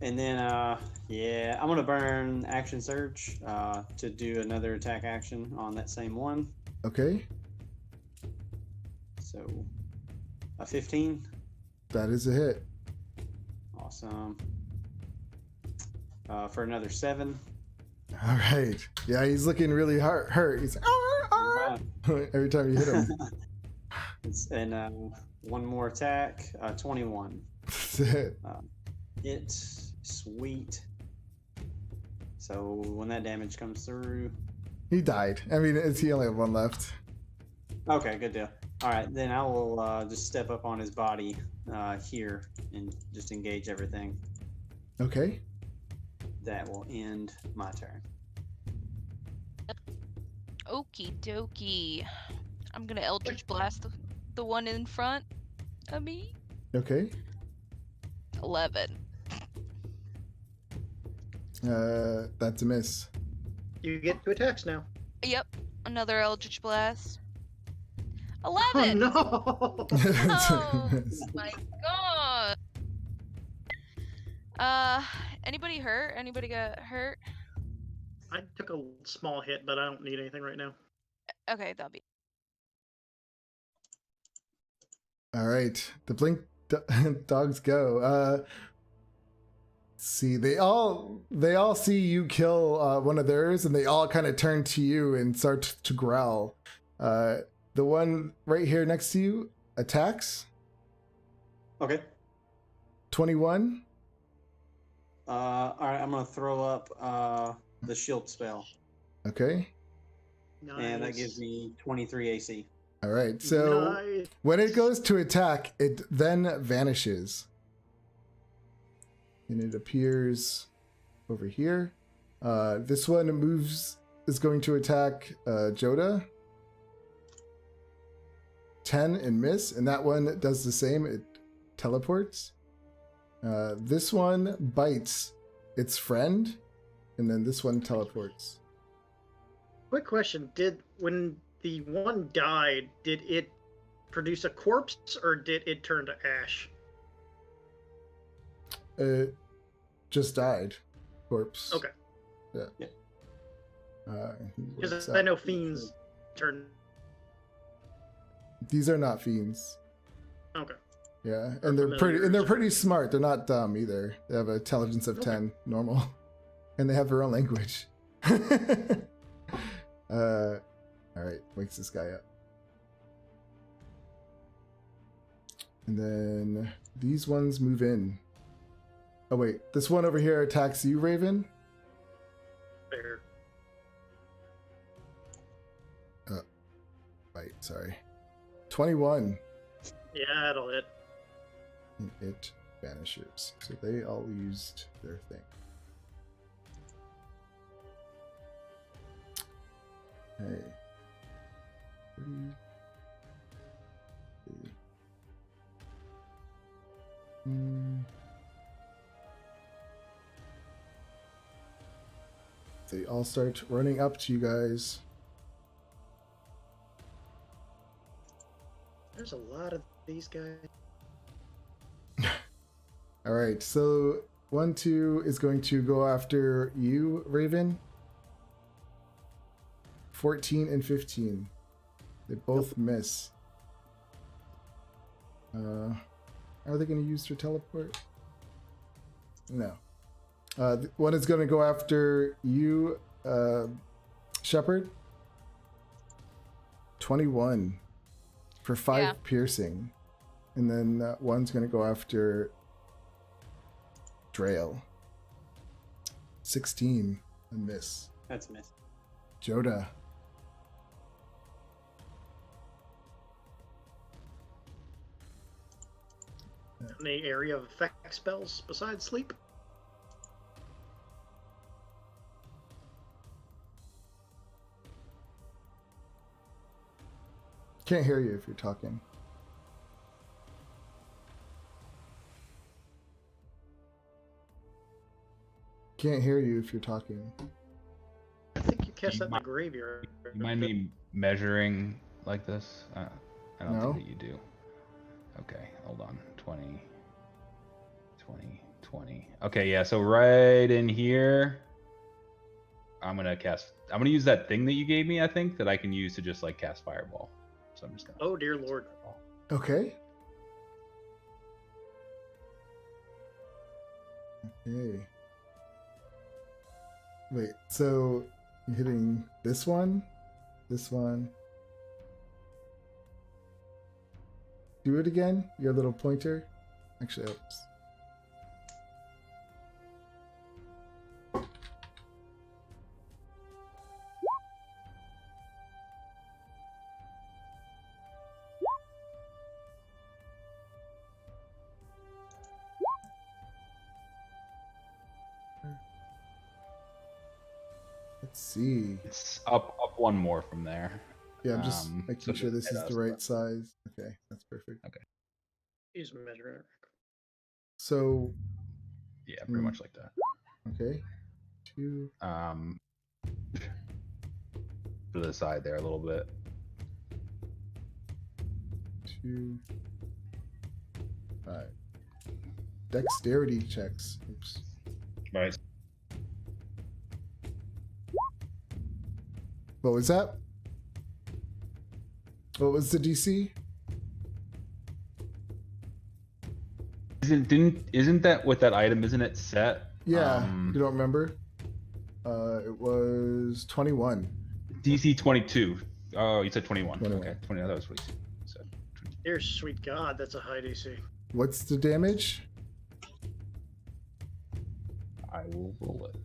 And then, yeah, I'm gonna burn action surge to do another attack action on that same one. Okay, So, a 15. that is a hit. Awesome. For another 7. All right. Yeah, he's looking really hurt. He's like, Right. every time you hit him. And one more attack. 21. That's it. Hit. Sweet. So when that damage comes through. He died. I mean, he only have one left. Okay, good deal. All right, then I will just step up on his body here and just engage everything. Okay. That will end my turn. Okie dokie. I'm gonna Eldritch Blast the one in front of me. Okay. 11. That's a miss. You get 2 attacks now. Yep, another Eldritch Blast. Oh 11! no! Oh my god! Anybody hurt? Anybody got hurt? I took a small hit, but I don't need anything right now. Okay, that'll be. All right. The blink dogs go. Let's see, they all see you kill one of theirs, and they all kind of turn to you and start to growl. The one right here next to you attacks. Okay. 21. All right, I'm gonna throw up the shield spell, Okay. and that gives me 23 AC. All right. So Nice. when it goes to attack, it then vanishes. And it appears over here. This one is going to attack Joda. 10 and miss, and that one does the same. It teleports. This one bites its friend, and then this one teleports. Quick question: when the one died, did it produce a corpse or did it turn to ash? It just died. Corpse. Okay. Yeah. Yeah. Because I know fiends turn. These are not fiends. Okay. Yeah, Or and they're pretty familiars. smart. They're not dumb either. They have an intelligence of 10 normal, and they have their own language. All right, wakes this guy up, and then these ones move in. Oh wait, this one over here attacks you, Raven. Fair. Right, sorry. 21. Yeah, that'll hit. And it vanishes. So they all used their thing. Hey. 3. They all start running up to you guys. There's a lot of these guys. All right, so 1, 2 is going to go after you, Raven. 14 and 15. They both miss. Are they going to use their teleport? No. One is going to go after you, Shepard. 21 for 5 Yeah. piercing. And then one's going to go after Drail. 16, a miss. That's a miss. Joda. Any area of effect spells besides sleep? Can't hear you if you're talking. Can't hear you if you're talking. I think you cast you that in the mind- graveyard. You mind me measuring like this? I don't No. think that you do. Okay, hold on. 20, 20, 20. Okay, yeah, so right in here, I'm gonna use that thing that you gave me, I think, that I can use to just like cast fireball. So I'm just gonna. Oh dear lord. Fireball. Okay. Okay. Wait, so you're hitting this one? This one? Do it again? Your little pointer? Actually, oops. Let's see. It's up one more from there. Yeah, I'm just So making sure just this hit is us, the right but- size. Okay, that's perfect. He's measuring. So, Yeah, pretty much like that. okay. 2. To the side there a little bit. 2, 5. Dexterity checks. Oops. Right. What was that? What was the DC? Isn't that what that item? Isn't it set? Yeah, you don't remember? It was 21. DC 22. Oh, you said 21. 21. Okay, 20. That was 22. So, Dear sweet God, that's a high DC. What's the damage? I will roll it.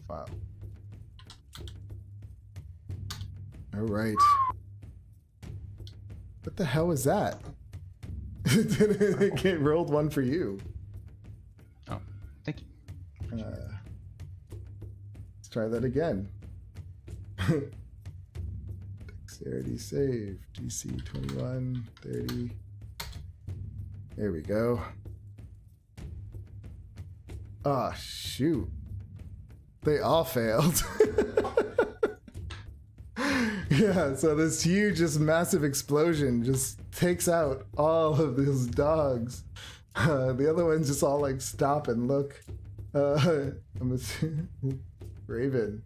Wow. All right. What the hell is that? It rolled one for you. Oh, thank you. Let's try that again. Dexterity save. DC 21, 30. There we go. Ah, shoot. They all failed. Yeah, so this huge, just massive explosion just takes out all of these dogs. The other ones just all like stop and look. I'm assuming Raven.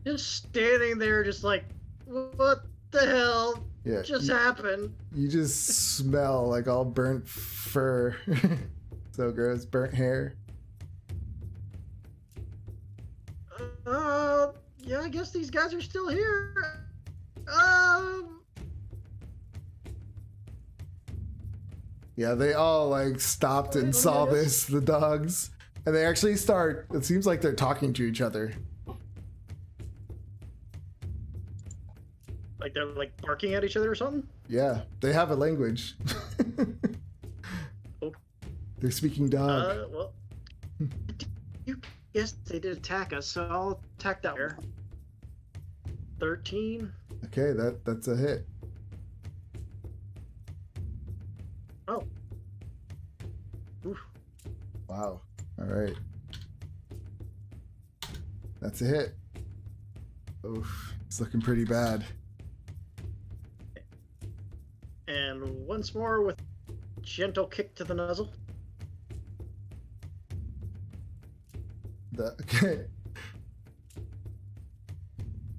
Just standing there, just like, what the hell Yeah, just happened? you just smell like all burnt fur. So gross, burnt hair. Yeah, I guess these guys are still here. Yeah, they all like stopped and saw this, the dogs. And they actually start, it seems like they're talking to each other. Like they're like barking at each other or something? Yeah, they have a language. Oh. They're speaking dog. Well, you guess they did attack us, so I'll attack that one. 13. Okay, that's a hit. Oh. Oof. Wow. All right. That's a hit. Oof, it's looking pretty bad. And once more with gentle kick to the nuzzle. Okay.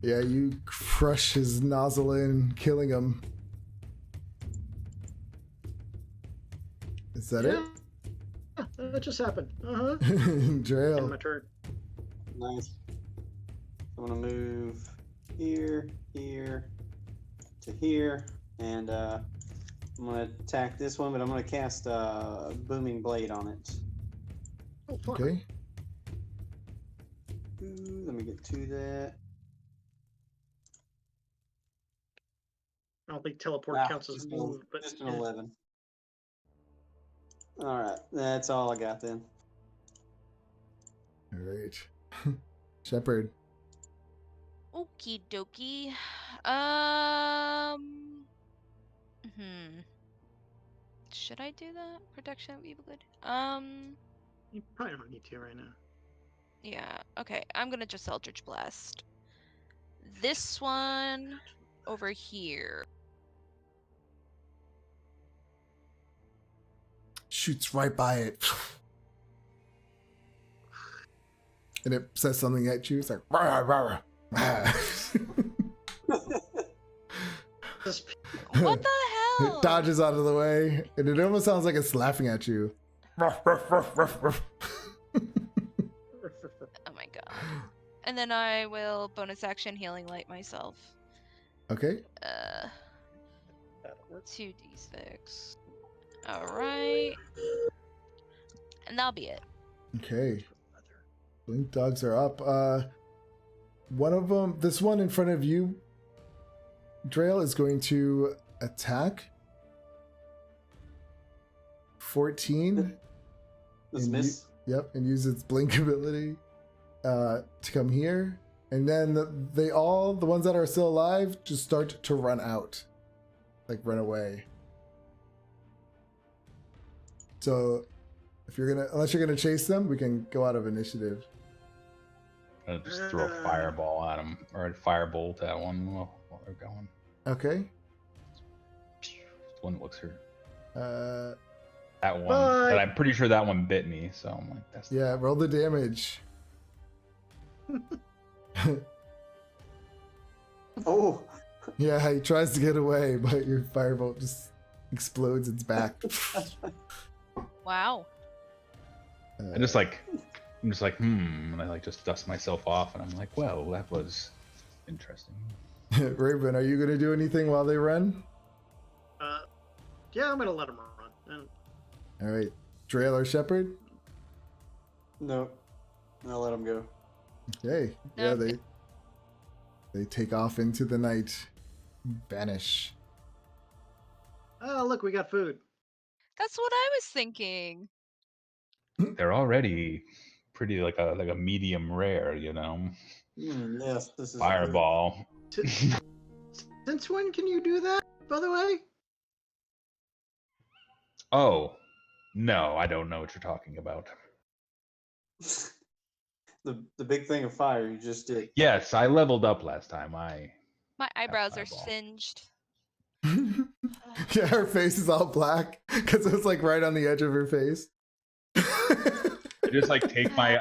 Yeah, you crush his nozzle in, killing him. Is that it? Yeah, that just happened. Uh-huh. Drail. And my turn. Nice. I'm gonna move here, here, to here, and I'm gonna attack this one, but I'm gonna cast a booming blade on it. Oh, fun. Okay. Ooh, let me get to that. I don't think teleport counts as just move, but just an 11. All right, that's all I got then. All right. Shepherd. Okie dokie. Should I do that? Protection would be good. You probably don't need to right now. Yeah. Okay. I'm gonna just Eldritch Blast. This one over here. Shoots right by it. And it says something at you. It's like, rah, rah, rah. What the hell? It dodges out of the way, and it almost sounds like it's laughing at you. Ruff, ruff, ruff, ruff, ruff. Oh my god. And then I will bonus action healing light myself. Okay. That'll work. 2d6. Alright. And that'll be it. Okay. Blink dogs are up. One of them, this one in front of you, Drail, is going to attack. 14. Let's And miss. Yep, and use its blink ability to come here. And then the ones that are still alive, just start to run out. Like run away. So unless you're gonna chase them, we can go out of initiative. I'm gonna just throw a fireball at him, or a firebolt at one while they're going. Okay. This one looks hurt. Uh, That one, Bye. but I'm pretty sure that one bit me, so I'm like, that's yeah, roll the damage. Oh, Yeah, he tries to get away, but your firebolt just explodes its back. Wow. I'm just like, and I like just dust myself off, and I'm like, well, that was interesting. Raven, are you gonna do anything while they run? Yeah, I'm gonna let him run. All right, Drail or Shepherd? no. I'll let him go. Okay. Yeah, Okay. they take off into the night, vanish. Oh, look, we got food. That's what I was thinking. They're already pretty like a medium rare, you know. Yes, this is Fireball. Since when can you do that, by the way? Oh, no, I don't know what you're talking about. the big thing of fire you just did. Yes, I leveled up last time. My eyebrows are fireball. singed. Yeah, her face is all black because it's like right on the edge of her face. I just like take my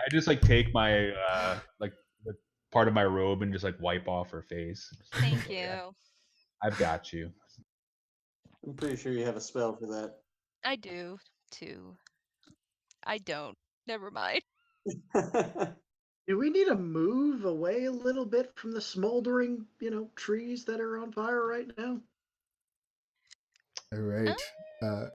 like the part of my robe and just like wipe off her face. Thank you. I've got you. I'm pretty sure you have a spell for that. I do, too. I don't. Never mind. Do we need to move away a little bit from the smoldering, trees that are on fire right now? All right. Yeah.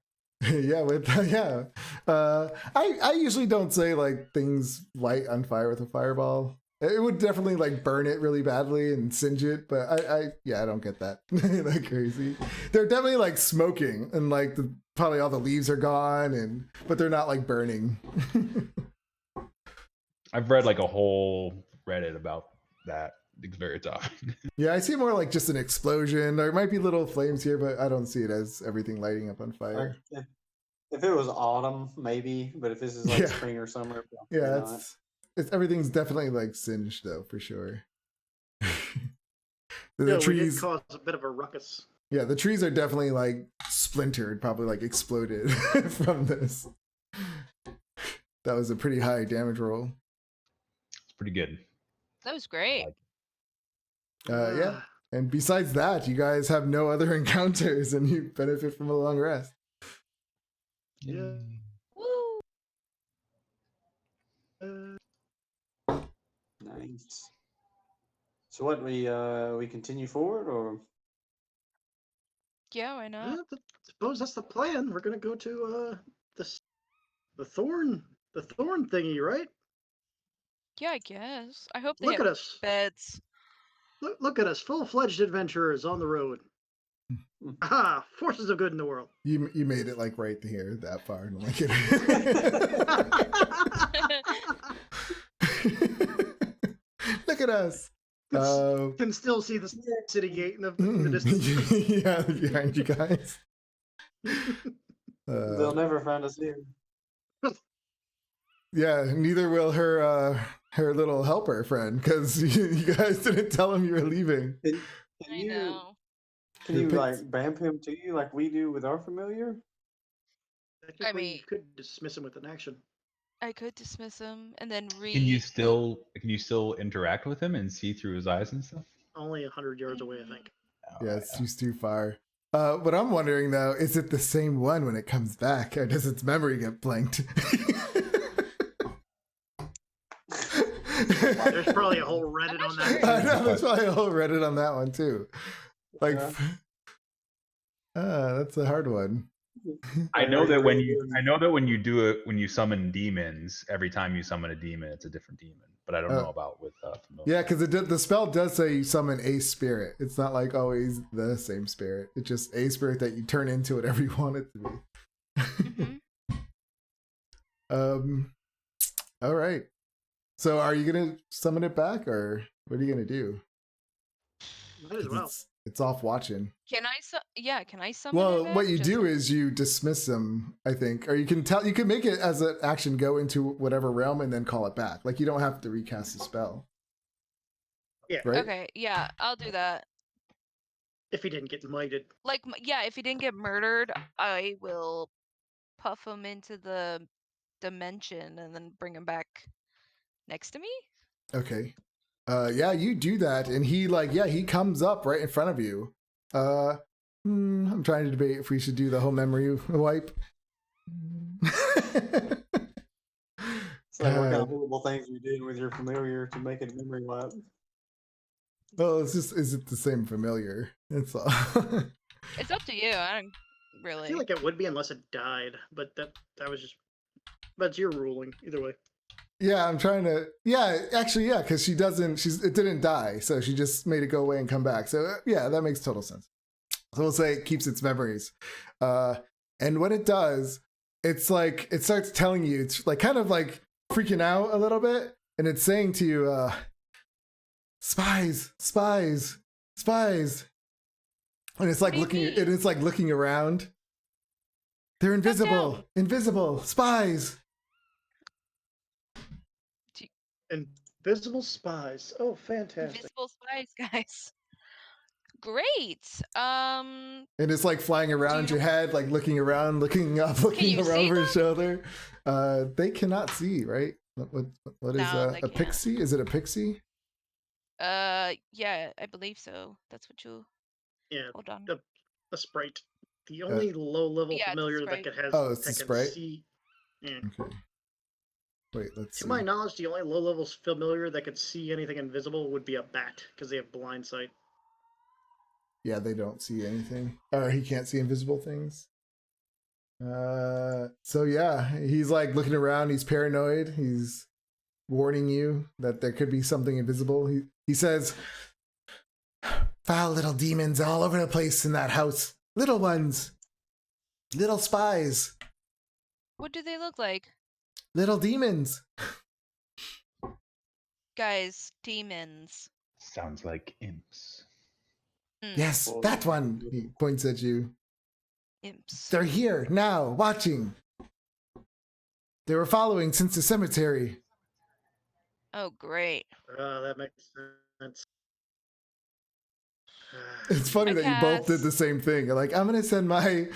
I usually don't say like things light on fire with a fireball. It would definitely like burn it really badly and singe it, but I don't get that. That crazy. They're definitely like smoking and like probably all the leaves are gone but they're not like burning. I've read like a whole Reddit about that. It's very tough. Yeah, I see more like just an explosion. There might be little flames here, but I don't see it as everything lighting up on fire. If it was autumn, maybe, but if this is like Yeah. spring or summer, Yeah, not. it's everything's definitely like singed though, for sure. The Yeah, we did trees, cause a bit of a ruckus. yeah, the trees are definitely like splintered, probably like exploded from this. That was a pretty high damage roll. It's pretty good. That was great. Yeah, and besides that, you guys have no other encounters, and you benefit from a long rest. Yeah. Woo! Nice. So what we continue forward or Yeah, why not? Suppose that's the plan. We're gonna go to the thorn thingy, right? Yeah, I guess. I hope they Look have at us. beds. Look at us, full-fledged adventurers on the road. Aha! Forces of good in the world. You made it like right here, that far. I'm like, look at us. Can still see the city gate in the distance. Yeah, behind you guys. They'll never find us here. Yeah, neither will her little helper friend, because you guys didn't tell him you were leaving. Can I you know. can you Your like bamf him to you like we do with our familiar? Technically, mean- you could dismiss him with an action. I could dismiss him and then Can you still interact with him and see through his eyes and stuff? Only 100 yards away, I think. Oh, Yeah, it's just too far. What I'm wondering though, is it the same one when it comes back, or does its memory get blanked? There's probably a whole Reddit not on that. sure. I know, there's probably a whole Reddit on that one too. Like, that's a hard one. I know that when you summon demons, every time you summon a demon, it's a different demon. But I don't know about with familiar. Yeah, because the spell does say you summon a spirit. It's not like always the same spirit. It's just a spirit that you turn into whatever you want it to be. Mhm. All right. So are you gonna summon it back, or what are you gonna do? Might as well. It's off watching. Can I summon it Well, back? what you Just- do is you dismiss him, I think, or you can make it as an action go into whatever realm and then call it back. Like you don't have to recast the spell. Yeah. Right. Okay, yeah, I'll do that. If he didn't get mited. Like, yeah, if he didn't get murdered, I will puff him into the dimension and then bring him back next to me. Okay. Yeah, you do that, and he comes up right in front of you. I'm trying to debate if we should do the whole memory wipe. It's like what kind of horrible things you did with your familiar to make it a memory wipe. Well, it's just, is it the same familiar? That's all. It's up to you. I don't I really. feel like it would be unless it died, but that was just. But it's your ruling either way. Yeah, I'm trying to. Yeah, actually, yeah, because it didn't die, so she just made it go away and come back. So yeah, that makes total sense. So we'll say it keeps its memories, and when it does, it's like it starts telling you, it's like kind of like freaking out a little bit, and it's saying to you, "Spies, spies, spies," and it's like What do you mean? it's like looking around. They're invisible, down. invisible spies. Invisible spies. Oh, fantastic. Invisible spies, guys. Great. And it's like flying around you your head, like looking around, looking up, looking you around see over his them? shoulder. They cannot see, right? What is No, they a can't. pixie? Is it a pixie? Yeah, I believe so. That's what you. Yeah, Hold on. a sprite. The only low-level Yeah, it's a familiar that sprite. could has Oh, it's that a can sprite? see. Yeah. Okay. Wait, let's To see. my knowledge, the only low-level familiar that could see anything invisible would be a bat, because they have blind sight. Yeah, they don't see anything. Or he can't see invisible things. So yeah, he's like looking around, he's paranoid, he's warning you that there could be something invisible. He says, "Foul little demons all over the place in that house. Little ones. Little spies. What do they look like? Little demons." Guys, demons. Sounds like imps. Yes, Well, that one. He points at you. Imps. They're here now, watching. They were following since the cemetery. Oh, great. That makes sense. It's funny I that you both did cast- the same thing. You're like, I'm gonna send my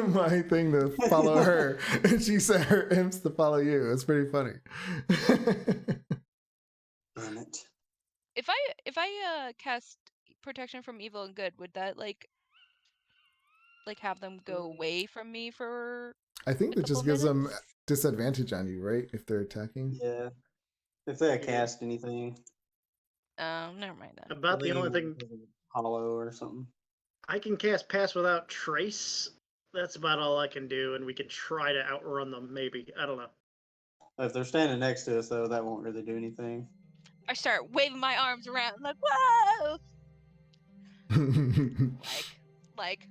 my thing to follow her, and she sent her imps to follow you. It's pretty funny. Damn it. If I cast protection from evil and good, would that like have them go away from me for I think a that just couple gives them minutes? disadvantage on you, right? If they're attacking. Yeah. If they cast anything, Never mind then. About the only thing hollow or something. I can cast Pass Without Trace. That's about all I can do, and we can try to outrun them, maybe. I don't know. If they're standing next to us, though, that won't really do anything. I start waving my arms around like, whoa! Like,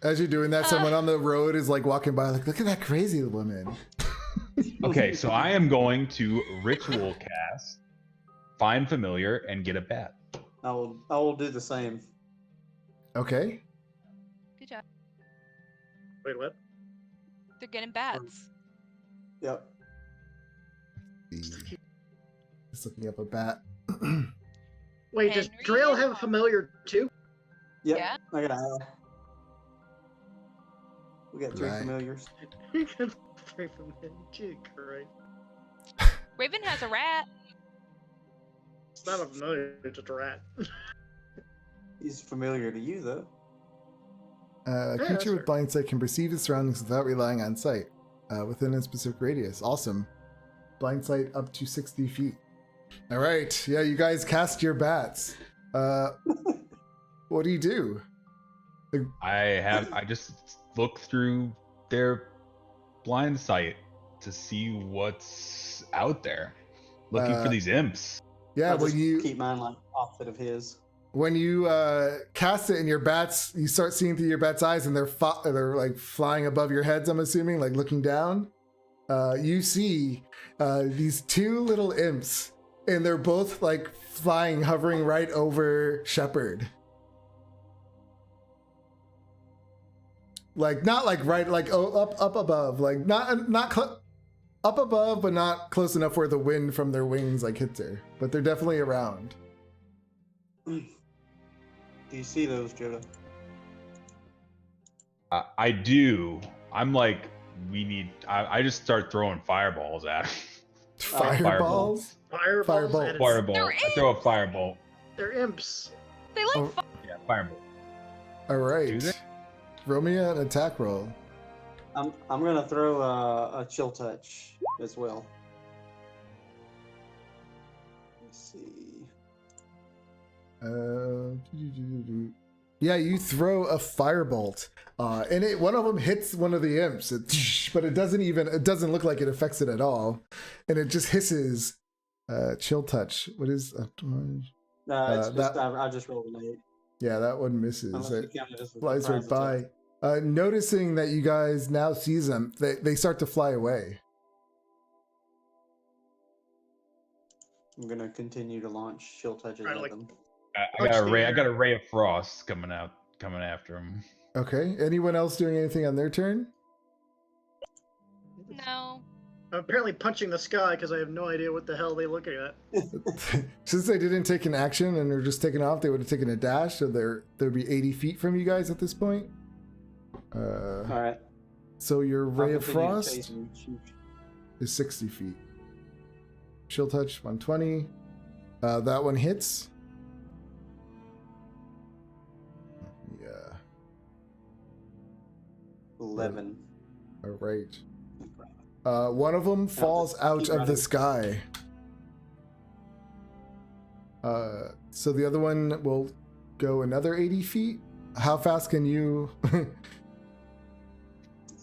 As you're doing that, someone on the road is like walking by, like, look at that crazy woman. Okay, so I am going to ritual cast, find familiar, and get a bat. I will do the same. Okay. good job. Wait, what? They're getting bats. Yep. Just looking up a bat. Wait, does Henry Drail and have a familiar too? Yep. Yeah. I got Al. We got 3 Right. familiars. Very familiar. Gee, Christ. Raven has a rat. It's not a familiar, it's just a rat. He's familiar to you, though. A Yeah, that's creature with fair. blind sight can perceive its surroundings without relying on sight within a specific radius. Awesome. Blind sight up to 60 feet. All right. Yeah, you guys cast your bats. What do you do? I just look through their blind sight to see what's out there, looking for these imps. Yeah, I'll when just you keep mine like opposite of his. when you cast it in your bats, you start seeing through your bats' eyes, and they're like flying above your heads. I'm assuming, like looking down. You see these 2 little imps, and they're both like flying, hovering right over Shepard. Like not like right, like up above, like not up above, but not close enough where the wind from their wings like hits her. But they're definitely around. Do you see those, Joda? I do. I'm like, I just start throwing fireballs at 'em. Fireballs. Fireballs. Firebolt. and it's- Fireball. They're I throw a firebolt. They're imps. They like Oh. Yeah, firebolt. All right. Do they? Roll me an attack roll. I'm gonna throw a chill touch as well. Let's see. Yeah, you throw a firebolt, and one of them hits one of the imps, but it doesn't look like it affects it at all, and it just hisses. Chill touch. What is? No, it's just that- I just rolled an 8. Yeah, that one misses. Unless It you count it as a flies right surprise by. attack. Noticing that you guys now sees them, they start to fly away. I'm gonna continue to launch chill touches Right, at like- them. I got a ray of frost coming after him. Okay. Anyone else doing anything on their turn? no. I'm apparently punching the sky because I have no idea what the hell they're looking at. Since they didn't take an action and they're just taking off, they would have taken a dash, so they'd be 80 feet from you guys at this point. All right. So your ray I'll of continue to frost chase and shoot. is 60 feet. Chill touch 120. That one hits. Yeah. 11. All right. One of them falls out keep of the running. sky. So the other one will go another 80 feet. How fast can you?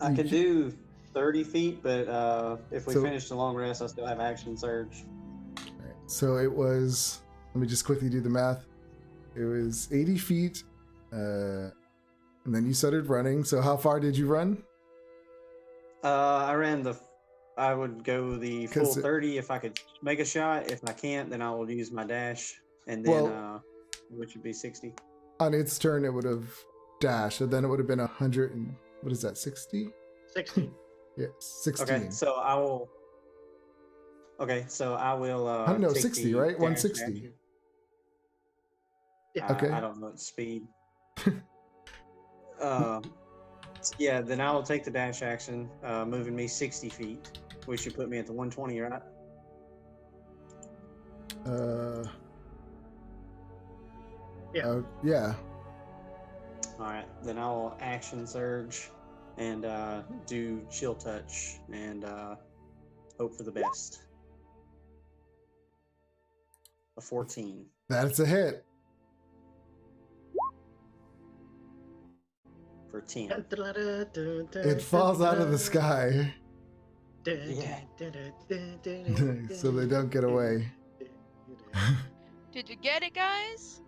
I can do 30 feet, but if we So- finish the long rest, I still have action surge. Alright, so it was, let me just quickly do the math. It was 80 feet, and then you started running. So how far did you run? I would go the full 'Cause it- 30 if I could make a shot. If I can't, then I will use my dash, and then which would be 60. On its turn, it would have dashed, and then it would have been 100 and, what is that, 60? 60. Yeah, 16. Okay, so I will. Okay, so I will. No, take 60, the right? dash 160. action. Yeah. Okay. I don't know its speed. Yeah, then I will take the dash action, moving me 60 feet, which should put me at the 120, right? Yeah. All right, then I will action surge and do chill touch and hope for the best. A 14 That's a hit. for 10. It falls out of the sky, Yeah. so they don't get away. Did you get it, guys?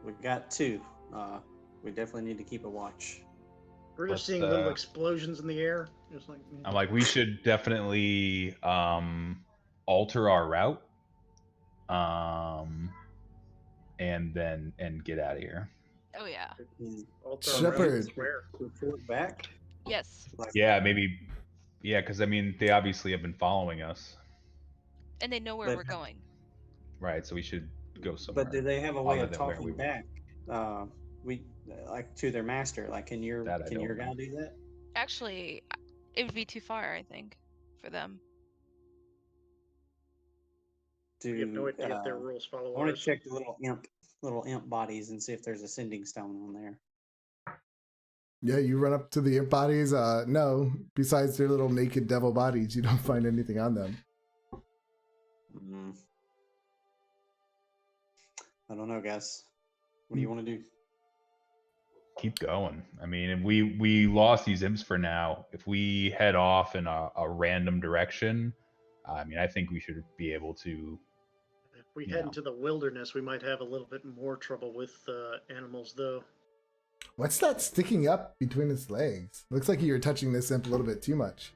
We got 2. We definitely need to keep a watch. We're just But, seeing little explosions in the air. Just like I'm like, we should definitely alter our route, and get out of here. Oh yeah. All throw Shepherd. around square. Report back. Yes. Like, Yeah, maybe. Yeah, because I mean, they obviously have been following us, And they know where But- we're going. right? So we should go somewhere. but do they have a way other of than where talking we were. back? We like to their master. Like, can your That I don't guy know. do that? Actually, it would be too far, I think, for them. We have no idea if their I rules follow want to ours. check the little imp bodies and see if there's a sending stone on there. Yeah, you run up to the imp bodies. No, besides their little naked devil bodies, you don't find anything on them. I don't know, guys. What do you want to do? Keep going. I mean, and we lost these imps for now. If we head off in a random direction, I mean, I think we should be able to. If we Yeah. head into the wilderness, we might have a little bit more trouble with animals, though. What's that sticking up between its legs? Looks like you're touching this imp a little bit too much.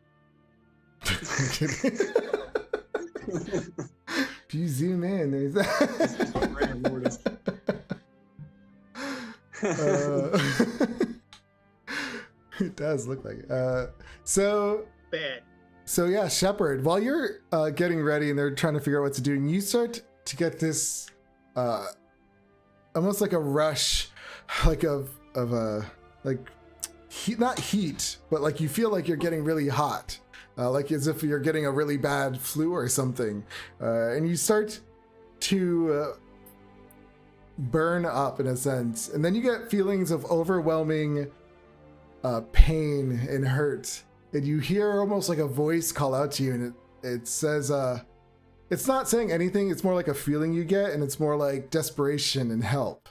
If you zoom in, there's it does look like it. So Bad. yeah, Shepherd, while you're getting ready and they're trying to figure out what to do, and you start to get this almost like a rush, like of a like heat, not heat, but like you feel like you're getting really hot, like as if you're getting a really bad flu or something, and you start to burn up in a sense, and then you get feelings of overwhelming pain and hurt, and you hear almost like a voice call out to you, and it says it's not saying anything, it's more like a feeling you get, and it's more like desperation and help.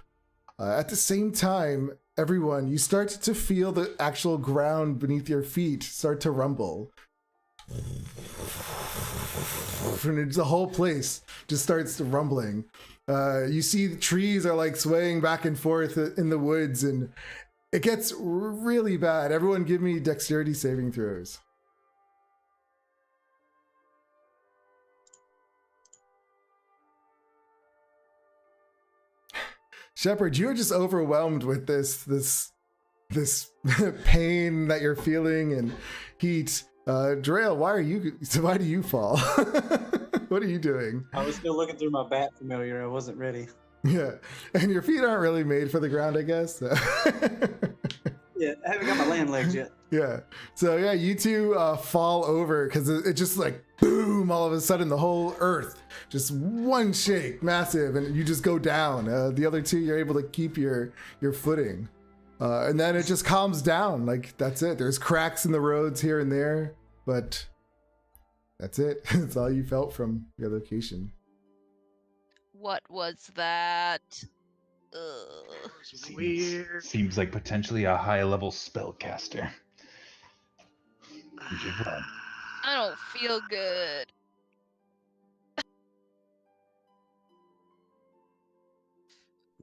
At the same time, everyone, you start to feel the actual ground beneath your feet start to rumble. And the whole place just starts rumbling. You see the trees are like swaying back and forth in the woods, and it gets really bad. Everyone give me dexterity saving throws. Shepherd, you're just overwhelmed with this pain that you're feeling and heat. Drail, why do you fall? What are you doing? I was still looking through my bat familiar. I wasn't ready. Yeah, and your feet aren't really made for the ground, I guess. Yeah, I haven't got my land legs yet. Yeah. So yeah, you two fall over because it just like boom, all of a sudden the whole earth just one shake, massive, and you just go down. The other two, you're able to keep your footing, and then it just calms down. Like that's it. There's cracks in the roads here and there, but that's it. That's all you felt from your location. What was that? Ugh. It's weird. Seems like potentially a high-level spellcaster. We should run. I don't feel good.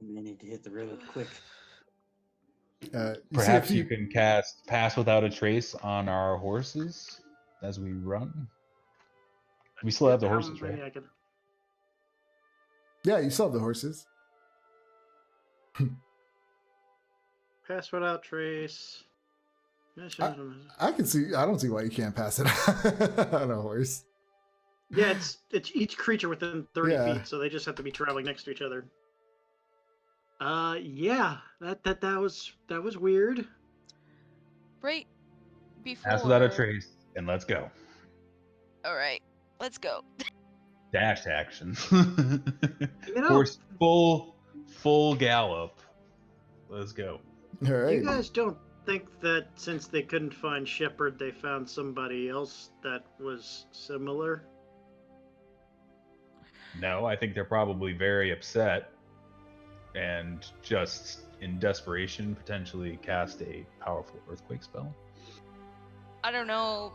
We need to hit the road quick. You see a Perhaps few- you can cast Pass Without a Trace on our horses as we run. We still have the horses, Maybe right? I could... Yeah, you still have the horses. Pass without trace. I can see. I don't see why you can't pass it on a horse. Yeah, it's each creature within 30 Yeah. feet, so they just have to be traveling next to each other. Yeah, that was weird. Right before. Pass Without a Trace, and let's go. All right, let's go. Dash action. You know, Horse full gallop. Let's go. All right. you guys don't think that since they couldn't find Shepherd, they found somebody else that was similar? No, I think they're probably very upset and just in desperation potentially cast a powerful earthquake spell. I don't know.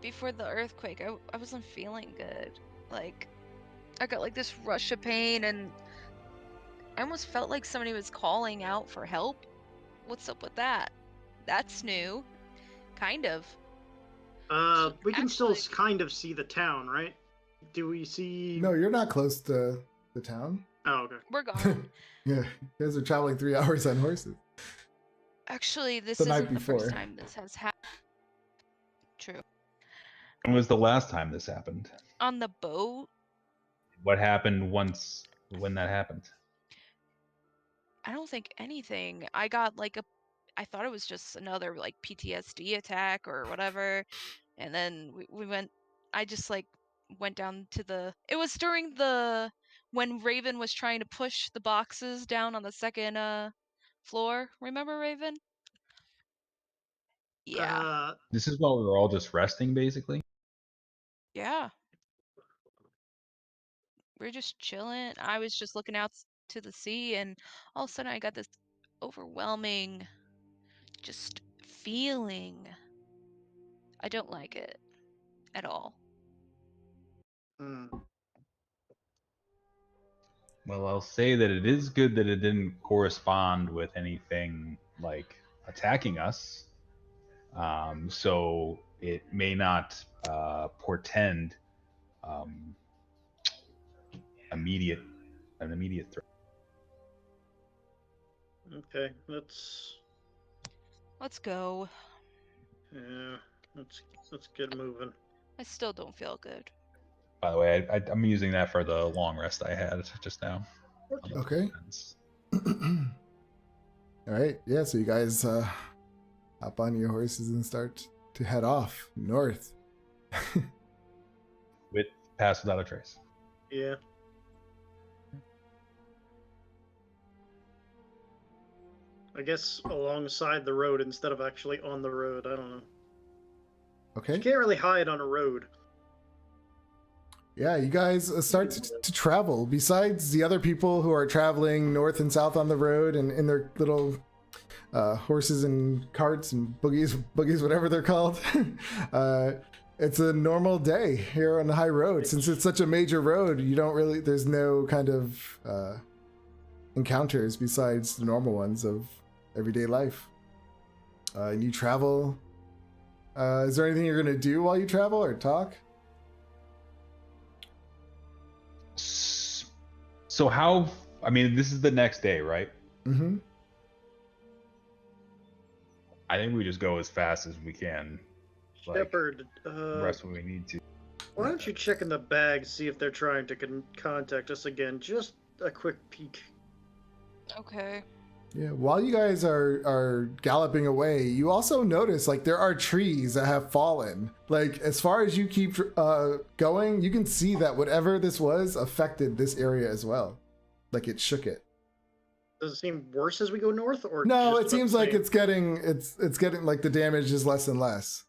Before the earthquake, I wasn't feeling good. Like, I got like this rush of pain, and I almost felt like somebody was calling out for help. What's up with that? That's new. Kind of. We can still Actually- kind of see the town, right? Do we see? No, you're not close to the town. Oh, okay. We're gone. Yeah, you guys are traveling 3 hours on horses. Actually, this The night isn't the first before. time this has happened. True. When was the last time this happened? On the boat, What happened when that happened? I don't think anything. I got like I thought it was just another like PTSD attack or whatever. And then we went, I just like went down to it was during when Raven was trying to push the boxes down on the second floor. Remember Raven? Yeah. This is while we were all just resting, basically. Yeah. We're just chilling. I was just looking out to the sea, and all of a sudden I got this overwhelming just feeling. I don't like it at all. Hmm. Well, I'll say that it is good that it didn't correspond with anything like attacking us. So it may not portend um, an immediate threat. Okay, let's Let's go. let's get moving. I still don't feel good. By the way, I'm using that for the long rest I had just now. Okay. All right. Yeah. So you guys hop on your horses and start to head off north. With pass without a trace. Yeah. I guess alongside the road instead of actually on the road. I don't know. Okay. You can't really hide on a road. Yeah, you guys start to travel. Besides the other people who are traveling north and south on the road and in their little horses and carts and boogies, whatever they're called. It's a normal day here on the high road. Since it's such a major road, there's no kind of encounters besides the normal ones of everyday life. And you travel. Is there anything you're going to do while you travel or talk? So how? I mean, this is the next day, right? Mm-hmm. I think we just go as fast as we can. Like, Shepard, rest when we need to. why don't you check in the bag, see if they're trying to contact us again? Just a quick peek. Okay. Yeah, while you guys are galloping away, you also notice like there are trees that have fallen. Like as far as you keep going, you can see that whatever this was affected this area as well. Like it shook it. Does it seem worse as we go north, or No, just it about seems the like same? it's getting like the damage is less and less.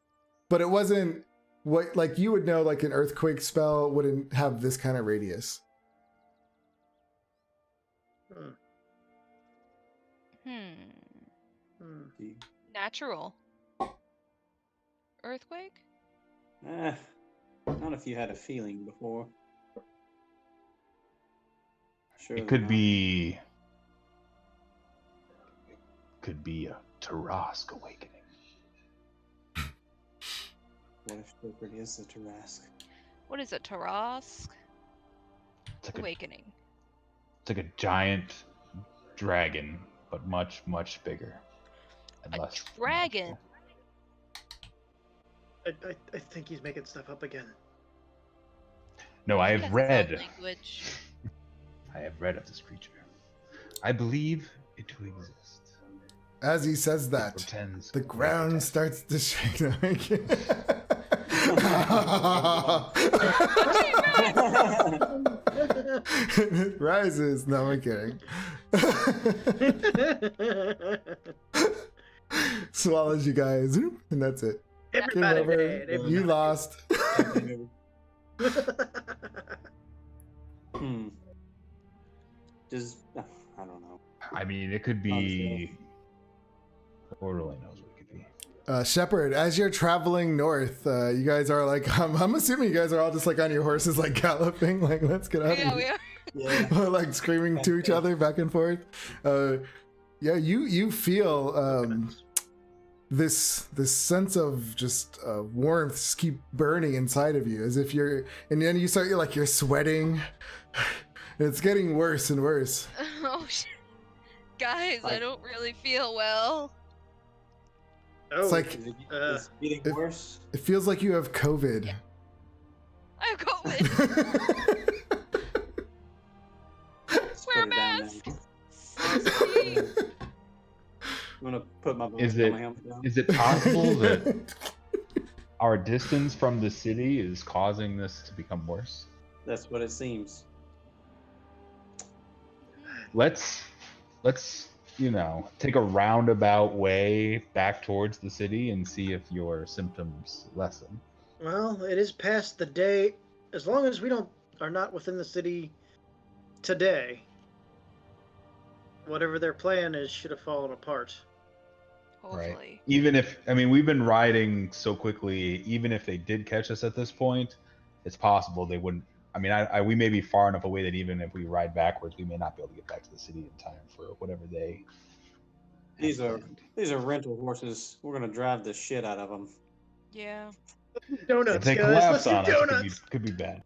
But it wasn't what like you would know like an earthquake spell wouldn't have this kind of radius. Hmm. Hmm. Natural. Earthquake? Not if you had a feeling before. Surely It could not. be a Tarask awakening. What if Shepard is a Tarask? What is it? Tarask? It's like Awakening. it's like a giant dragon, but much bigger and A less dragon? magical. I think he's making stuff up again. No, I He have has his own read. language. I have read of this creature. I believe it to exist. As he says It that, portends the great ground attack. starts to shake. It rises. No, I'm kidding. Swallows you guys, and that's it. Everybody Game over. dead. Everybody You lost. Just, I don't know. I mean, it could be. Lord only knows what it could be. Shepard, as you're traveling north, you guys are like, I'm assuming you guys are all just like on your horses, like galloping, like let's get out Yeah, of we here. are. Yeah. Like screaming to each other back and forth. Yeah, you feel this sense of just warmth just keep burning inside of you, as if you're, and then you're sweating, It's getting worse and worse. Oh, guys, I Like- don't really feel well. Oh, It's like Is it getting worse? it feels like you have COVID. I have COVID. Let's Wear a put her down mask. now. Seriously. I'm gonna put my Is my it- helmet down. Is it possible that our distance from the city is causing this to become worse? That's what it seems. Let's take a roundabout way back towards the city and see if your symptoms lessen. well, it is past the day. As long as we are not within the city today, whatever their plan is should have fallen apart. Hopefully. Even if, I mean, we've been riding so quickly, even if they did catch us at this point, it's possible they wouldn't. I mean, we may be far enough away that even if we ride backwards, we may not be able to get back to the city in time for whatever they. These have are planned. these are rental horses. We're gonna drive the shit out of them. Yeah. Donuts, If they guys. collapse Let's do on us, donuts. could be bad.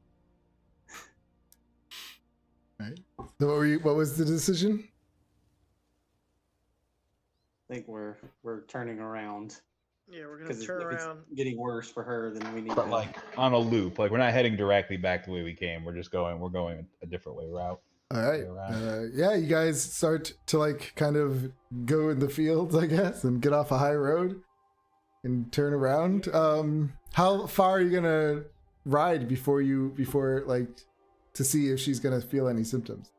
Right. So what was the decision? I think we're turning around Yeah, we're gonna because if turn it's around. getting worse for her, then we need But to. like on a loop, like we're not heading directly back the way we came. We're going a different way route. All right. Way around. Yeah, you guys start to like kind of go in the fields, I guess, and get off a high road and turn around. How far are you gonna ride before like to see if she's gonna feel any symptoms?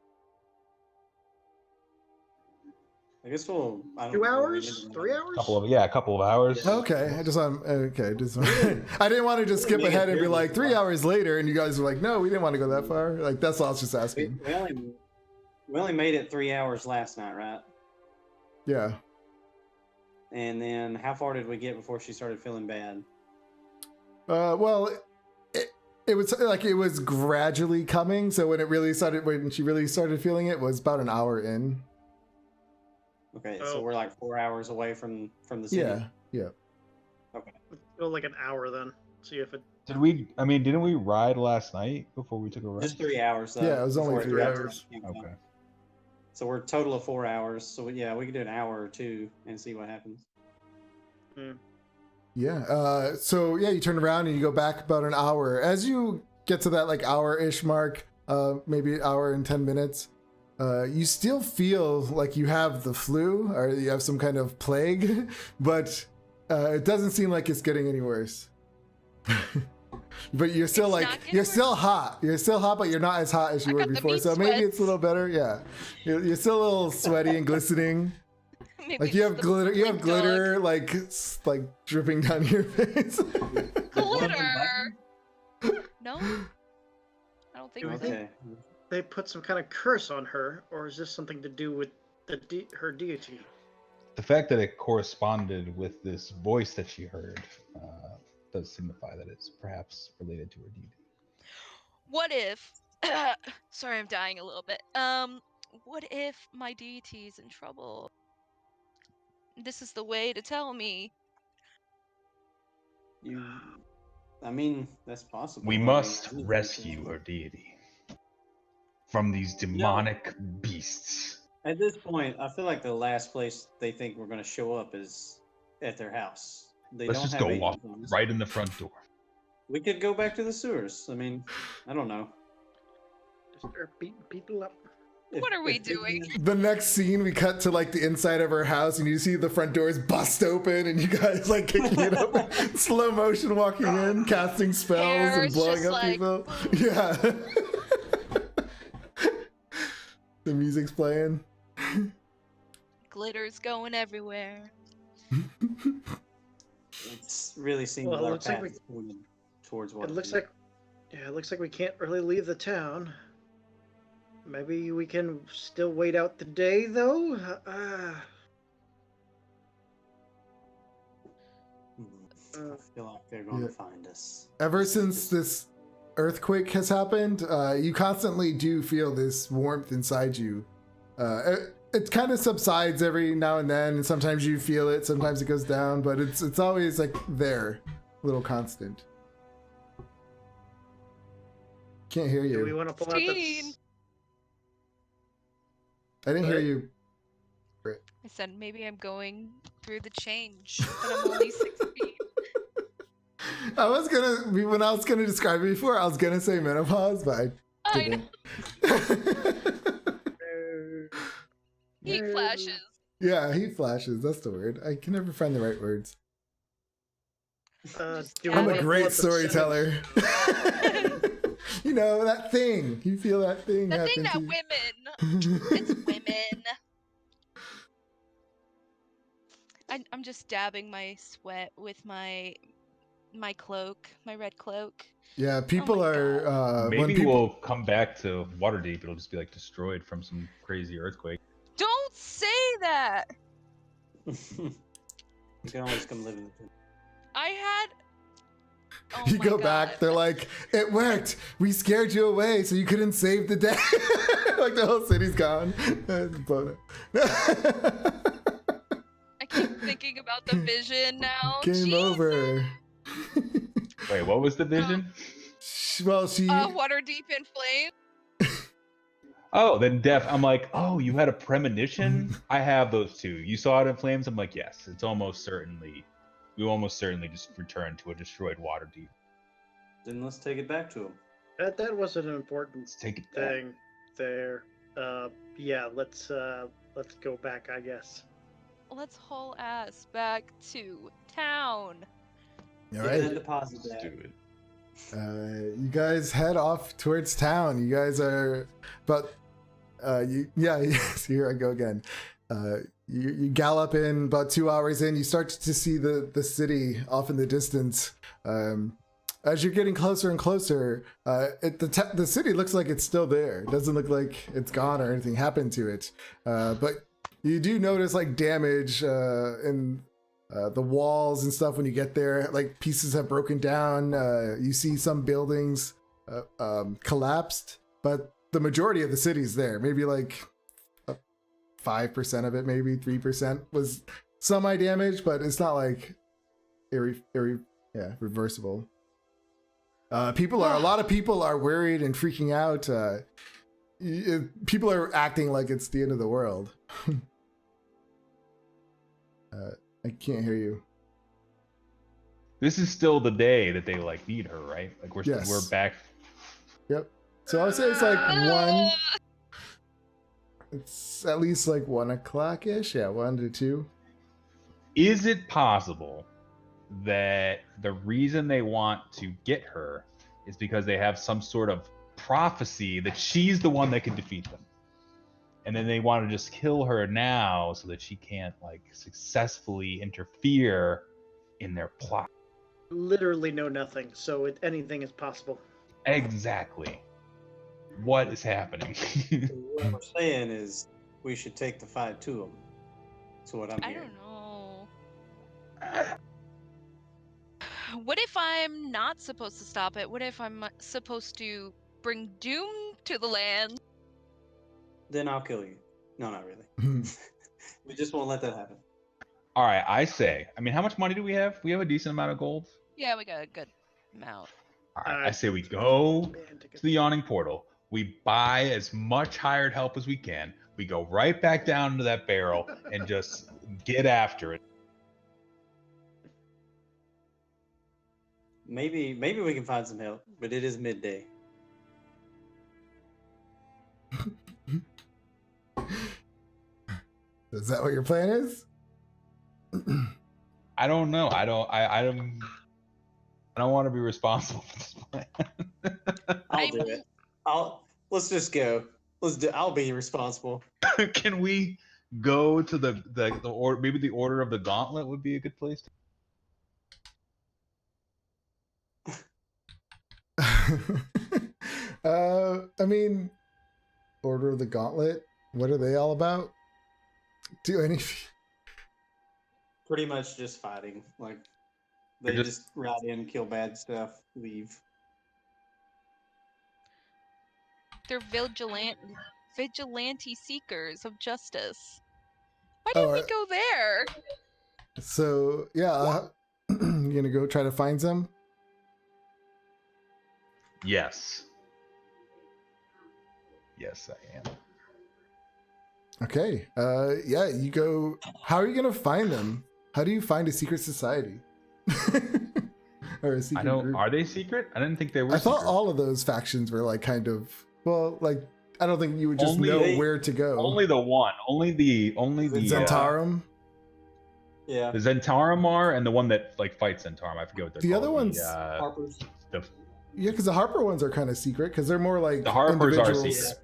I guess we'll. I don't 2 know, hours? 3 hours? A couple of hours. Okay, I didn't want to just skip ahead and be like 3 hours later, and you guys were like, no, we didn't want to go that far. Like that's all I was just We, asking. we only made it 3 hours last night, right? Yeah. And then how far did we get before she started feeling bad? Well, it was like it was gradually coming. So when she really started feeling it was about an hour in. Okay, Oh. so we're like 4 hours away from the city. Yeah. Go like an hour then. See if it. Didn't we ride last night before we took a rest? Just 3 hours. Though, Yeah, it was only before 3 got to hours. campsite. Okay. So we're a total of 4 hours. So yeah, we could do an hour or two and see what happens. Yeah. So yeah, you turn around and you go back about an hour. As you get to that like hour-ish mark, maybe an hour and 10 minutes, you still feel like you have the flu or you have some kind of plague, but it doesn't seem like it's getting any worse. But you're still It's like not getting you're still worse? hot. You're still hot, but you're not as hot as you I were got the before. meat So maybe sweats. it's a little better. Yeah, you're still a little sweaty and glistening. Maybe Like you it's have the glitter. You have blink glitter like dripping down your face. dog. Glitter. No. I don't think Do we so. think- Okay. They put some kind of curse on her, or is this something to do with her deity? The fact that it corresponded with this voice that she heard does signify that it's perhaps related to her deity. What if? Sorry, I'm dying a little bit. What if my deity is in trouble? This is the way to tell me. I mean, that's possible. We I mean, must anything rescue can- her deity from these demonic beasts. At this point, I feel like the last place they think we're going to show up is at their house. They Let's don't just have go walk agents on us. right in the front door. We could go back to the sewers. I mean, I don't know. Just start beating people up. What are we doing? The next scene, we cut to like the inside of her house, and you see the front doors bust open, and you guys like kicking it up, slow motion walking in, casting spells Hair and is blowing just up like, people. boom. Yeah. The music's playing. Glitter's going everywhere. It really seems Well, it our looks like path we- is pointed towards It what looks like we can't really leave the town. Maybe we can still wait out the day, though. I feel like they're going Yeah. to find us. Ever since this earthquake has happened, you constantly do feel this warmth inside you. It kind of subsides every now and then, and sometimes you feel it, sometimes it goes down, but it's always like there, a little constant. Can't hear Do we you. want to pull out the? Teen. I didn't hear Right. you. I said maybe I'm going through the change, but I'm only 6 feet. I was gonna when I was gonna describe it before, I was gonna say menopause, but I I know. didn't. Heat flashes. Yeah, heat flashes. That's the word. I can never find the right words. Do we I'm a wanna pull great up the storyteller. You know that thing. You feel that thing The happen thing that to women. you. It's women. I'm just dabbing my sweat with my cloak, my red cloak. Yeah, people my are when Maybe people we'll come back to Waterdeep. It'll just be like destroyed from some crazy earthquake. Don't say that. You can always come live in the tent. I had. Oh you my go God. back, they're like, it worked. We scared you away so you couldn't save the day. Like the whole city's gone. I keep thinking about the vision now. Game Jesus. over. Wait, what was the vision? Well, she. Water deep in flame. Oh, then deaf. I'm like, oh, you had a premonition? I have those too. You saw it in flames? I'm like, yes, it's almost certainly. We almost certainly just returned to a destroyed Waterdeep. Then let's take it back to him. That was an important Let's take it back. thing there. Yeah, let's go back, I guess. Let's haul ass back to town. All Get right. that deposit Let's back. do it. You guys head off towards town. You guys are about here I go again. You gallop in about 2 hours in. You start to see the city off in the distance. As you're getting closer and closer, the city looks like it's still there. It doesn't look like it's gone or anything happened to it. But you do notice like damage in the walls and stuff when you get there. Like pieces have broken down. You see some buildings collapsed, but the majority of the city's there. Maybe like 5% of it, maybe 3% was semi-damaged, but it's not like reversible. A lot of people are worried and freaking out. People are acting like it's the end of the world. I can't hear you. This is still the day that they like need her, right? Like Yes. we're back. Yep. So I would say it's like 1. It's at least like 1 o'clock ish. Yeah, 1 to 2. Is it possible that the reason they want to get her is because they have some sort of prophecy that she's the one that can defeat them? And then they want to just kill her now so that she can't like successfully interfere in their plot. Literally know nothing, so anything is possible. Exactly. What is happening? What we're saying is we should take the fight to him. That's what I'm I hearing. don't know. What if I'm not supposed to stop it? What if I'm supposed to bring doom to the land? Then I'll kill you. No, not really. We just won't let that happen. All right, I say. I mean, how much money do we have? We have a decent amount of gold. Yeah, we got a good amount. All right, I say we go to the yawning portal. We buy as much hired help as we can. We go right back down into that barrel and just get after it. Maybe we can find some help, but it is midday. Is that what your plan is? I don't know. I don't want to be responsible for this plan. I'll do it. Let's just go. I'll be responsible. Can we go to the order? Maybe the Order of the Gauntlet would be a good place. I mean, Order of the Gauntlet. What are they all about? Do any? Pretty much just fighting. Like they just ride in, kill bad stuff, leave. They're vigilante seekers of justice. Why didn't we go there? So yeah, you gonna go try to find some? Yes. Yes, I am. Okay. Yeah, you go. How are you gonna find them? How do you find a secret society? Or a secret I don't. group? Are they secret? I didn't think they were. I thought secret. all of those factions were like kind of like I don't think you would just Only know they- where to go. Only the one. Only the. Zentarum. Yeah. The Zentarum are, and the one that like fights Zentarum. I forget what they're The called. other ones- Harper's. Yeah, because the Harper ones are kind of secret because they're more like The Harpers are individual secret.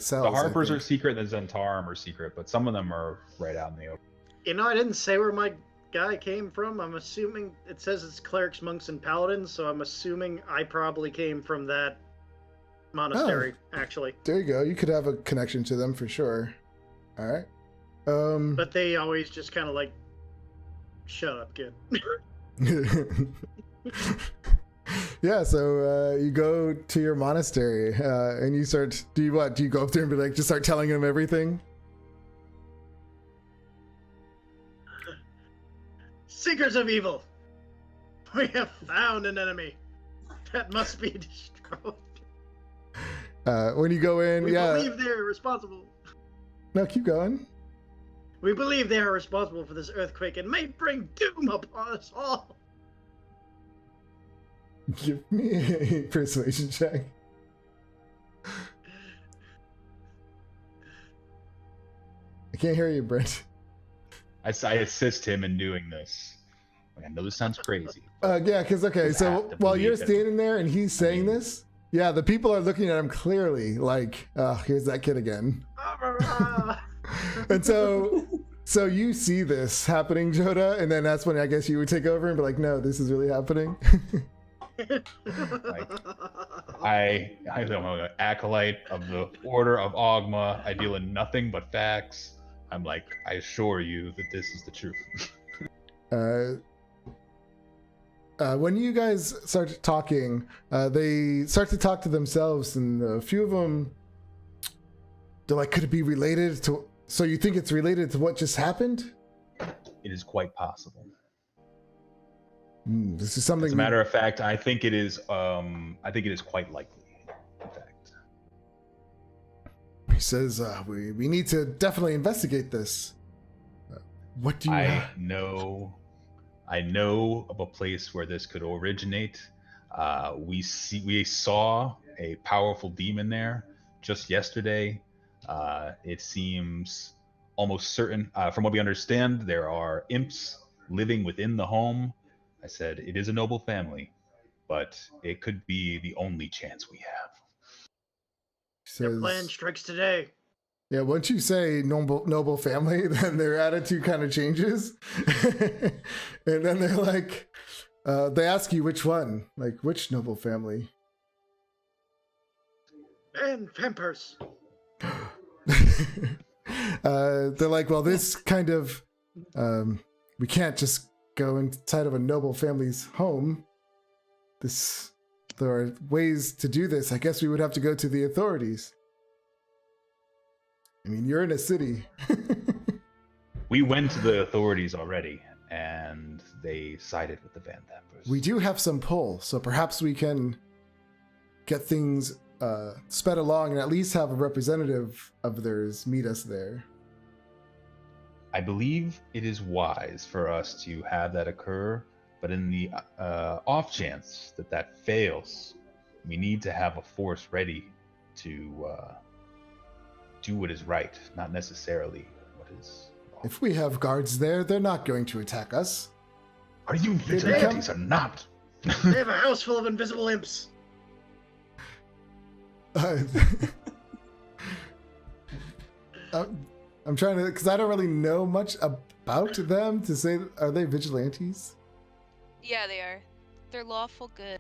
cells. The I Harpers are think. secret, and the Zentarum are secret, but some of them are right out in the open. You know, I didn't say where my guy came from. I'm assuming it says it's clerics, monks, and paladins, so I'm assuming I probably came from that monastery, actually. There you go. You could have a connection to them for sure. All right. But they always just kind of like, shut up, kid. Yeah, so you go to your monastery and you start. Do you go up there and be like, just start telling them everything? Seekers of evil, we have found an enemy that must be destroyed. When you go in, We yeah. believe they are responsible. No, keep going. We believe they are responsible for this earthquake and may bring doom upon us all. Give me a persuasion check. I can't hear you, Brent. I assist him in doing this. Like, I know this sounds crazy. Yeah, because okay, You so have to while believe you're it. standing there and he's saying mean- this, yeah, the people are looking at him clearly, like, oh, here's that kid again. And so you see this happening, Joda, and then that's when I guess you would take over and be like, no, this is really happening. I am an acolyte of the Order of Ogma. I deal in nothing but facts. I'm like, I assure you that this is the truth. When you guys start talking, they start to talk to themselves, and a few of them, they're like, could it be related to? So you think it's related to what just happened? It is quite possible. This is something. As a matter of fact, I think it is. I think it is quite likely. In fact, He says, we need to definitely investigate this. What do you I know of a place where this could originate. We saw a powerful demon there just yesterday. It seems almost certain, from what we understand, there are imps living within the home. I said it is a noble family, but it could be the only chance we have. He Their says, plan strikes today. yeah, once you say noble family, then their attitude kind of changes. And then they're like, they ask you which one, like which noble family. And vampires. They're like, well, this kind of, we can't just go inside of a noble family's home. There are ways to do this. I guess we would have to go to the authorities. I mean, you're in a city. We went to the authorities already, and they sided with the Van Vampers. We do have some pull, so perhaps we can get things sped along and at least have a representative of theirs meet us there. I believe it is wise for us to have that occur, but in the off chance that fails, we need to have a force ready to do what is right, not necessarily what is wrong. If we have guards there, they're not going to attack us. Are you vigilantes or not? They have a house full of invisible imps. I'm trying to, because I don't really know much about them to say, are they vigilantes? Yeah, they are. They're lawful good.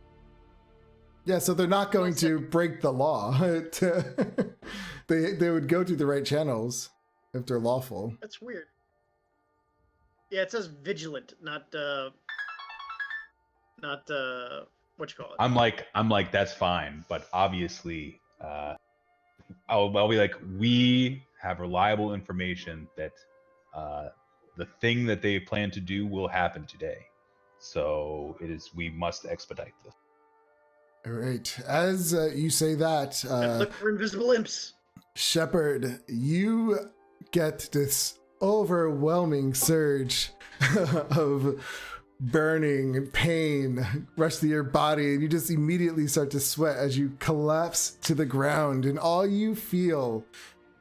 Yeah, so they're not going to break the law. They would go through the right channels if they're lawful. That's weird. Yeah, it says vigilant, not what you call it. I'm like that's fine, but obviously, I'll be like, we have reliable information that the thing that they plan to do will happen today. So we must expedite this. All right. As you say that, Look for invisible imps. Shepard, you get this overwhelming surge of burning pain rush through your body, and you just immediately start to sweat as you collapse to the ground, and all you feel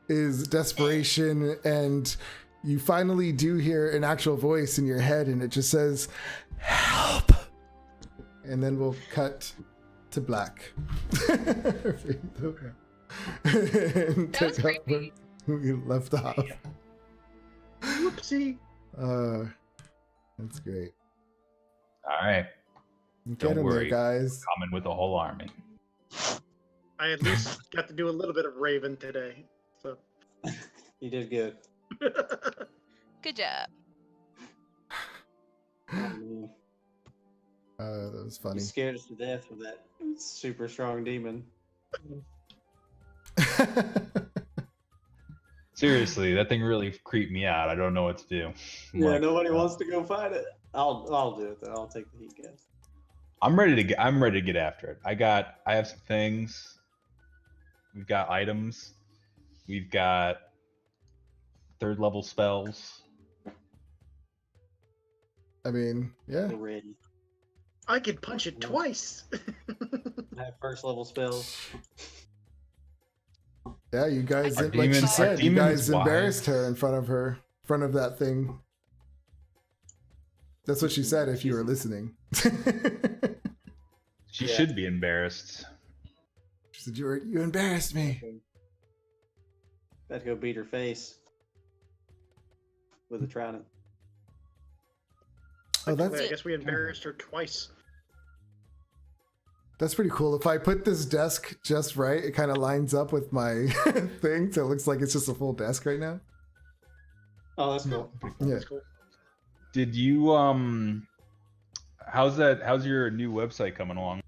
is desperation. And you finally do hear an actual voice in your head, and it just says, "Help!" And then we'll cut to black. And That was pick up where creepy. we left off. Whoopsie. That's great. All right. Get Don't in there, worry. guys. Coming with a whole army. I at least got to do a little bit of Raven today. So You did good. Good job. Oh, man. That was You funny. scared us to death with that super strong demon. Seriously, that thing really creeped me out. I don't know what to do. Yeah, Like, nobody wants to go fight it. I'll do it though. I'll take the heat, guys. I'm ready to get after it. I have some things. We've got items. We've got 3rd level spells. I mean, yeah. We're ready. I could punch it twice. I have 1st level spells. Yeah, you guys, Our like demon- she our said, you demon guys is wise. embarrassed her in front of that thing. That's what she said if you were listening. She Yeah. should be embarrassed. She said, you embarrassed me. Had to go beat her face with a trident. Oh, I guess we embarrassed her twice. that's pretty cool. If I put this desk just right, it kind of lines up with my thing, so it looks like it's just a full desk right now. Oh, that's cool. Yeah. That's cool. Did you how's your new website coming along?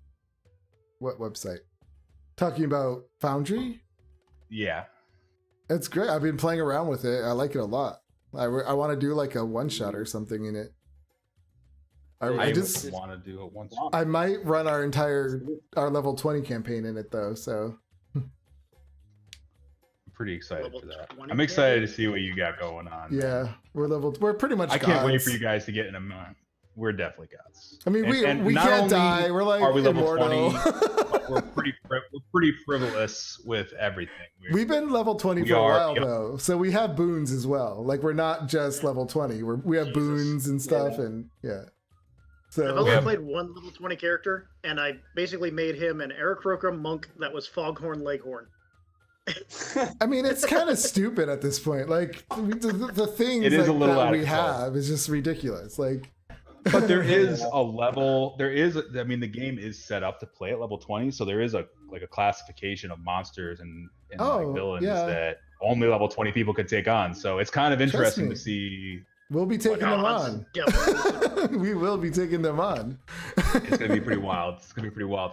What website? Talking about Foundry? Yeah. It's great. I've been playing around with it. I like it a lot. I want to do like a one shot or something in it. I just want to do it once. I might run our level 20 campaign in it though. So I'm pretty excited Level for that. 20 I'm excited to campaign? see what you got going on. yeah, we're pretty much. I can't wait gods. for you guys to get in a month. We're definitely gods. I mean, And we not can't only die. We're like are we level immortal. 20, but we're pretty frivolous with everything. We've been level 20 We for a are, while yeah. though, so we have boons as well. Like we're not just level 20. We have Jesus. boons and stuff, and yeah. I've So only Yeah. played one level 20 character, and I basically made him an Aarakocra monk that was Foghorn Leghorn. I mean, it's kind of stupid at this point. Like the things It is a like, little that out of we control. have is just ridiculous. Like, But there is a level. I mean, the game is set up to play at level 20, so there is a classification of monsters and Oh, villains yeah. that only level 20 people could take on. So it's kind of interesting me. to see. we'll be taking them Gods on. and devils. We will be taking them on. It's gonna be pretty wild. It's gonna be pretty wild.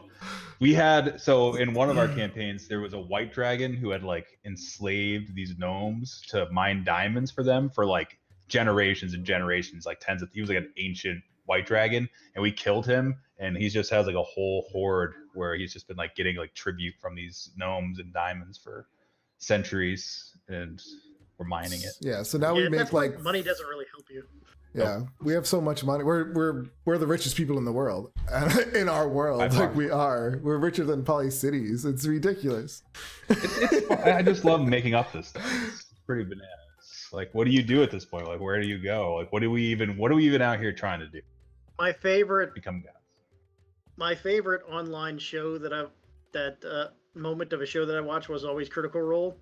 We had in one of our campaigns there was a white dragon who had enslaved these gnomes to mine diamonds for them for generations and generations, he was an ancient white dragon, and we killed him, and he just has a whole horde where he's just been getting tribute from these gnomes and diamonds for centuries, and we're mining it. Yeah. So now Yeah, we make that's why money doesn't really help you. yeah, we have so much money. We're the richest people in the world. In our world, By far. we're richer than Poly Cities. It's ridiculous. I just love making up this stuff. It's pretty bananas. What do you do at this point? Where do you go? What are we even out here trying to do? My favorite Become gods. online show that moment of a show that I watched was always Critical Role,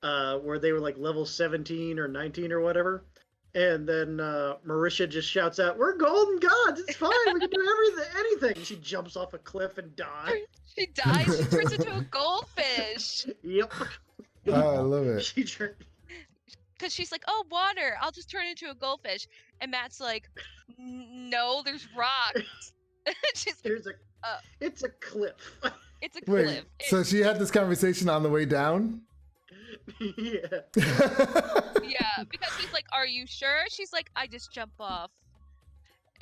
where they were level 17 or 19 or whatever. And then Marisha just shouts out, "We're golden gods! It's fine. We can do anything." She jumps off a cliff and dies. She dies. She turns into a goldfish. Yep. I love it. She turned. Because she's like, "Oh, water. I'll just turn into a goldfish." And Matt's like, "No, there's rocks." She's like, There's a. It's a cliff. "It's a Wait, cliff." so she had this conversation on the way down? Yeah. Yeah, because he's like, "Are you sure?" She's like, "I just jump off."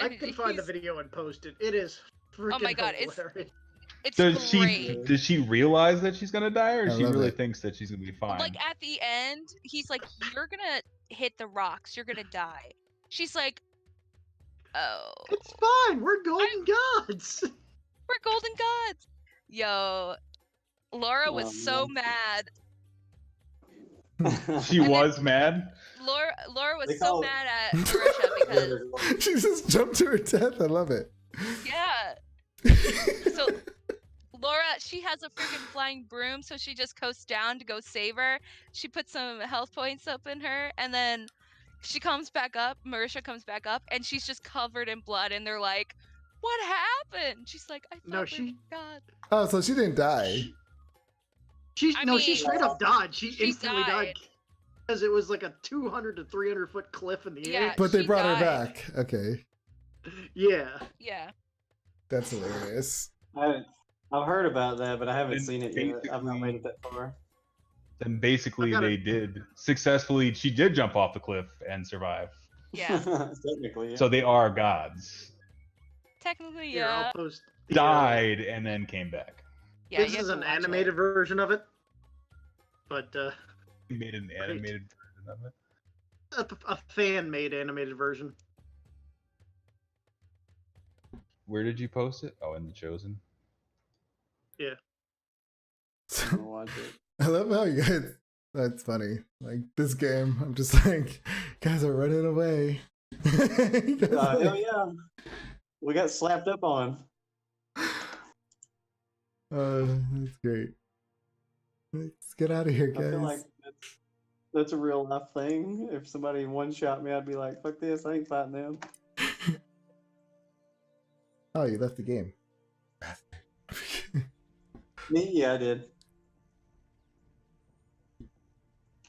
I And can find the he's- video and post it. It is freaking Oh my God, it's- hilarious. It's Does great. she realize that she's gonna die, or I she love really it. thinks that she's gonna be fine? Like at the end, he's like, "You're gonna hit the rocks. You're gonna die." She's like, "Oh, It's fine. We're golden gods. we're golden gods." Yo, Laura was so mad. She And then- was mad. Laura was They so call it- mad at Marisha because She just jumped to her death. I love it. yeah. So Laura, she has a freaking flying broom, so she just coasts down to go save her. She puts some health points up in her, and then she comes back up. Marisha comes back up, and she's just covered in blood. And they're like, "What happened?" She's like, "I thought No, we she- were God." Oh, so she didn't die. She I she mean, straight up died. She she instantly died died. because it was like a 200 to 300 foot cliff in the Yeah. air. But they She brought her died. back. Okay. Yeah. Yeah. That's hilarious. I've heard about that, but I haven't And seen it yet. I've not made it that far. Then basically I've got they it. did successfully. She did jump off the cliff and survive. Yeah. Technically, yeah. So they are gods. Technically, Here, yeah. I'll post the, Died and then came back. Yeah. this you have is to an watch it. animated version of it, but Made an animated version of it. a fan-made animated version. Where did you post it? Oh, in the Chosen. I'm gonna watch it. I love how you guys. That's funny. Like this game, I'm just like, guys are running away. You guys are Hell like, yeah. We got slapped up on. that's great. Let's get out of here, I feel like guys. that's a real life thing. If somebody one shot me, I'd be like, fuck this, I ain't fighting them. Oh, you left the game. Me? Yeah, I did.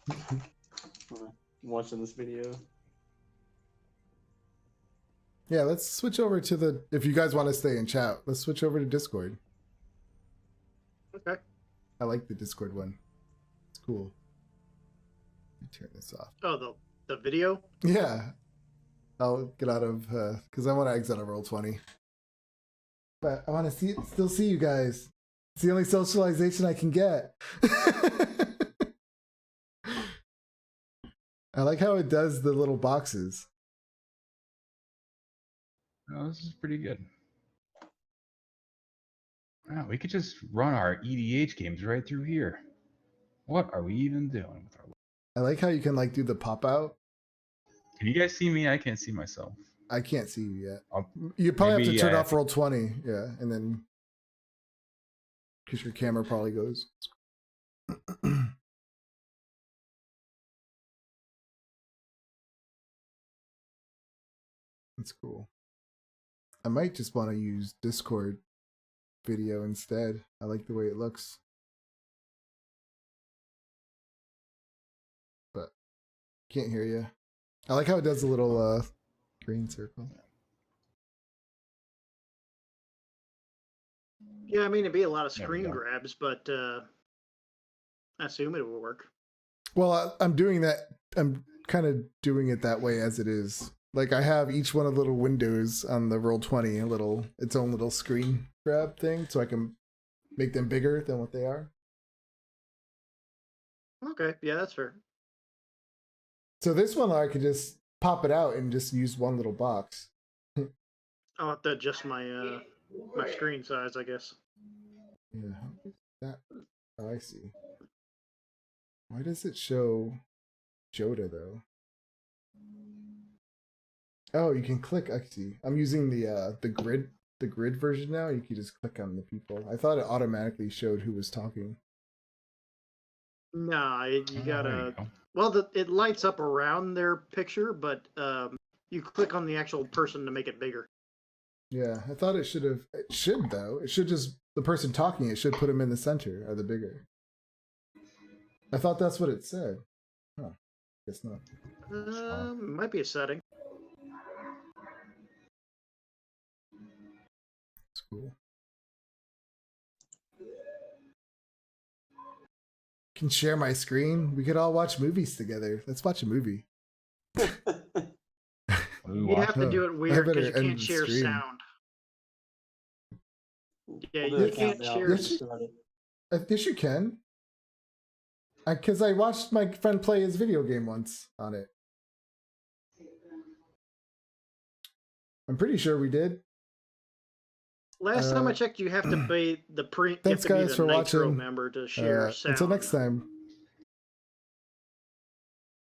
I'm watching this video. Yeah, let's switch over to the. If you guys want to stay in chat, let's switch over to Discord. Okay. I like the Discord one. It's cool. Let me turn this off. Oh, the video. Yeah. I'll get out of because I want to exit on Roll20. But I want to still see you guys. It's the only socialization I can get. I like how it does the little boxes. Oh, this is pretty good. Wow, we could just run our EDH games right through here. What are we even doing with our... I like how you can like do the pop out. Can you guys see me? I can't see myself. I can't see you yet. I'll- You probably have Maybe to turn I off Roll20, yeah, and then because your camera probably goes. That's cool. I might just want to use Discord video instead. I like the way it looks. But can't hear you. I like how it does a little green circle. Yeah, I mean it'd be a lot of There we screen go. grabs, but I assume it will work. Well, I'm doing that. I'm kind of doing it that way as it is. Like I have each one of the little windows on the Roll20, its own little screen grab thing, so I can make them bigger than what they are. Okay, yeah, that's fair. So this one, I could just pop it out and just use one little box. I'll have to adjust my my screen size, I guess. Yeah, how is that? Oh, I see. Why does it show Joda though? Oh, you can click. I see. I'm using the grid version now. You can just click on the people. I thought it automatically showed who was talking. Nah, you Oh, there gotta. you go. Well, it lights up around their picture, but you click on the actual person to make it bigger. Yeah, I thought it should have. It should though. It should just the person talking. It should put him in the center or the bigger. I thought that's what it said. Huh? Guess not. Might be a setting. It's cool. Can share my screen. We could all watch movies together. Let's watch a movie. Ooh, You have to do it I weird better because you end can't the share stream. sound. Yeah, We'll do you a can't countdown share. when we start it. Yes, you can. Because I watched my friend play his video game once on it. I'm pretty sure we did. Last time I checked, you have to pay the pre. You have Thanks, to be guys, the for Nitro watching. member to share sound. Until next time.